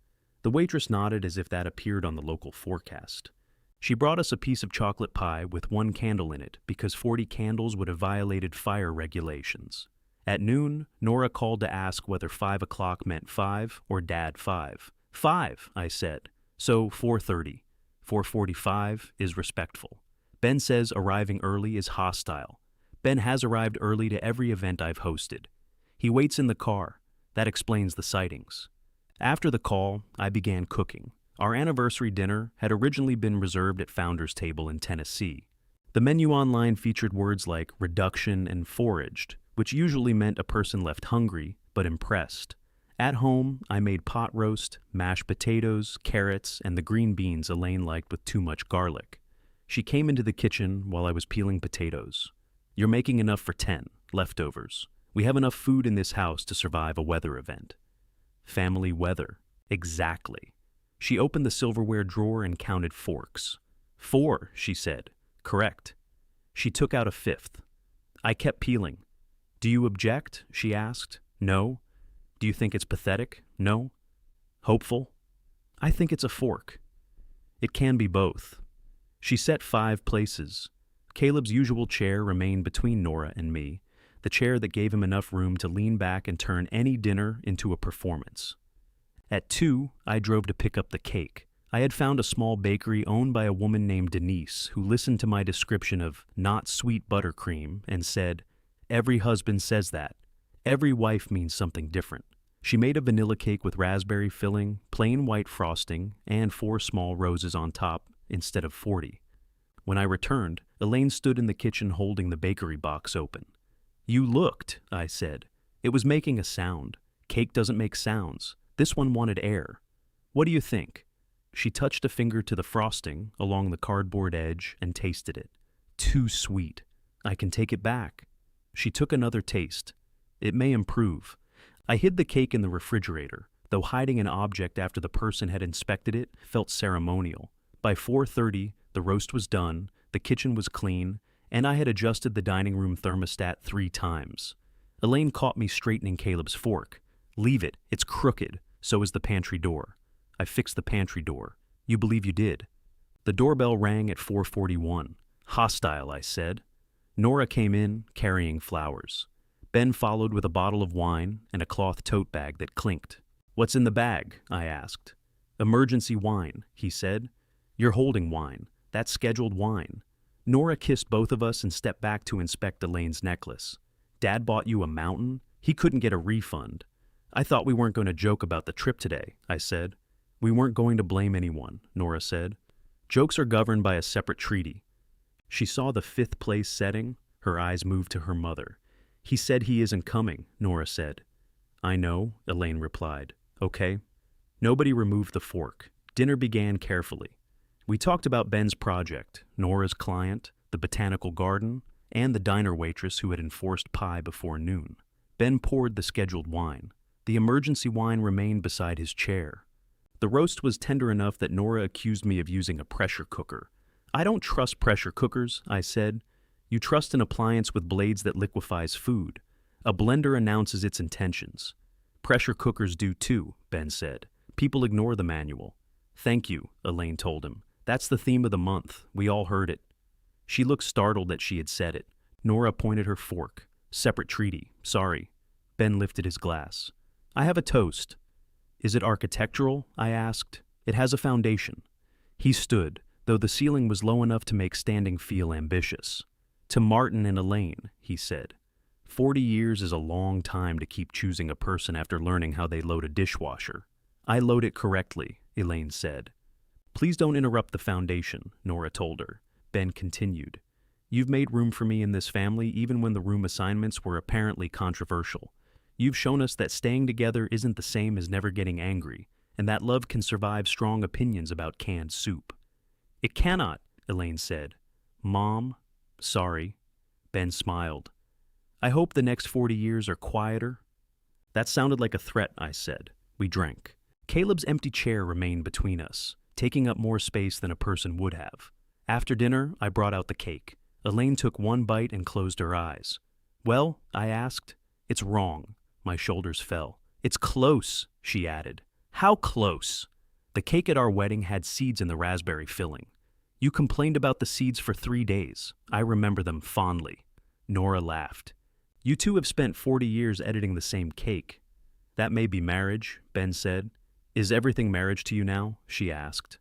The waitress nodded as if that appeared on the local forecast. She brought us a piece of chocolate pie with 1 candle in it because 40 candles would have violated fire regulations. At noon, Nora called to ask whether 5 o'clock meant 5 or Dad 5. 5, I said. So 4:30. 4:45 is respectful. Ben says arriving early is hostile. Ben has arrived early to every event I've hosted. He waits in the car. That explains the sightings. After the call, I began cooking. Our anniversary dinner had originally been reserved at Founder's Table in Tennessee. The menu online featured words like reduction and foraged, which usually meant a person left hungry but impressed. At home, I made pot roast, mashed potatoes, carrots, and the green beans Elaine liked with too much garlic. She came into the kitchen while I was peeling potatoes. You're making enough for 10, leftovers. We have enough food in this house to survive a weather event. Family weather. Exactly. She opened the silverware drawer and counted forks. 4, she said. Correct. She took out a 5th. I kept peeling. Do you object? She asked. No. Do you think it's pathetic? No. Hopeful? I think it's a fork. It can be both. She set 5 places. Caleb's usual chair remained between Nora and me, the chair that gave him enough room to lean back and turn any dinner into a performance. At 2, I drove to pick up the cake. I had found a small bakery owned by a woman named Denise who listened to my description of not sweet buttercream and said, "Every husband says that. Every wife means something different." She made a vanilla cake with raspberry filling, plain white frosting, and 4 small roses on top instead of 40. When I returned, Elaine stood in the kitchen holding the bakery box open. You looked, I said. It was making a sound. Cake doesn't make sounds. This one wanted air. What do you think? She touched a finger to the frosting along the cardboard edge and tasted it. Too sweet. I can take it back. She took another taste. It may improve. I hid the cake in the refrigerator, though hiding an object after the person had inspected it felt ceremonial. By 4:30, the roast was done, the kitchen was clean, and I had adjusted the dining room thermostat 3 times. Elaine caught me straightening Caleb's fork. Leave it, it's crooked, so is the pantry door. I fixed the pantry door. You believe you did. The doorbell rang at 4:41. Hostile, I said. Nora came in, carrying flowers. Ben followed with a bottle of wine and a cloth tote bag that clinked. What's in the bag? I asked. Emergency wine, he said. You're holding wine. That's scheduled wine. Nora kissed both of us and stepped back to inspect Elaine's necklace. Dad bought you a mountain? He couldn't get a refund. I thought we weren't going to joke about the trip today, I said. We weren't going to blame anyone, Nora said. Jokes are governed by a separate treaty. She saw the 5th place setting. Her eyes moved to her mother. He said he isn't coming, Nora said. I know, Elaine replied. Okay. Nobody removed the fork. Dinner began carefully. We talked about Ben's project, Nora's client, the botanical garden, and the diner waitress who had enforced pie before noon. Ben poured the scheduled wine. The emergency wine remained beside his chair. The roast was tender enough that Nora accused me of using a pressure cooker. I don't trust pressure cookers, I said. You trust an appliance with blades that liquefies food. A blender announces its intentions. Pressure cookers do too, Ben said. People ignore the manual. Thank you, Elaine told him. That's the theme of the month. We all heard it. She looked startled that she had said it. Nora pointed her fork. Separate treaty. Sorry. Ben lifted his glass. I have a toast. Is it architectural? I asked. It has a foundation. He stood, though the ceiling was low enough to make standing feel ambitious. To Martin and Elaine, he said. 40 years is a long time to keep choosing a person after learning how they load a dishwasher. I load it correctly, Elaine said. Please don't interrupt the foundation, Nora told her. Ben continued. You've made room for me in this family even when the room assignments were apparently controversial. You've shown us that staying together isn't the same as never getting angry, and that love can survive strong opinions about canned soup. It cannot, Elaine said. Mom, sorry. Ben smiled. I hope the next 40 years are quieter. That sounded like a threat, I said. We drank. Caleb's empty chair remained between us, taking up more space than a person would have. After dinner, I brought out the cake. Elaine took one bite and closed her eyes. Well, I asked. It's wrong. My shoulders fell. It's close, she added. How close? The cake at our wedding had seeds in the raspberry filling. You complained about the seeds for 3 days. I remember them fondly. Nora laughed. You two have spent 40 years editing the same cake. That may be marriage, Ben said. Is everything marriage to you now? She asked.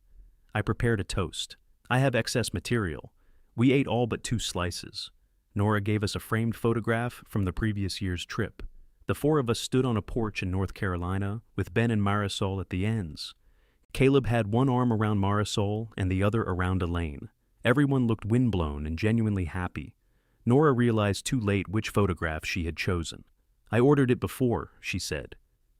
I prepared a toast. I have excess material. We ate all but 2 slices. Nora gave us a framed photograph from the previous year's trip. The 4 of us stood on a porch in North Carolina, with Ben and Marisol at the ends. Caleb had one arm around Marisol and the other around Elaine. Everyone looked windblown and genuinely happy. Nora realized too late which photograph she had chosen. I ordered it before, she said.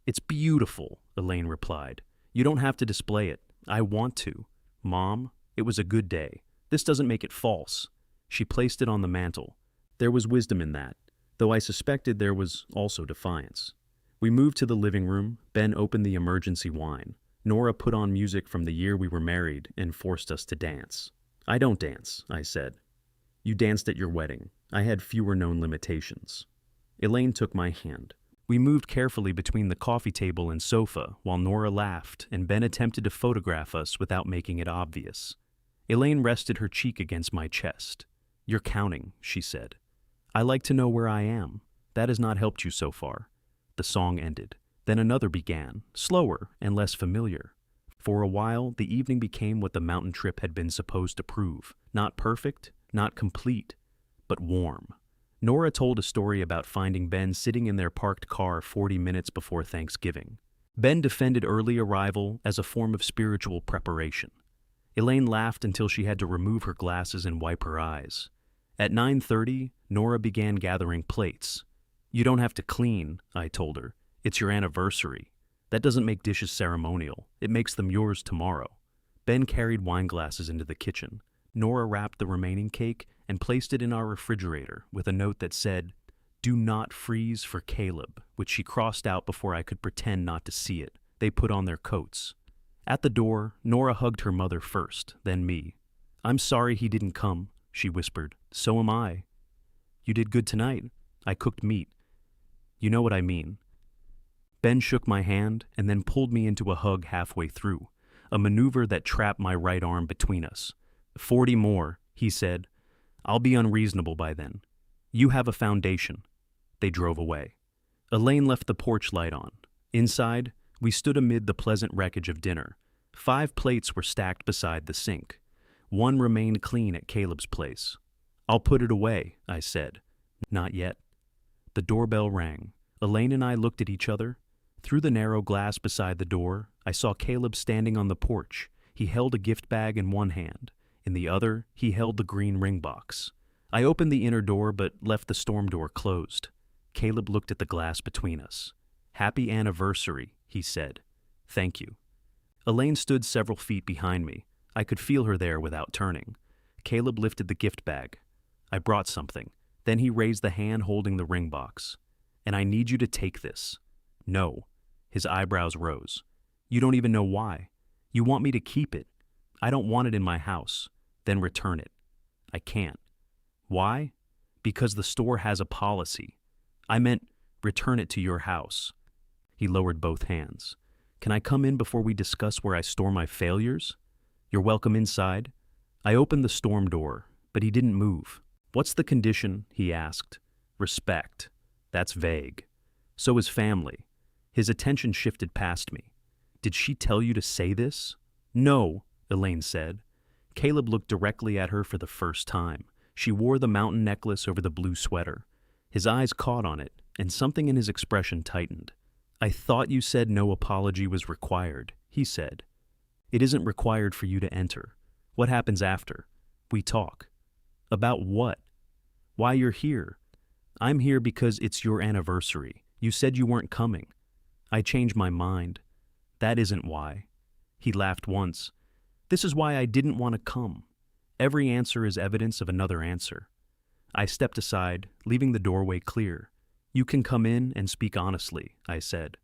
It's beautiful, Elaine replied. You don't have to display it. I want to. Mom, it was a good day. This doesn't make it false. She placed it on the mantel. There was wisdom in that, though I suspected there was also defiance. We moved to the living room. Ben opened the emergency wine. Nora put on music from the year we were married and forced us to dance. I don't dance, I said. You danced at your wedding. I had fewer known limitations. Elaine took my hand. We moved carefully between the coffee table and sofa while Nora laughed and Ben attempted to photograph us without making it obvious. Elaine rested her cheek against my chest. You're counting, she said. I like to know where I am. That has not helped you so far. The song ended. Then another began, slower and less familiar. For a while, the evening became what the mountain trip had been supposed to prove. Not perfect, not complete, but warm. Nora told a story about finding Ben sitting in their parked car 40 minutes before Thanksgiving. Ben defended early arrival as a form of spiritual preparation. Elaine laughed until she had to remove her glasses and wipe her eyes. At 9:30, Nora began gathering plates. You don't have to clean, I told her. It's your anniversary. That doesn't make dishes ceremonial. It makes them yours tomorrow. Ben carried wine glasses into the kitchen. Nora wrapped the remaining cake and placed it in our refrigerator with a note that said, Do not freeze for Caleb, which she crossed out before I could pretend not to see it. They put on their coats. At the door, Nora hugged her mother first, then me. I'm sorry he didn't come, she whispered. So am I. You did good tonight. I cooked meat. You know what I mean. Ben shook my hand and then pulled me into a hug halfway through, a maneuver that trapped my right arm between us. 40 more, he said. I'll be unreasonable by then. You have a foundation. They drove away. Elaine left the porch light on. Inside, we stood amid the pleasant wreckage of dinner. 5 plates were stacked beside the sink. 1 remained clean at Caleb's place. I'll put it away, I said. Not yet. The doorbell rang. Elaine and I looked at each other. Through the narrow glass beside the door, I saw Caleb standing on the porch. He held a gift bag in one hand. In the other, he held the green ring box. I opened the inner door but left the storm door closed. Caleb looked at the glass between us. Happy anniversary, he said. Thank you. Elaine stood several feet behind me. I could feel her there without turning. Caleb lifted the gift bag. I brought something. Then he raised the hand holding the ring box. And I need you to take this. No. His eyebrows rose. You don't even know why. You want me to keep it. I don't want it in my house. Then return it. I can't. Why? Because the store has a policy. I meant return it to your house. He lowered both hands. Can I come in before we discuss where I store my failures? You're welcome inside. I opened the storm door, but he didn't move. What's the condition? He asked. Respect. That's vague. So is family. His attention shifted past me. Did she tell you to say this? No, Elaine said. Caleb looked directly at her for the first time. She wore the mountain necklace over the blue sweater. His eyes caught on it, and something in his expression tightened. I thought you said no apology was required, he said. It isn't required for you to enter. What happens after? We talk. About what? Why you're here? I'm here because it's your anniversary. You said you weren't coming. I changed my mind. That isn't why. He laughed once. This is why I didn't want to come. Every answer is evidence of another answer. I stepped aside, leaving the doorway clear. You can come in and speak honestly, I said.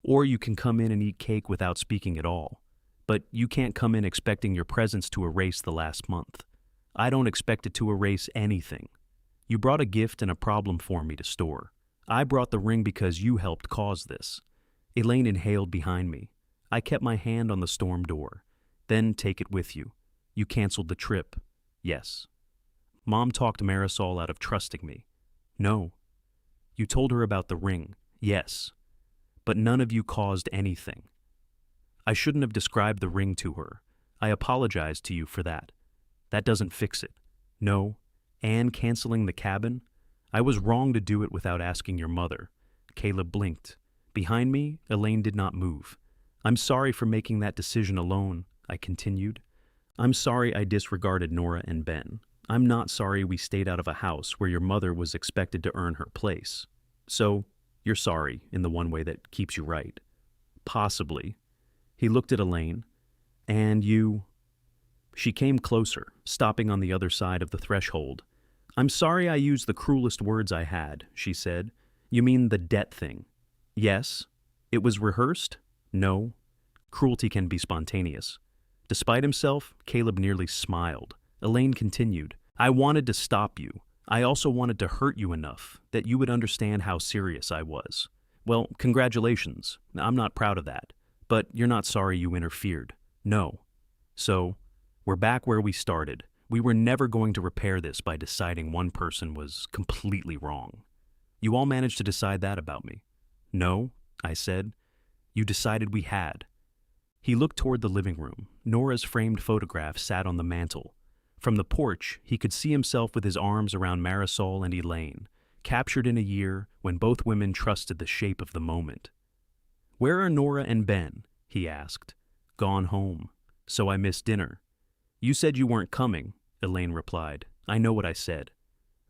Or you can come in and eat cake without speaking at all. But you can't come in expecting your presence to erase the last month. I don't expect it to erase anything. You brought a gift and a problem for me to store. I brought the ring because you helped cause this. Elaine inhaled behind me. I kept my hand on the storm door. Then take it with you. You canceled the trip. Yes. Mom talked Marisol out of trusting me. No. You told her about the ring. Yes. But none of you caused anything. I shouldn't have described the ring to her. I apologize to you for that. That doesn't fix it. No. And canceling the cabin? I was wrong to do it without asking your mother. Caleb blinked. Behind me, Elaine did not move. I'm sorry for making that decision alone, I continued. I'm sorry I disregarded Nora and Ben. I'm not sorry we stayed out of a house where your mother was expected to earn her place. So, you're sorry in the one way that keeps you right. Possibly. He looked at Elaine. And you... She came closer, stopping on the other side of the threshold. I'm sorry I used the cruelest words I had, she said. You mean the debt thing? Yes. It was rehearsed? No. Cruelty can be spontaneous. Despite himself, Caleb nearly smiled. Elaine continued, I wanted to stop you. I also wanted to hurt you enough that you would understand how serious I was. Well, congratulations. I'm not proud of that. But you're not sorry you interfered. No. So, we're back where we started. We were never going to repair this by deciding one person was completely wrong. You all managed to decide that about me. No, I said. You decided we had. He looked toward the living room. Nora's framed photograph sat on the mantel. From the porch, he could see himself with his arms around Marisol and Elaine, captured in a year when both women trusted the shape of the moment. Where are Nora and Ben? He asked. Gone home. So I missed dinner. You said you weren't coming, Elaine replied. I know what I said.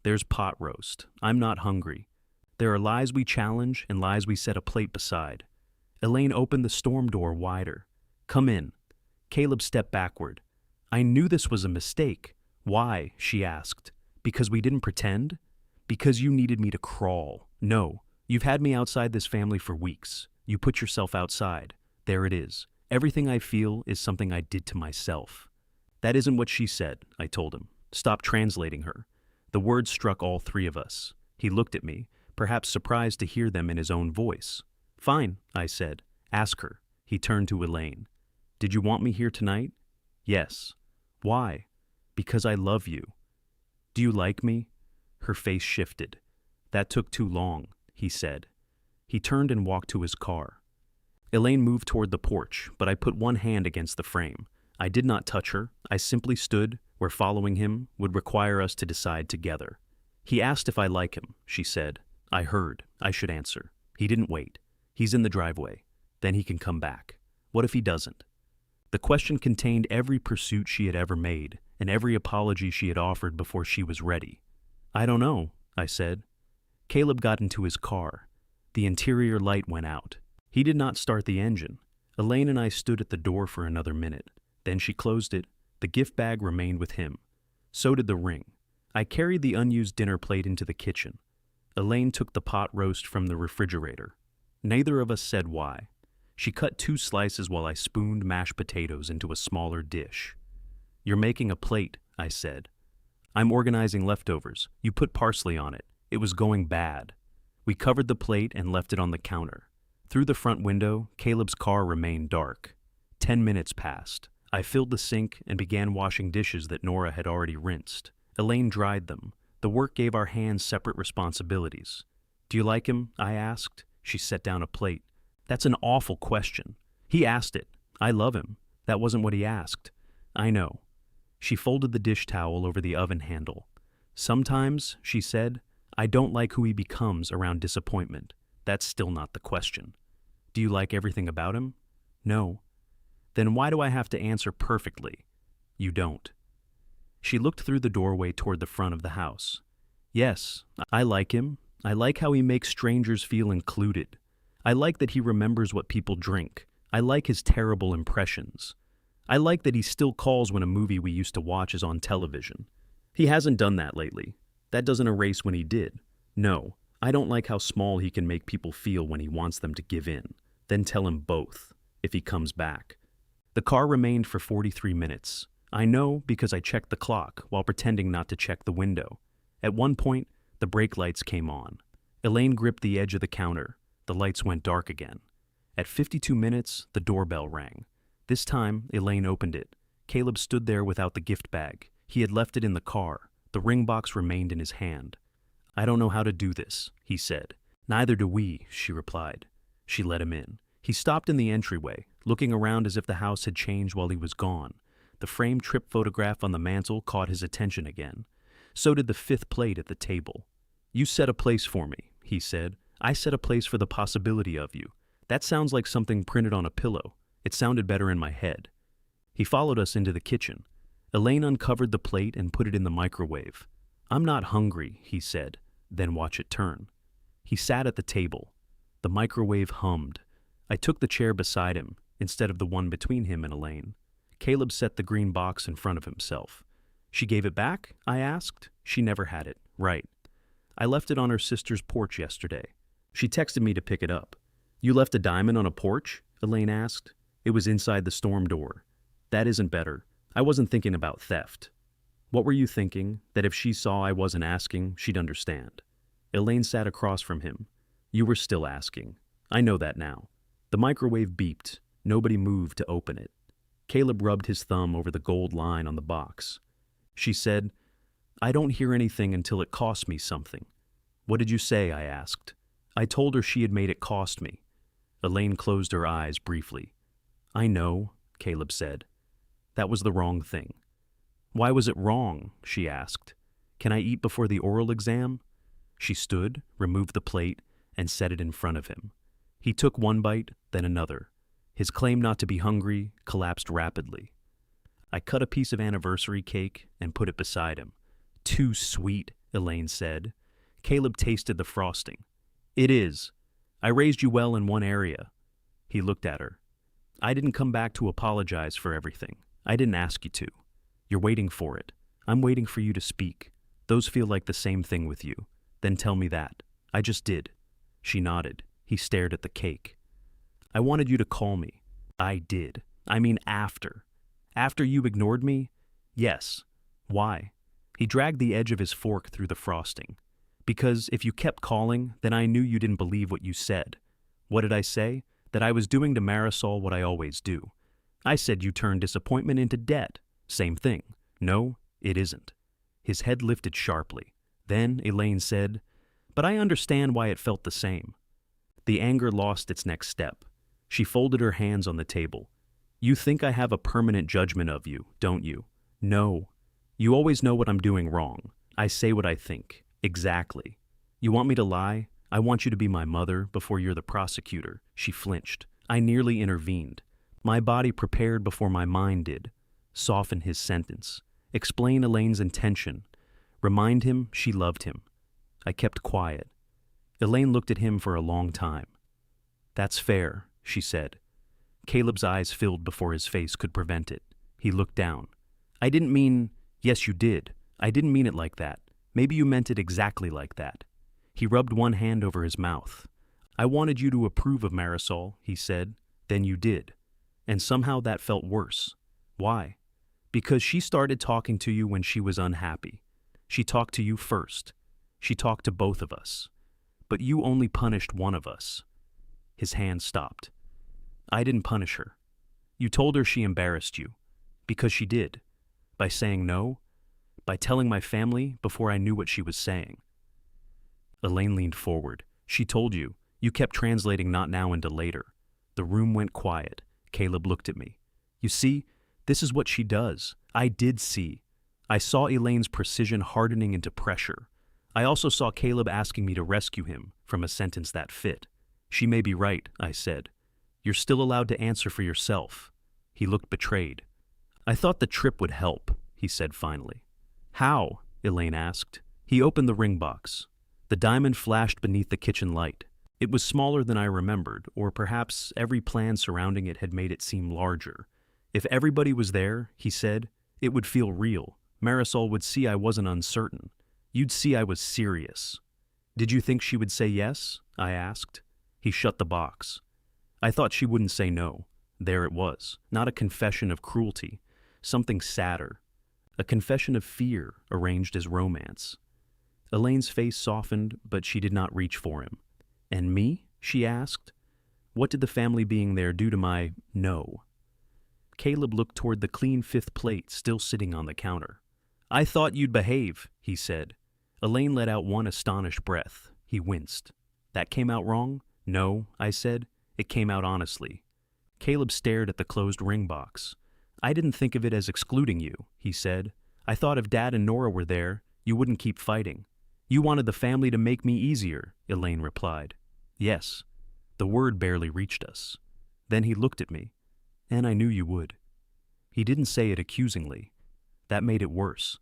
There's pot roast. I'm not hungry. There are lies we challenge and lies we set a plate beside. Elaine opened the storm door wider. Come in. Caleb stepped backward. I knew this was a mistake. Why? She asked. Because we didn't pretend? Because you needed me to crawl. No. You've had me outside this family for weeks. You put yourself outside. There it is. Everything I feel is something I did to myself. That isn't what she said, I told him. Stop translating her. The words struck all three of us. He looked at me, perhaps surprised to hear them in his own voice. Fine, I said. Ask her. He turned to Elaine. Did you want me here tonight? Yes. Why? Because I love you. Do you like me? Her face shifted. That took too long, he said. He turned and walked to his car. Elaine moved toward the porch, but I put one hand against the frame. I did not touch her. I simply stood where following him would require us to decide together. He asked if I like him, she said. I heard. I should answer. He didn't wait. He's in the driveway. Then he can come back. What if he doesn't? The question contained every pursuit she had ever made and every apology she had offered before she was ready. I don't know, I said. Caleb got into his car. The interior light went out. He did not start the engine. Elaine and I stood at the door for another minute. Then she closed it. The gift bag remained with him. So did the ring. I carried the unused dinner plate into the kitchen. Elaine took the pot roast from the refrigerator. Neither of us said why. She cut 2 slices while I spooned mashed potatoes into a smaller dish. You're making a plate, I said. I'm organizing leftovers. You put parsley on it. It was going bad. We covered the plate and left it on the counter. Through the front window, Caleb's car remained dark. 10 minutes passed. I filled the sink and began washing dishes that Nora had already rinsed. Elaine dried them. The work gave our hands separate responsibilities. Do you like him? I asked. She set down a plate. That's an awful question. He asked it. I love him. That wasn't what he asked. I know. She folded the dish towel over the oven handle. Sometimes, she said, I don't like who he becomes around disappointment. That's still not the question. Do you like everything about him? No. Then why do I have to answer perfectly? You don't. She looked through the doorway toward the front of the house. Yes, I like him. I like how he makes strangers feel included. I like that he remembers what people drink. I like his terrible impressions. I like that he still calls when a movie we used to watch is on television. He hasn't done that lately. That doesn't erase when he did. No, I don't like how small he can make people feel when he wants them to give in. Then tell him both, if he comes back. The car remained for 43 minutes. I know because I checked the clock while pretending not to check the window. At one point, the brake lights came on. Elaine gripped the edge of the counter. The lights went dark again. At 52 minutes, the doorbell rang. This time, Elaine opened it. Caleb stood there without the gift bag. He had left it in the car. The ring box remained in his hand. I don't know how to do this, he said. Neither do we, she replied. She let him in. He stopped in the entryway, looking around as if the house had changed while he was gone. The framed trip photograph on the mantel caught his attention again. So did the fifth plate at the table. You set a place for me, he said. I set a place for the possibility of you. That sounds like something printed on a pillow. It sounded better in my head. He followed us into the kitchen. Elaine uncovered the plate and put it in the microwave. I'm not hungry, he said. Then watch it turn. He sat at the table. The microwave hummed. I took the chair beside him, instead of the one between him and Elaine. Caleb set the green box in front of himself. She gave it back? I asked. She never had it. Right. I left it on her sister's porch yesterday. She texted me to pick it up. You left a diamond on a porch? Elaine asked. It was inside the storm door. That isn't better. I wasn't thinking about theft. What were you thinking? That if she saw I wasn't asking, she'd understand. Elaine sat across from him. You were still asking. I know that now. The microwave beeped. Nobody moved to open it. Caleb rubbed his thumb over the gold line on the box. She said, I don't hear anything until it costs me something. What did you say? I asked. I told her she had made it cost me. Elaine closed her eyes briefly. I know, Caleb said. That was the wrong thing. Why was it wrong? She asked. Can I eat before the oral exam? She stood, removed the plate, and set it in front of him. He took one bite, then another. His claim not to be hungry collapsed rapidly. I cut a piece of anniversary cake and put it beside him. Too sweet, Elaine said. Caleb tasted the frosting. It is. I raised you well in one area. He looked at her. I didn't come back to apologize for everything. I didn't ask you to. You're waiting for it. I'm waiting for you to speak. Those feel like the same thing with you. Then tell me that. I just did. She nodded. He stared at the cake. I wanted you to call me. I did. I mean after. After you ignored me? Yes. Why? He dragged the edge of his fork through the frosting. Because if you kept calling, then I knew you didn't believe what you said. What did I say? That I was doing to Marisol what I always do. I said you turned disappointment into debt. Same thing. No, it isn't. His head lifted sharply. Then Elaine said, but I understand why it felt the same. The anger lost its next step. She folded her hands on the table. You think I have a permanent judgment of you, don't you? No. You always know what I'm doing wrong. I say what I think. Exactly. You want me to lie? I want you to be my mother before you're the prosecutor. She flinched. I nearly intervened. My body prepared before my mind did. Soften his sentence. Explain Elaine's intention. Remind him she loved him. I kept quiet. Elaine looked at him for a long time. That's fair, she said. Caleb's eyes filled before his face could prevent it. He looked down. I didn't mean, yes, you did. I didn't mean it like that. Maybe you meant it exactly like that. He rubbed one hand over his mouth. I wanted you to approve of Marisol, he said. Then you did. And somehow that felt worse. Why? Because she started talking to you when she was unhappy. She talked to you first. She talked to both of us. But you only punished one of us. His hand stopped. I didn't punish her. You told her she embarrassed you. Because she did. By saying no. By telling my family before I knew what she was saying. Elaine leaned forward. She told you. You kept translating not now into later. The room went quiet. Caleb looked at me. You see, this is what she does. I did see. I saw Elaine's precision hardening into pressure. I also saw Caleb asking me to rescue him from a sentence that fit. She may be right, I said. You're still allowed to answer for yourself. He looked betrayed. I thought the trip would help, he said finally. How? Elaine asked. He opened the ring box. The diamond flashed beneath the kitchen light. It was smaller than I remembered, or perhaps every plan surrounding it had made it seem larger. If everybody was there, he said, it would feel real. Marisol would see I wasn't uncertain. You'd see I was serious. Did you think she would say yes? I asked. He shut the box. I thought she wouldn't say no. There it was, not a confession of cruelty, something sadder. A confession of fear arranged as romance. Elaine's face softened, but she did not reach for him. And me? She asked. What did the family being there do to my no? Caleb looked toward the clean fifth plate still sitting on the counter. I thought you'd behave, he said. Elaine let out one astonished breath. He winced. That came out wrong? No, I said. It came out honestly. Caleb stared at the closed ring box. I didn't think of it as excluding you, he said. I thought if Dad and Nora were there, you wouldn't keep fighting. You wanted the family to make me easier, Elaine replied. Yes. The word barely reached us. Then he looked at me. And I knew you would. He didn't say it accusingly. That made it worse.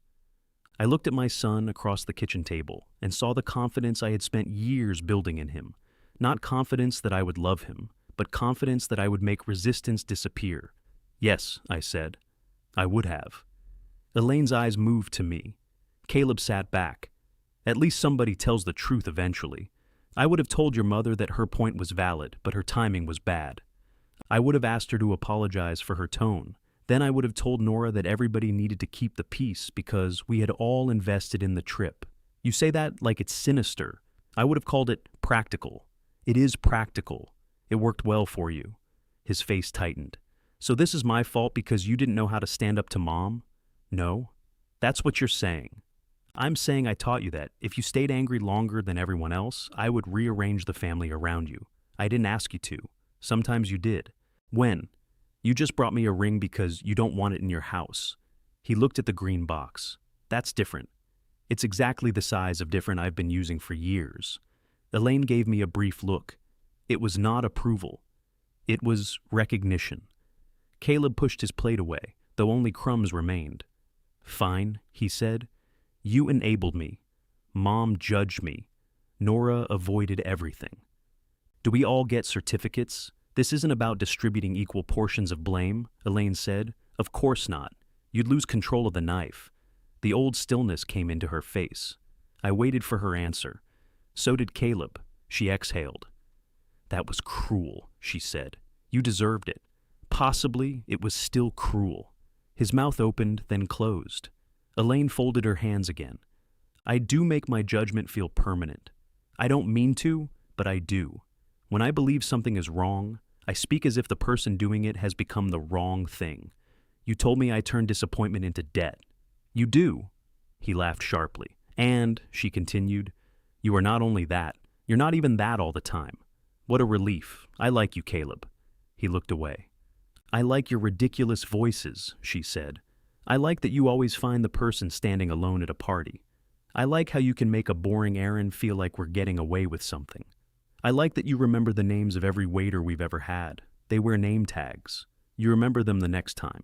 I looked at my son across the kitchen table and saw the confidence I had spent years building in him. Not confidence that I would love him, but confidence that I would make resistance disappear. Yes, I said. I would have. Elaine's eyes moved to me. Caleb sat back. At least somebody tells the truth eventually. I would have told your mother that her point was valid, but her timing was bad. I would have asked her to apologize for her tone. Then I would have told Nora that everybody needed to keep the peace because we had all invested in the trip. You say that like it's sinister. I would have called it practical. It is practical. It worked well for you. His face tightened. So this is my fault because you didn't know how to stand up to Mom? No. That's what you're saying. I'm saying I taught you that if you stayed angry longer than everyone else, I would rearrange the family around you. I didn't ask you to. Sometimes you did. When? You just brought me a ring because you don't want it in your house. He looked at the green box. That's different. It's exactly the size of different I've been using for years. Elaine gave me a brief look. It was not approval. It was recognition. Caleb pushed his plate away, though only crumbs remained. Fine, he said. You enabled me. Mom judged me. Nora avoided everything. Do we all get certificates? This isn't about distributing equal portions of blame, Elaine said. Of course not. You'd lose control of the knife. The old stillness came into her face. I waited for her answer. So did Caleb. She exhaled. That was cruel, she said. You deserved it. Possibly it was still cruel. His mouth opened, then closed. Elaine folded her hands again. I do make my judgment feel permanent. I don't mean to, but I do. When I believe something is wrong, I speak as if the person doing it has become the wrong thing. You told me I turned disappointment into debt. You do. He laughed sharply. And, she continued, you are not only that, you're not even that all the time. What a relief. I like you, Caleb. He looked away. I like your ridiculous voices, she said. I like that you always find the person standing alone at a party. I like how you can make a boring errand feel like we're getting away with something. I like that you remember the names of every waiter we've ever had. They wear name tags. You remember them the next time.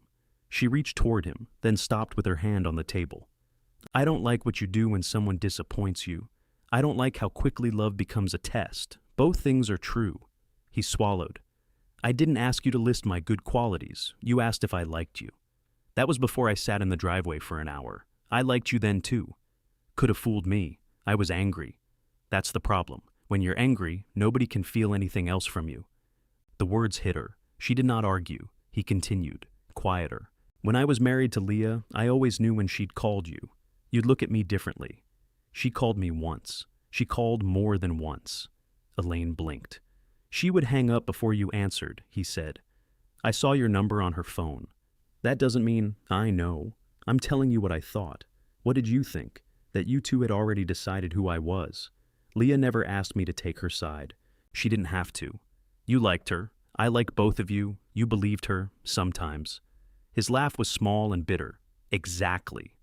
She reached toward him, then stopped with her hand on the table. I don't like what you do when someone disappoints you. I don't like how quickly love becomes a test. Both things are true. He swallowed. I didn't ask you to list my good qualities. You asked if I liked you. That was before I sat in the driveway for an hour. I liked you then too. Could have fooled me. I was angry. That's the problem. When you're angry, nobody can feel anything else from you. The words hit her. She did not argue. He continued, quieter. When I was married to Leah, I always knew when she'd called you. You'd look at me differently. She called me once. She called more than once. Elaine blinked. She would hang up before you answered, he said. I saw your number on her phone. That doesn't mean I know. I'm telling you what I thought. What did you think? That you two had already decided who I was. Leah never asked me to take her side. She didn't have to. You liked her. I like both of you. You believed her, sometimes. His laugh was small and bitter. Exactly.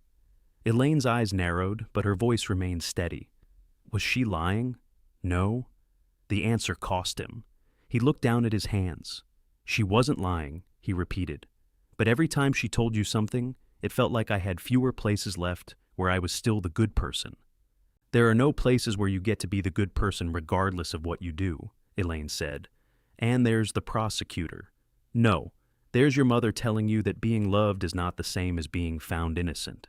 Elaine's eyes narrowed, but her voice remained steady. Was she lying? No. The answer cost him. He looked down at his hands. She wasn't lying, he repeated. But every time she told you something, it felt like I had fewer places left where I was still the good person. There are no places where you get to be the good person regardless of what you do, Elaine said. And there's the prosecutor. No, there's your mother telling you that being loved is not the same as being found innocent.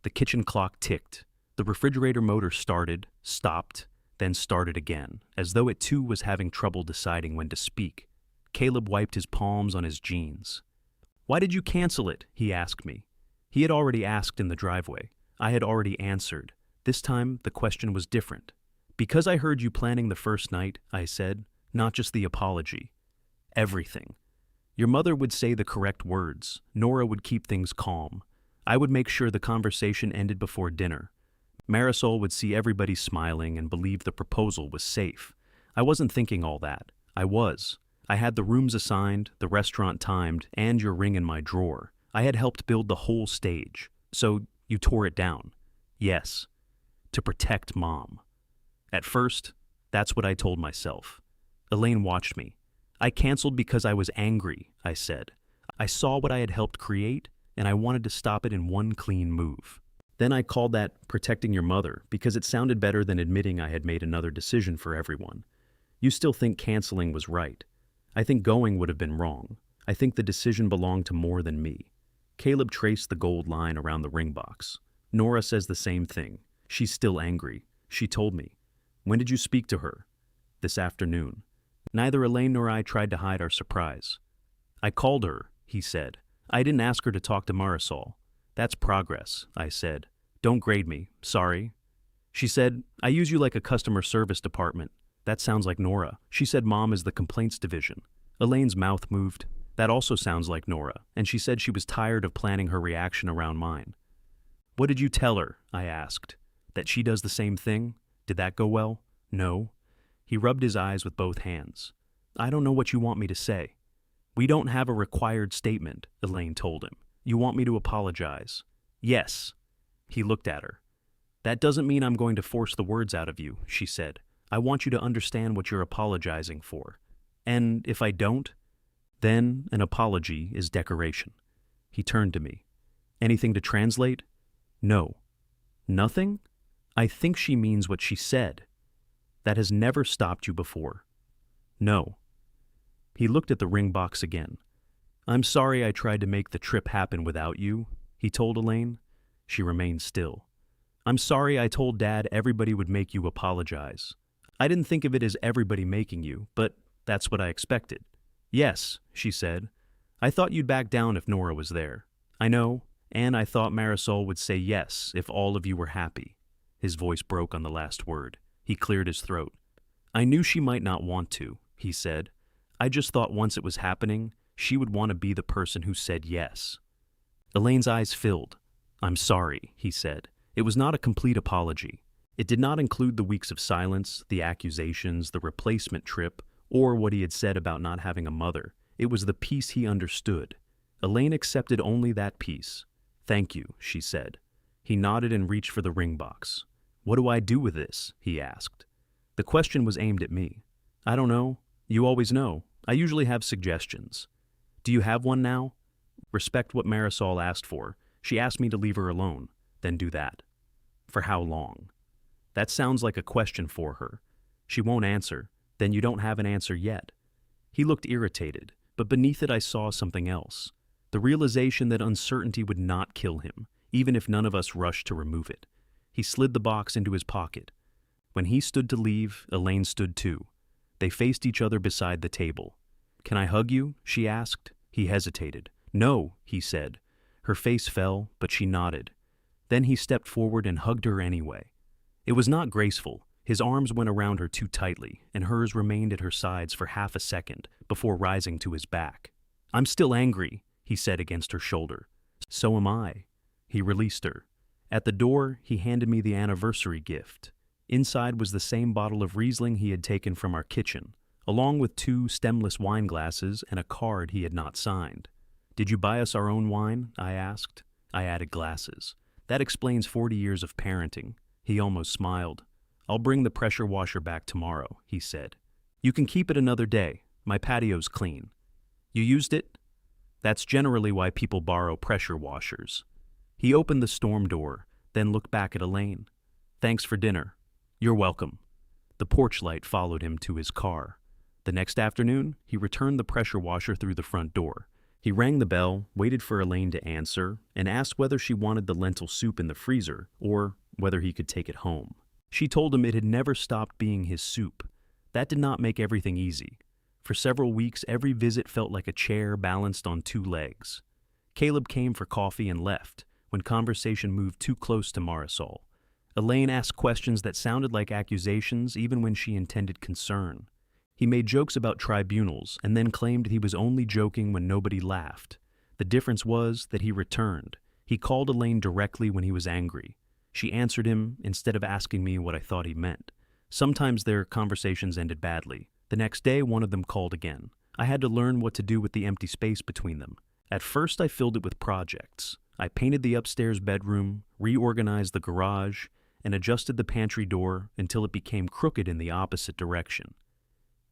The kitchen clock ticked. The refrigerator motor started, stopped, then started again, as though it too was having trouble deciding when to speak. Caleb wiped his palms on his jeans. "Why did you cancel it?" he asked me. He had already asked in the driveway. I had already answered. This time, the question was different. "Because I heard you planning the first night," I said, "not just the apology. Everything. Your mother would say the correct words. Nora would keep things calm. I would make sure the conversation ended before dinner. Marisol would see everybody smiling and believe the proposal was safe. I wasn't thinking all that. I was. I had the rooms assigned, the restaurant timed, and your ring in my drawer. I had helped build the whole stage. So you tore it down." "Yes. To protect Mom." At first, that's what I told myself. Elaine watched me. "I canceled because I was angry," I said. "I saw what I had helped create, and I wanted to stop it in one clean move." Then I called that protecting your mother because it sounded better than admitting I had made another decision for everyone. "You still think canceling was right. I think going would have been wrong. I think the decision belonged to more than me." Caleb traced the gold line around the ring box. "Nora says the same thing. She's still angry. She told me." "When did you speak to her?" "This afternoon." Neither Elaine nor I tried to hide our surprise. "I called her," he said. "I didn't ask her to talk to Marisol." "That's progress," I said. "Don't grade me. Sorry." She said, "I use you like a customer service department." That sounds like Nora. She said Mom is the complaints division. Elaine's mouth moved. That also sounds like Nora, and she said she was tired of planning her reaction around mine. "What did you tell her?" I asked. "That she does the same thing? Did that go well?" "No." He rubbed his eyes with both hands. "I don't know what you want me to say." "We don't have a required statement," Elaine told him. "You want me to apologize?" "Yes." He looked at her. "That doesn't mean I'm going to force the words out of you," she said. "I want you to understand what you're apologizing for. And if I don't, then an apology is decoration." He turned to me. "Anything to translate?" "No." "Nothing?" "I think she means what she said." "That has never stopped you before." "No." He looked at the ring box again. "I'm sorry I tried to make the trip happen without you," he told Elaine. She remained still. "I'm sorry I told Dad everybody would make you apologize. I didn't think of it as everybody making you, but that's what I expected." "Yes," she said. "I thought you'd back down if Nora was there." "I know, and I thought Marisol would say yes if all of you were happy." His voice broke on the last word. He cleared his throat. "I knew she might not want to," he said. "I just thought once it was happening, she would want to be the person who said yes." Elaine's eyes filled. "I'm sorry," he said. It was not a complete apology. It did not include the weeks of silence, the accusations, the replacement trip, or what he had said about not having a mother. It was the piece he understood. Elaine accepted only that piece. "Thank you," she said. He nodded and reached for the ring box. "What do I do with this?" he asked. The question was aimed at me. "I don't know. You always know. I usually have suggestions." "Do you have one now?" "Respect what Marisol asked for. She asked me to leave her alone. Then do that." "For how long?" "That sounds like a question for her. She won't answer. Then you don't have an answer yet." He looked irritated, but beneath it I saw something else. The realization that uncertainty would not kill him, even if none of us rushed to remove it. He slid the box into his pocket. When he stood to leave, Elaine stood too. They faced each other beside the table. "Can I hug you?" she asked. He hesitated. "No," he said. Her face fell, but she nodded. Then he stepped forward and hugged her anyway. It was not graceful. His arms went around her too tightly, and hers remained at her sides for half a second before rising to his back. "I'm still angry," he said against her shoulder. "So am I." He released her. At the door, he handed me the anniversary gift. Inside was the same bottle of Riesling he had taken from our kitchen, along with 2 stemless wine glasses and a card he had not signed. "Did you buy us our own wine?" I asked. I added glasses. "That explains 40 years of parenting." He almost smiled. "I'll bring the pressure washer back tomorrow," he said. "You can keep it another day. My patio's clean." "You used it?" "That's generally why people borrow pressure washers." He opened the storm door. then looked back at Elaine. "Thanks for dinner." "You're welcome." The porch light followed him to his car. The next afternoon, he returned the pressure washer through the front door. He rang the bell, waited for Elaine to answer, and asked whether she wanted the lentil soup in the freezer or whether he could take it home. She told him it had never stopped being his soup. That did not make everything easy. For several weeks, every visit felt like a chair balanced on two legs. Caleb came for coffee and left when conversation moved too close to Marisol. Elaine asked questions that sounded like accusations even when she intended concern. He made jokes about tribunals and then claimed he was only joking when nobody laughed. The difference was that he returned. He called Elaine directly when he was angry. She answered him instead of asking me what I thought he meant. Sometimes their conversations ended badly. The next day, one of them called again. I had to learn what to do with the empty space between them. At first, I filled it with projects. I painted the upstairs bedroom, reorganized the garage, and adjusted the pantry door until it became crooked in the opposite direction.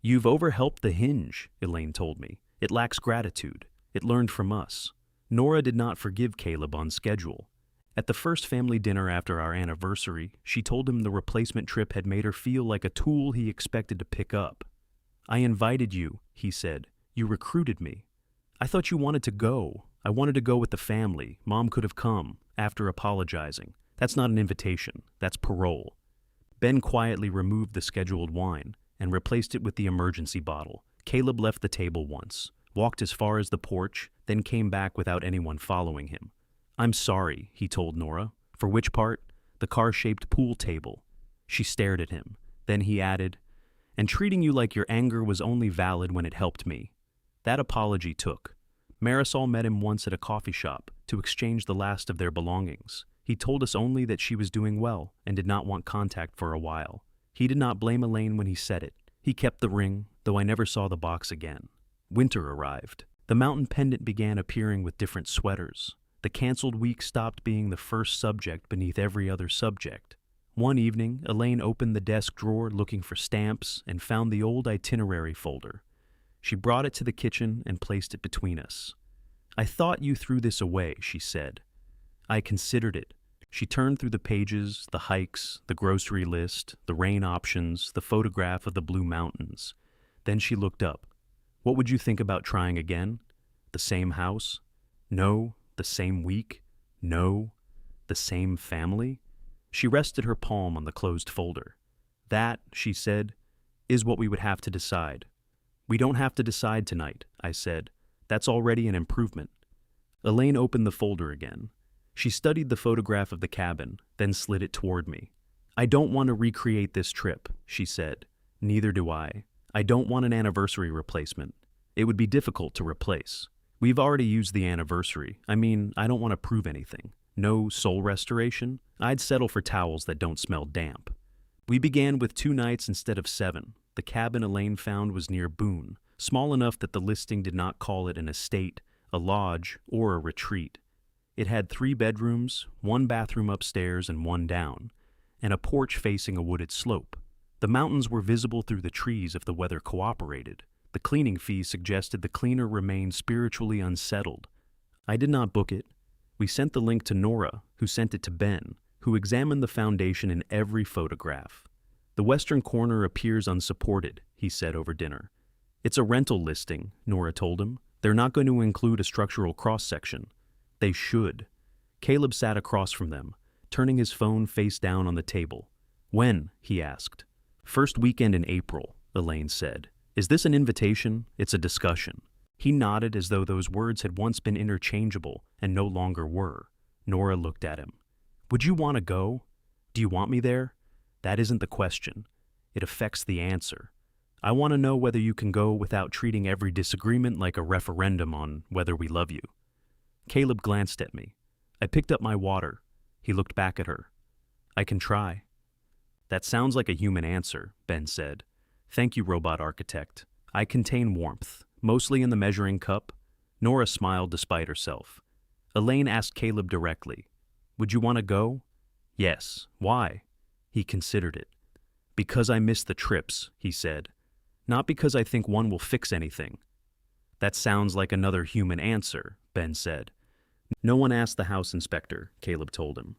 "You've overhelped the hinge," Elaine told me. "It lacks gratitude. It learned from us." Nora did not forgive Caleb on schedule. At the first family dinner after our anniversary, she told him the replacement trip had made her feel like a tool he expected to pick up. "I invited you," he said. "You recruited me. I thought you wanted to go. I wanted to go with the family. Mom could have come," after apologizing. "That's not an invitation. That's parole." Ben quietly removed the scheduled wine and replaced it with the emergency bottle. Caleb left the table once, walked as far as the porch, then came back without anyone following him. "I'm sorry," he told Nora. "For which part?" "The car-shaped pool table." She stared at him. Then he added, "And treating you like your anger was only valid when it helped me." That apology took. Marisol met him once at a coffee shop to exchange the last of their belongings. He told us only that she was doing well and did not want contact for a while. He did not blame Elaine when he said it. He kept the ring, though I never saw the box again. Winter arrived. The mountain pendant began appearing with different sweaters. The canceled week stopped being the first subject beneath every other subject. One evening, Elaine opened the desk drawer looking for stamps and found the old itinerary folder. She brought it to the kitchen and placed it between us. "I thought you threw this away," she said. I considered it. She turned through the pages, the hikes, the grocery list, the rain options, the photograph of the blue mountains. Then she looked up. "What would you think about trying again? The same house? No. The same week? No. The same family?" She rested her palm on the closed folder. "That," she said, "is what we would have to decide." "We don't have to decide tonight," I said. "That's already an improvement." Elaine opened the folder again. She studied the photograph of the cabin, then slid it toward me. "I don't want to recreate this trip," she said. "Neither do I. I don't want an anniversary replacement. It would be difficult to replace. We've already used the anniversary. I mean, I don't want to prove anything. No soul restoration. I'd settle for towels that don't smell damp." We began with 2 nights instead of 7. The cabin Elaine found was near Boone, small enough that the listing did not call it an estate, a lodge, or a retreat. It had 3 bedrooms, 1 bathroom upstairs and 1 down, and a porch facing a wooded slope. The mountains were visible through the trees if the weather cooperated. The cleaning fee suggested the cleaner remained spiritually unsettled. I did not book it. We sent the link to Nora, who sent it to Ben, who examined the foundation in every photograph. "The western corner appears unsupported," he said over dinner. "It's a rental listing," Nora told him. "They're not going to include a structural cross-section." "They should." Caleb sat across from them, turning his phone face down on the table. "When?" he asked. "First weekend in April," Elaine said. "Is this an invitation? It's a discussion." He nodded as though those words had once been interchangeable and no longer were. Nora looked at him. "Would you want to go? Do you want me there?" "That isn't the question. It affects the answer. I want to know whether you can go without treating every disagreement like a referendum on whether we love you." Caleb glanced at me. I picked up my water. He looked back at her. "I can try." "That sounds like a human answer," Ben said. "Thank you, robot architect. I contain warmth, mostly in the measuring cup." Nora smiled despite herself. Elaine asked Caleb directly, "Would you want to go?" "Yes. Why?" He considered it. "Because I miss the trips," he said. "Not because I think one will fix anything." "That sounds like another human answer," Ben said. "No one asked the house inspector," Caleb told him.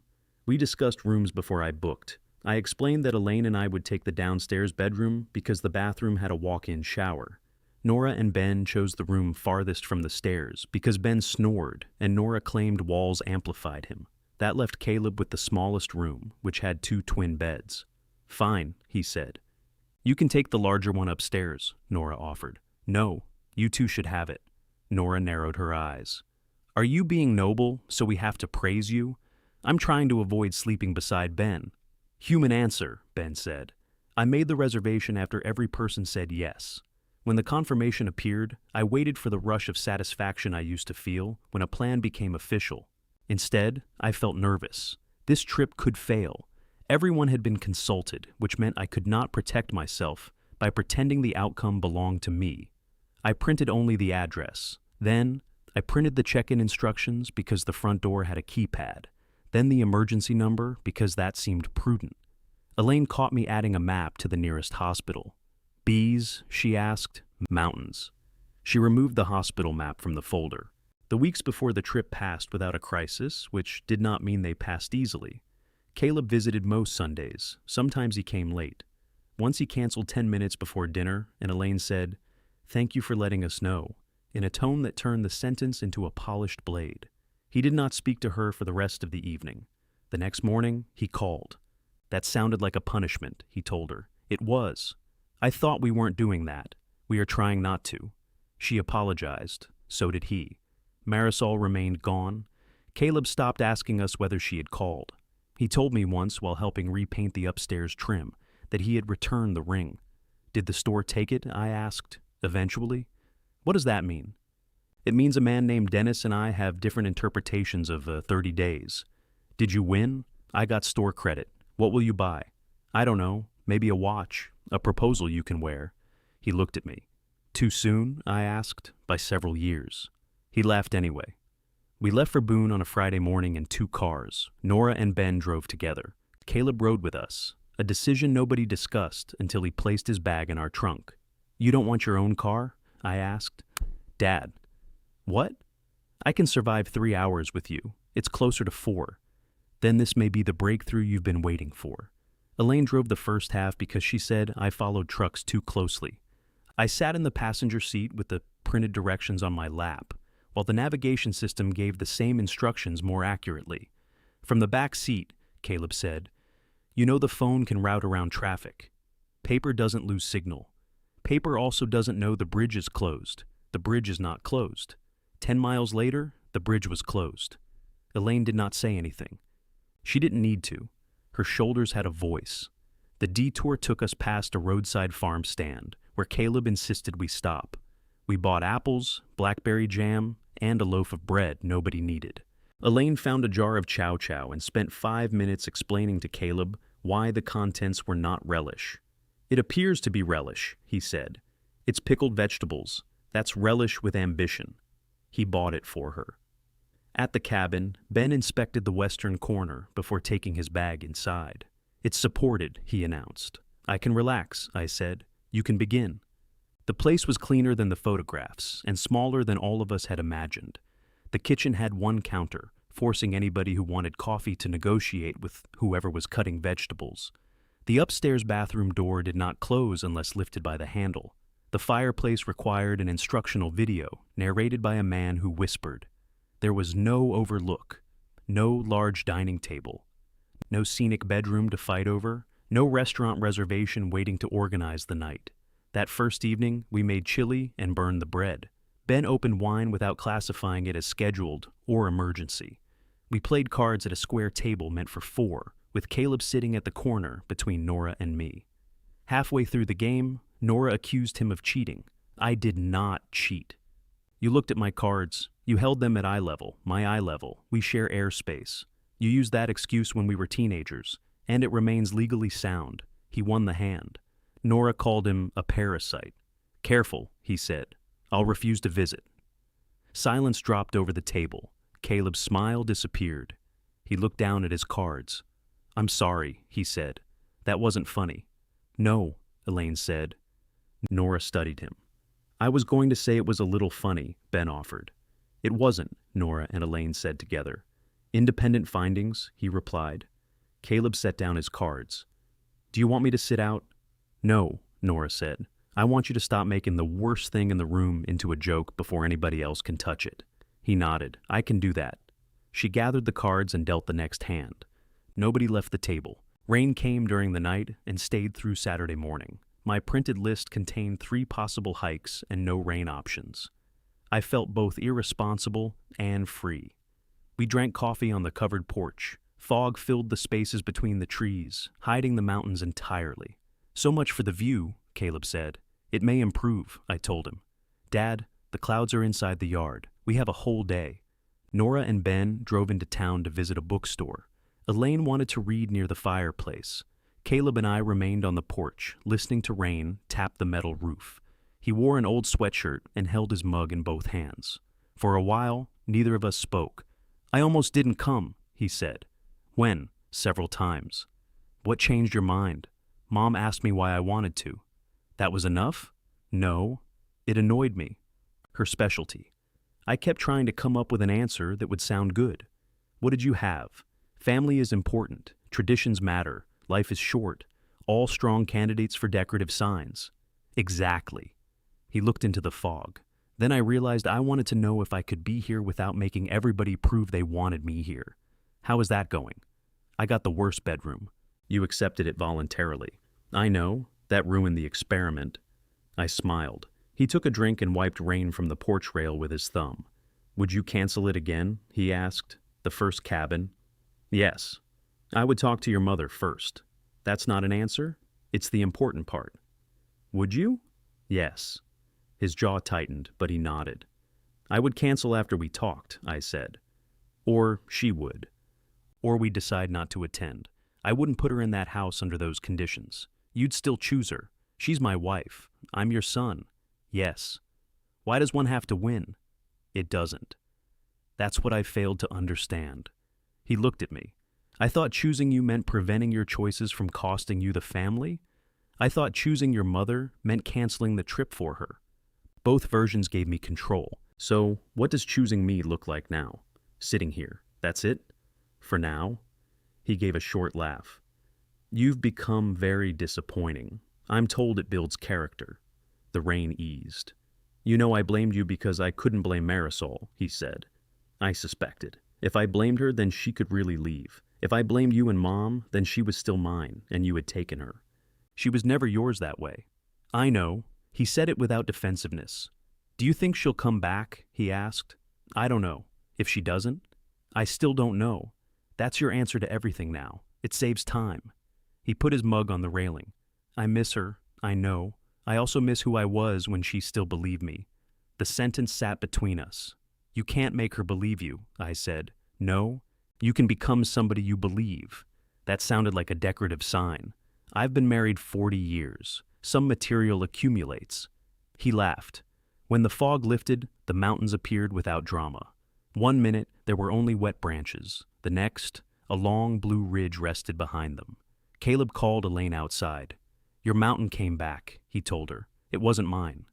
We discussed rooms before I booked. I explained that Elaine and I would take the downstairs bedroom because the bathroom had a walk-in shower. Nora and Ben chose the room farthest from the stairs because Ben snored and Nora claimed walls amplified him. That left Caleb with the smallest room, which had 2 twin beds. "Fine," he said. "You can take the larger one upstairs," Nora offered. "No, you two should have it." Nora narrowed her eyes. "Are you being noble, so we have to praise you? I'm trying to avoid sleeping beside Ben." "Human answer," Ben said. "I made the reservation after every person said yes. When the confirmation appeared, I waited for the rush of satisfaction I used to feel when a plan became official. Instead, I felt nervous. This trip could fail. Everyone had been consulted, which meant I could not protect myself by pretending the outcome belonged to me. I printed only the address. Then, I printed the check-in instructions because the front door had a keypad. Then the emergency number because that seemed prudent. Elaine caught me adding a map to the nearest hospital. "Bees?" she asked. "Mountains." She removed the hospital map from the folder. The weeks before the trip passed without a crisis, which did not mean they passed easily. Caleb visited most Sundays. Sometimes he came late. Once he canceled 10 minutes before dinner, and Elaine said, "Thank you for letting us know," in a tone that turned the sentence into a polished blade. He did not speak to her for the rest of the evening. The next morning, he called. "That sounded like a punishment," he told her. "It was. I thought we weren't doing that. We are trying not to." She apologized. So did he. Marisol remained gone. Caleb stopped asking us whether she had called. He told me once while helping repaint the upstairs trim that he had returned the ring. "Did the store take it?" I asked. "Eventually?" "What does that mean?" "It means a man named Dennis and I have different interpretations of 30 days. Did you win? I got store credit. What will you buy?" "I don't know. Maybe a watch. A proposal you can wear." He looked at me. "Too soon?" I asked. "By several years." He laughed anyway. We left for Boone on a Friday morning in 2 cars. Nora and Ben drove together. Caleb rode with us, a decision nobody discussed until he placed his bag in our trunk. "You don't want your own car?" I asked. "Dad." "What?" "I can survive 3 hours with you. It's closer to 4. Then this may be the breakthrough you've been waiting for." Elaine drove the first half because she said I followed trucks too closely. I sat in the passenger seat with the printed directions on my lap, while the navigation system gave the same instructions more accurately. From the back seat, Caleb said, "You know the phone can route around traffic. Paper doesn't lose signal. Paper also doesn't know the bridge is closed. The bridge is not closed. 10 miles later, the bridge was closed." Elaine did not say anything. She didn't need to. Her shoulders had a voice. The detour took us past a roadside farm stand, where Caleb insisted we stop. We bought apples, blackberry jam, and a loaf of bread nobody needed. Elaine found a jar of chow chow and spent 5 minutes explaining to Caleb why the contents were not relish. "It appears to be relish," he said. "It's pickled vegetables. That's relish with ambition." He bought it for her. At the cabin, Ben inspected the western corner before taking his bag inside. "It's supported," he announced. "I can relax," I said. "You can begin." The place was cleaner than the photographs and smaller than all of us had imagined. The kitchen had 1 counter, forcing anybody who wanted coffee to negotiate with whoever was cutting vegetables. The upstairs bathroom door did not close unless lifted by the handle. The fireplace required an instructional video narrated by a man who whispered. There was no overlook, no large dining table, no scenic bedroom to fight over, no restaurant reservation waiting to organize the night. That first evening, we made chili and burned the bread. Ben opened wine without classifying it as scheduled or emergency. We played cards at a square table meant for 4, with Caleb sitting at the corner between Nora and me. Halfway through the game, Nora accused him of cheating. I did not cheat. "You looked at my cards. You held them at eye level, my eye level. We share airspace. You used that excuse when we were teenagers, and it remains legally sound." He won the hand. Nora called him a parasite. "Careful," he said. "I'll refuse to visit." Silence dropped over the table. Caleb's smile disappeared. He looked down at his cards. "I'm sorry," he said. "That wasn't funny." "No," Elaine said. Nora studied him. "I was going to say it was a little funny," Ben offered. "It wasn't," Nora and Elaine said together. "Independent findings," he replied. Caleb set down his cards. Do you want me to sit out? No, Nora said. I want you to stop making the worst thing in the room into a joke before anybody else can touch it. He nodded. I can do that. She gathered the cards and dealt the next hand. Nobody left the table. Rain came during the night and stayed through Saturday morning. My printed list contained 3 possible hikes and no rain options. I felt both irresponsible and free. We drank coffee on the covered porch. Fog filled the spaces between the trees, hiding the mountains entirely. So much for the view, Caleb said. It may improve, I told him. Dad, the clouds are inside the yard. We have a whole day. Nora and Ben drove into town to visit a bookstore. Elaine wanted to read near the fireplace. Caleb and I remained on the porch, listening to rain tap the metal roof. He wore an old sweatshirt and held his mug in both hands. For a while, neither of us spoke. I almost didn't come, he said. When? Several times. What changed your mind? Mom asked me why I wanted to. That was enough? No. It annoyed me. Her specialty. I kept trying to come up with an answer that would sound good. What did you have? Family is important. Traditions matter. Life is short. All strong candidates for decorative signs. Exactly. He looked into the fog. Then I realized I wanted to know if I could be here without making everybody prove they wanted me here. How is that going? I got the worst bedroom. You accepted it voluntarily. I know. That ruined the experiment. I smiled. He took a drink and wiped rain from the porch rail with his thumb. Would you cancel it again? He asked. The first cabin? Yes. I would talk to your mother first. That's not an answer? It's the important part. Would you? Yes. His jaw tightened, but he nodded. I would cancel after we talked, I said. Or she would. Or we'd decide not to attend. I wouldn't put her in that house under those conditions. You'd still choose her. She's my wife. I'm your son. Yes. Why does one have to win? It doesn't. That's what I failed to understand. He looked at me. I thought choosing you meant preventing your choices from costing you the family. I thought choosing your mother meant canceling the trip for her. Both versions gave me control. So, what does choosing me look like now? Sitting here. That's it? For now? He gave a short laugh. You've become very disappointing. I'm told it builds character. The rain eased. You know I blamed you because I couldn't blame Marisol, he said. I suspected. If I blamed her, then she could really leave. If I blamed you and Mom, then she was still mine, and you had taken her. She was never yours that way. I know. He said it without defensiveness. Do you think she'll come back? He asked. I don't know. If she doesn't? I still don't know. That's your answer to everything now. It saves time. He put his mug on the railing. I miss her. I know. I also miss who I was when she still believed me. The sentence sat between us. You can't make her believe you, I said. No, you can become somebody you believe. That sounded like a decorative sign. I've been married 40 years. Some material accumulates. He laughed. When the fog lifted, the mountains appeared without drama. 1 minute, there were only wet branches. The next, a long blue ridge rested behind them. Caleb called Elaine outside. Your mountain came back, he told her. It wasn't mine.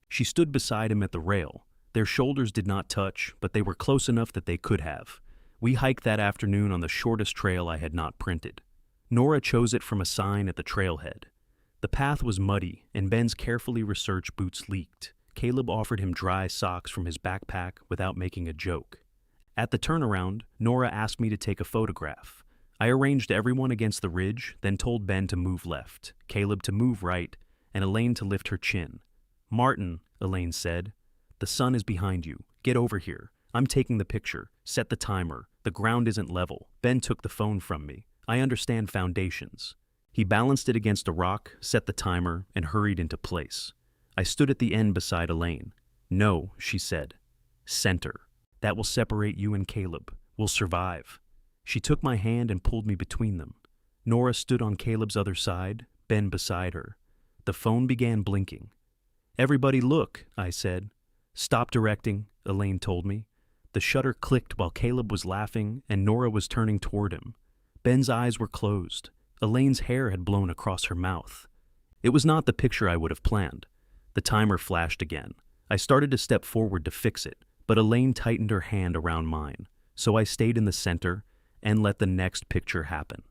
She stood beside him at the rail. Their shoulders did not touch, but they were close enough that they could have. We hiked that afternoon on the shortest trail I had not printed. Nora chose it from a sign at the trailhead. The path was muddy, and Ben's carefully researched boots leaked. Caleb offered him dry socks from his backpack without making a joke. At the turnaround, Nora asked me to take a photograph. I arranged everyone against the ridge, then told Ben to move left, Caleb to move right, and Elaine to lift her chin. Martin, Elaine said, the sun is behind you. Get over here. I'm taking the picture. Set the timer. The ground isn't level. Ben took the phone from me. I understand foundations. He balanced it against a rock, set the timer, and hurried into place. I stood at the end beside Elaine. No, she said. Center. That will separate you and Caleb. We'll survive. She took my hand and pulled me between them. Nora stood on Caleb's other side, Ben beside her. The phone began blinking. Everybody look, I said. Stop directing, Elaine told me. The shutter clicked while Caleb was laughing and Nora was turning toward him. Ben's eyes were closed. Elaine's hair had blown across her mouth. It was not the picture I would have planned. The timer flashed again. I started to step forward to fix it, but Elaine tightened her hand around mine, so I stayed in the center and let the next picture happen.